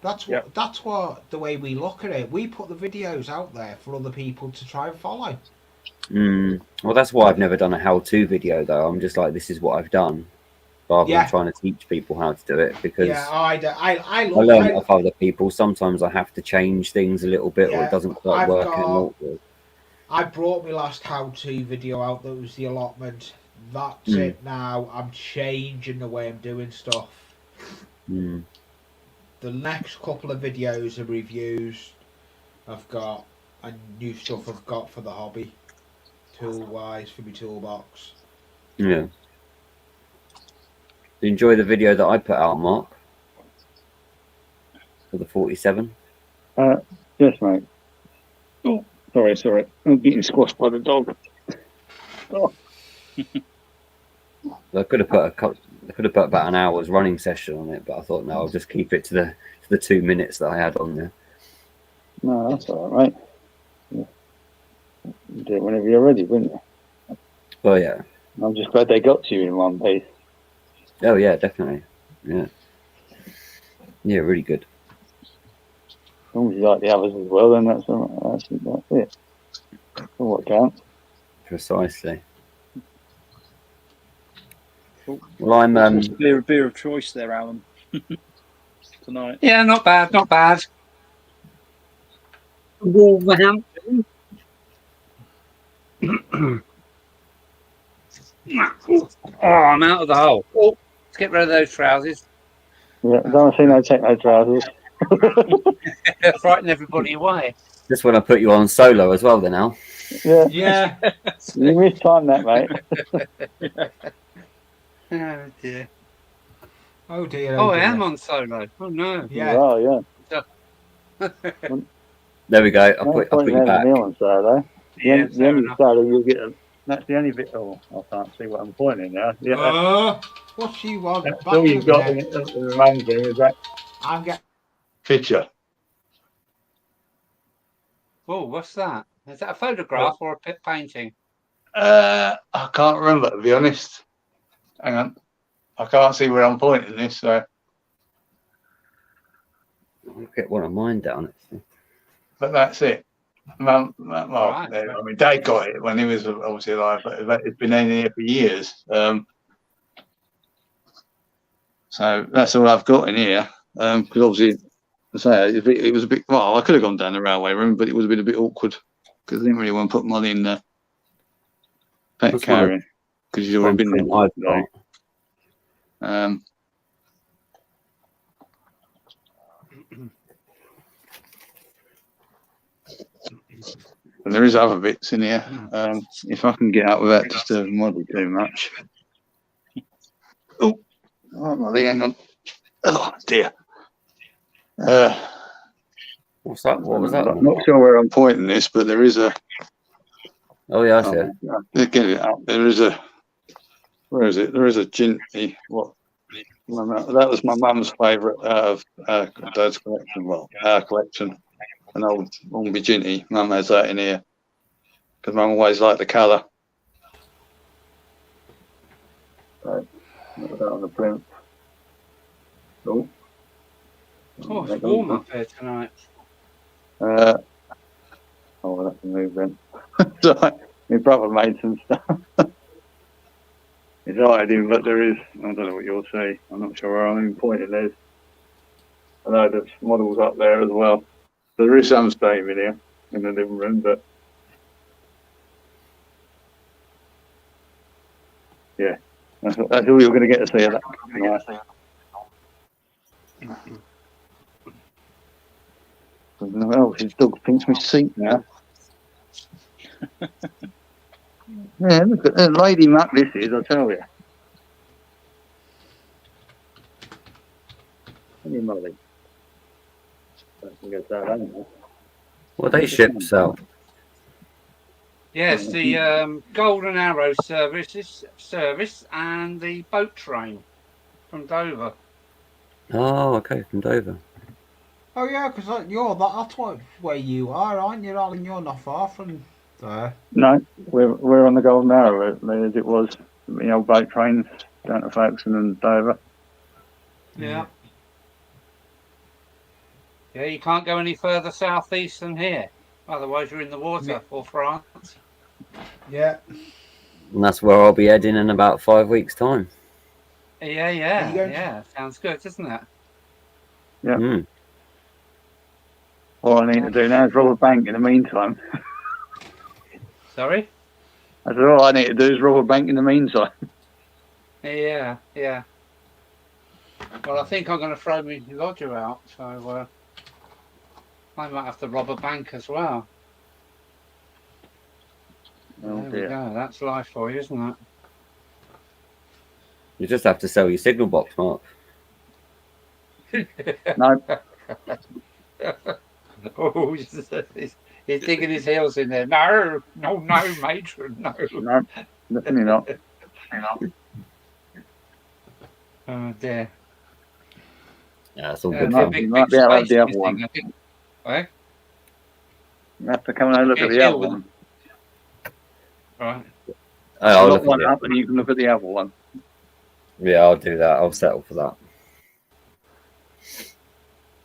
That's what the way we look at it. We put the videos out there for other people to try and follow. Well, that's why I've never done a how-to video, though. I'm just like, this is what I've done, rather than trying to teach people how to do it. Because I learn off other people. Sometimes I have to change things a little bit, or it doesn't quite work. I brought my last how-to video out. That was the allotment. That's it now. I'm changing the way I'm doing stuff. The next couple of videos are reviews I've got and new stuff I've got for the hobby. tool wise for my toolbox. Yeah. Do you enjoy the video that I put out, Mark? For the 47? Yes, mate. Oh, sorry. I'm getting squashed by the dog. Oh. I could have put about an hour's running session on it, but I thought no, I'll just keep it to the 2 minutes that I had on there. No, that's all right, mate. You do it whenever you're ready, wouldn't you? Well, yeah. I'm just glad they got to you in one piece. Oh yeah, definitely. Yeah. Yeah, really good. As long as you like the others as well, then that's it. That's what counts. Precisely. Well, I'm beer of choice there, Alan. Tonight. Yeah, not bad, not bad. Wolverhampton. Oh, I'm out of the hole. Oh, let's get rid of those trousers. Yeah, don't see no techno trousers. Frighten everybody away. just when I put you on solo as well, then Al. Yeah. You mistimed that, mate. Oh dear. Oh dear. Oh, I am on solo. Oh no. Yeah. You are, yeah. There we go. I put you back. On solo. Yeah, the only solo you'll get. That's the only bit. Oh, I can't see what I'm pointing now. Yeah. What she wants. That's all you've got in the main thing is that I'm getting picture. Oh, what's that? Is that a photograph or a painting? I can't remember, to be honest. Hang on. I can't see where I'm pointing this, so. I'll get one of mine down, actually. But that's it. Mark, Right. I mean, Dave got it when he was obviously alive, but it's been in here for years. So that's all I've got in here. Because obviously, I say it was a bit. Well, I could have gone down the railway room, but it would have been a bit awkward because I didn't really want to put Molly in the pet carrier because she's already been there. And there is other bits in here. If I can get out without disturbing Molly too much. Oh, Molly, hang on. Oh dear. What's that? What was that? I'm not sure where I'm pointing this, but there is a. Oh yeah, I see it. Get it up. There is a. Where is it? There is a ginty. What? That was my mum's favourite out of Dad's collection. Well, our collection. An old Hornby ginty. Mum has that in here because Mum always liked the colour. Right, put that on the plinth. Oh, it's warm up here tonight. I'll have to move then. Sorry, my brother made some stuff. It's hiding him, but there is. I don't know what you'll see. I'm not sure where I'm even pointing. There's. I know there's models up there as well. There is some staying in here in the living room, but yeah, that's all you're going to get to see of that tonight. Oh, his dog thinks my seat now. Yeah, look at the lady muck this is, I tell you. Hey, Molly. What they ship, so? Yes, the Golden Arrow service and the boat train from Dover. Oh, okay, from Dover. Oh yeah, because that's where you are, aren't you, Alan? You're not far from there. No, we're on the Golden Arrow as it was. The old boat trains down to Folkestone and Dover. Yeah. Yeah, you can't go any further southeast than here. Otherwise, you're in the water or France. Yeah. And that's where I'll be heading in about 5 weeks' time. Yeah. Sounds good, doesn't it? Yeah. Mm. All I need to do now is rob a bank in the meantime. Sorry? I said, all I need to do is rob a bank in the meantime. Yeah. Well, I think I'm going to throw my lodger out, so I might have to rob a bank as well. Oh There we dear. go. That's life for you, isn't it? You just have to sell your signal box, Mark. No, Oh, he's digging his heels in there. No, no, no, matron, no. no, definitely not. Oh dear. Yeah, it's all Yeah, good it'd fun. be a You big, might big be able to have space the in other this one. thing, I think. Eh? You have to come and have a look at Okay, the other deal with one. Right. I'll Lock look one at up and you can look at the other one. it. Yeah, I'll do that. I'll settle for that.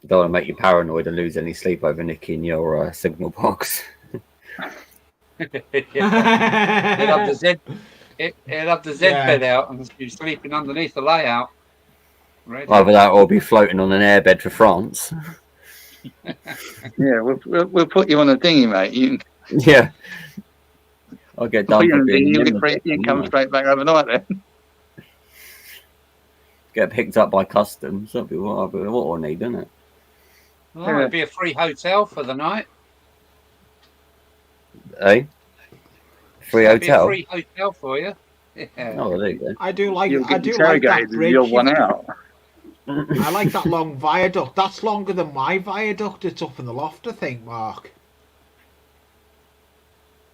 Don't want to make you paranoid and lose any sleep over nicking your signal box. He'll have the Z. He'll have the Z Yeah. bed out and be sleeping underneath the layout. Ready? Either that or be floating on an airbed for France. Yeah, we'll put you on a dinghy, mate. You can Yeah. I'll get put done you for on a being dinghy, a you get nimble free, you can come bit, straight back overnight then. get picked up by customs. That'd be what we'll need, isn't it? Well, it'd be a free hotel for the night. Eh? Free That'd be a hotel? free hotel for you. Yeah. Oh, there you go. I do like You'll I get do like that interrogated bridge. if you're one out. I like that long viaduct. That's longer than my viaduct. It's up in the loft, I think, Mark.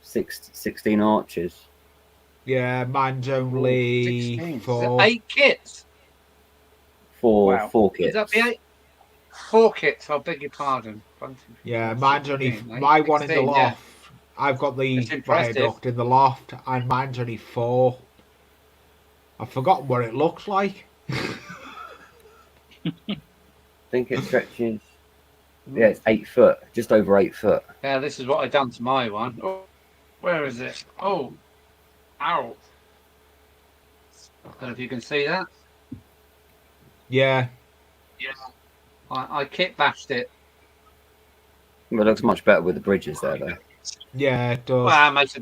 16 arches. Yeah, mine's only 16. Is 4. it 8 kits? Four Wow. four Would kits. that be 8? 4 kits, I beg your pardon. Yeah, mine's only 16, my one in the 16, yeah. loft. I've got the It's impressive. viaduct in the loft, and mine's only 4. I've forgotten what it looks like. I think it stretches. Yeah, it's 8 foot, just over 8 foot. Yeah, this is what I done to my one. Oh, where is it? Oh, ow. I don't know if you can see that. Yeah. I kit bashed it. Well, it looks much better with the bridges there, though. Yeah, it does. Well, it makes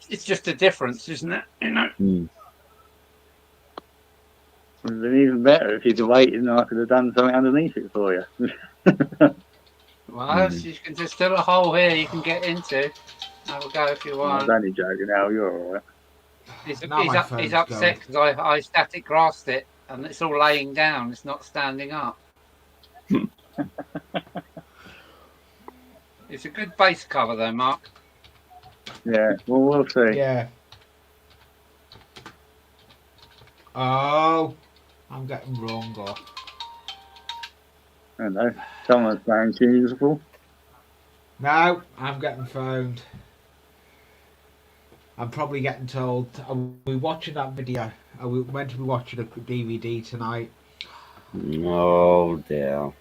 it's just a difference, isn't it? You know. Mm. It would have been even better if you'd waited and I could have done something underneath it for you. Well, you can just still a hole here you can get into. Have a go if you I want. was only joking now, you're alright. He's Now my phone's upset because I static grassed it and it's all laying down. It's not standing up. It's a good base cover though, Mark. Yeah, well, we'll see. Yeah. Oh, I'm getting wrong off. I don't know. Someone's playing usable. No, I'm getting phoned. I'm probably getting told, are we watching that video? Are we meant to be watching a DVD tonight? Oh, dear.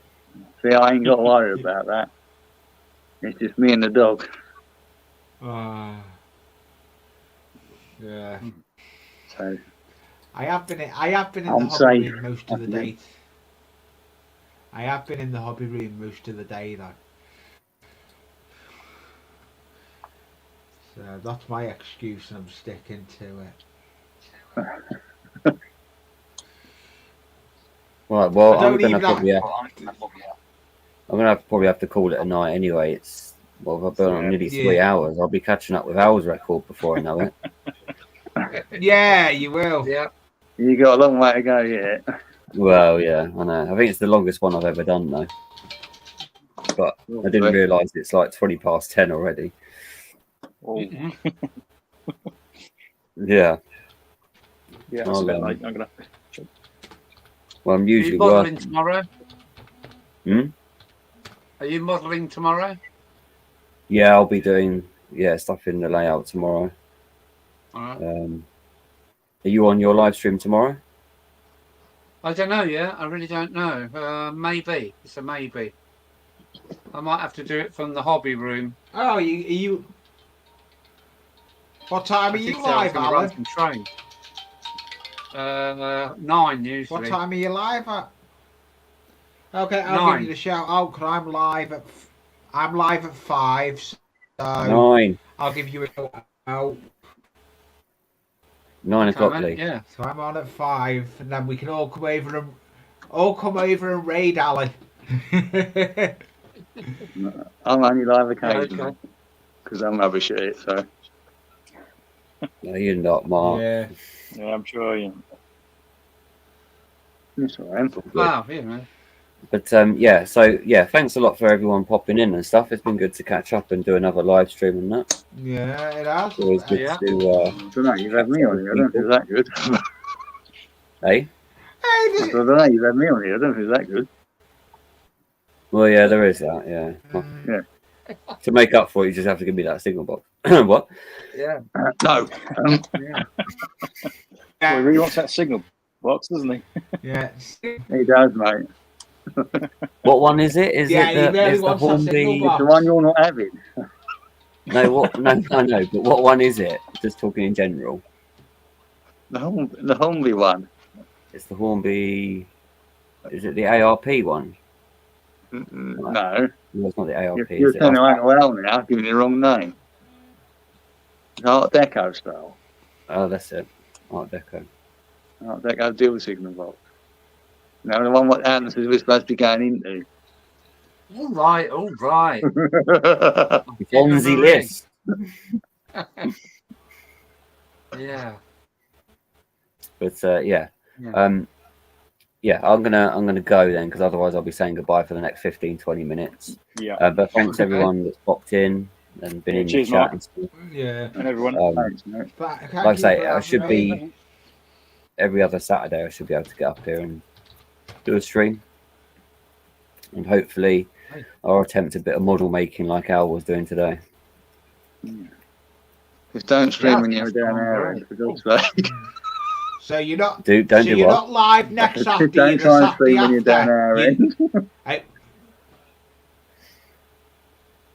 See, I ain't got to worry about that. It's just me and the dog. Yeah. So, I have been in the I'm hobby safe, room most of the I day. think. I have been in the hobby room most of the day though. So that's my excuse and I'm sticking to it. Right, well, I don't I'm gonna even probably have- probably have to call it a night anyway. It's I've been on nearly 3 Yeah. hours. I'll be catching up with Al's record before I know it. Yeah, you will. Yeah. you got a long way to go yet. Well, yeah, I know. I think it's the longest one I've ever done though. But I didn't realise it's like 20 past 10 already. Oh, Yeah. Yeah, Oh, it's a bit yeah. late. I'm gonna. Well, I'm Are you usually modelling working. tomorrow? Hmm? Are you modelling tomorrow? Yeah, I'll be doing stuff in the layout tomorrow. All right. Are you on your live stream tomorrow? I don't know yet. I really don't know. Maybe. It's a maybe. I might have to do it from the hobby room. Oh, you. What time are I you think so. I was live, gonna run Alan? some trains. 9 usually. What time are you live at? Okay, I'll 9. give you the shout out because I'm live at 5. So 9. I'll give you a shout out. 9 o'clock, Okay, mate, Lee. yeah. So I'm on at 5, and then we can all come over and raid Ali. I'm only live Yeah, occasionally okay. because I'm rubbish at it. So No, you're not, Mark. Yeah. Yeah, I'm sure. Yeah. That's all right. Wow, you know. But yeah, so yeah, thanks a lot for everyone popping in and stuff. It's been good to catch up and do another live stream and that. Yeah, it has. It's always good Yeah. to I don't know, you've had me on here. I don't think it's that good. Hey? I don't know, you've had me on here. I don't think it's that good. Well, yeah, there is that. Yeah. Yeah. To make up for it, you just have to give me that signal box. What? Yeah. No. Yeah. Well, he really wants that signal box, doesn't he? Yeah. He does, mate. What one is it? Is Yeah, it he the, really is the wants that signal Hornby? box. The one you're not having. No, what? No, I know. But what one is it? Just talking in general. The Hornby one. It's the Hornby. Is it the ARP one? No. No, it's not the ARP. You're Is it? turning around well now, giving it the wrong name. It's Art Deco style. Oh, that's it. Art Deco. Art Deco dual signal box. No, the one what Anderson was supposed to be going into. All right, all right. Fonzie list. Yeah. But yeah. Yeah. Yeah, I'm gonna go then, because otherwise I'll be saying goodbye for the next 15-20 minutes. Yeah. But thanks everyone that's popped in and been in the cheers, chat Mark. and stuff. Yeah. And everyone. Thanks, mate. Thank Like I you say, for I having should me. be every other Saturday. I should be able to get up here and do a stream, and hopefully I'll attempt a bit of model making like Al was doing today. Just don't scream Yeah, when you're that's down fine, there, right. for God's sake. So you're not. Don't so do you're what? not live next Saturday. Don't the try and Saturday scream when you're down after. there, You-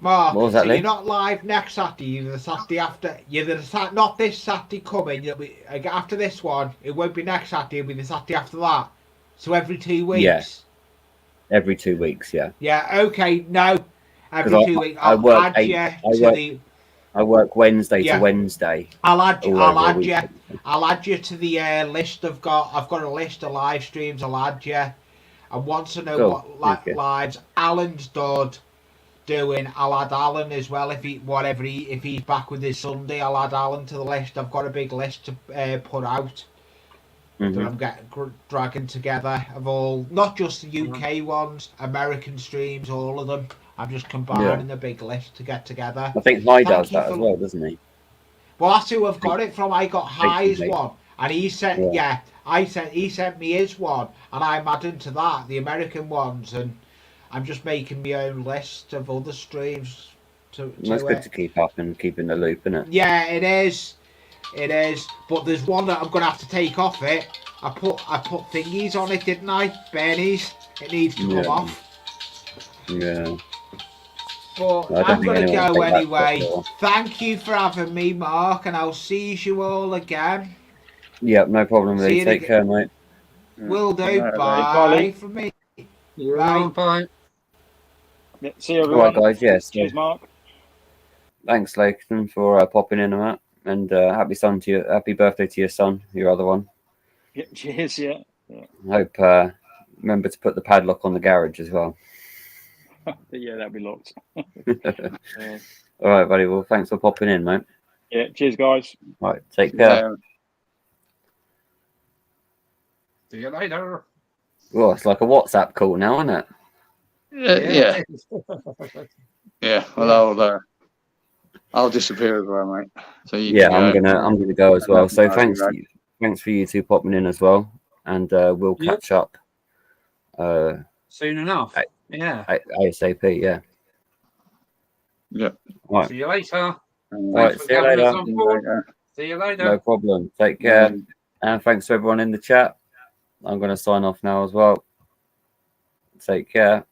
Mark, What was that, so Lee? you're not live next Saturday. You're the Saturday after. You're the not this Saturday coming. You'll be after this one. It won't be next Saturday. It'll be the Saturday after that. So every 2 weeks. Yeah. Every 2 weeks, yeah. Yeah. Okay. No. Every 'Cause 2 weeks. I I'll work add eight- you I to work- the. I work Wednesday Yeah. to Wednesday. I'll add you. all I'll over a add you. week. I'll add you to the list I've got. I've got a list of live streams. I'll add you. And once I know Cool. what Thank you. lives Alan's doing, I'll add Alan as well. If he's back with his Sunday, I'll add Alan to the list. I've got a big list to put out that Mhm. I'm dragging together of all, not just the UK ones, American streams, all of them. I'm just combining a big list to get together. I think High Thank does you that for- as well, doesn't he? Well, that's who I've got it from. I got High's mate. one, and he sent Yeah. he sent me his one, and I'm adding to that the American ones, and I'm just making my own list of other streams. That's good to keep up and keep in the loop, isn't it? Yeah, it is. It is. But there's one that I'm gonna have to take off it. I put thingies on it, didn't I? Bennies. It needs to Yeah. come off. Yeah. But I don't I'm think gonna anyone go will take that anyway. football. Thank you for having me, Mark, and I'll see you all again. Yeah, no problem, See Lee. you Take again. care, mate. Will do. Right, right. Bye Lee. from me. You're Bye. on, bye. Yeah, see you, All everyone. right, guys. Yes. Cheers, Mark. Thanks, Laketon, for popping in and that. And happy birthday to your son, your other one. Yeah, cheers, yeah. I hope remember to put the padlock on the garage as well. Yeah, that'll be locked. All right, buddy. Well, thanks for popping in, mate. Yeah, cheers, guys. All right, take care. See you later. Well, it's like a WhatsApp call now, isn't it? Yeah. Yeah. Well, I'll disappear as well, mate. So you Yeah, can I'm gonna go as well. So No, thanks right. thanks for you two popping in as well, and we'll Yeah. catch up Soon enough. Right. Yeah. ASAP. Yeah. Yeah. All right. See you later. Right, Thanks for see you having us later. on board. See you later. No problem. Take care, and thanks to everyone in the chat. I'm gonna sign off now as well. Take care.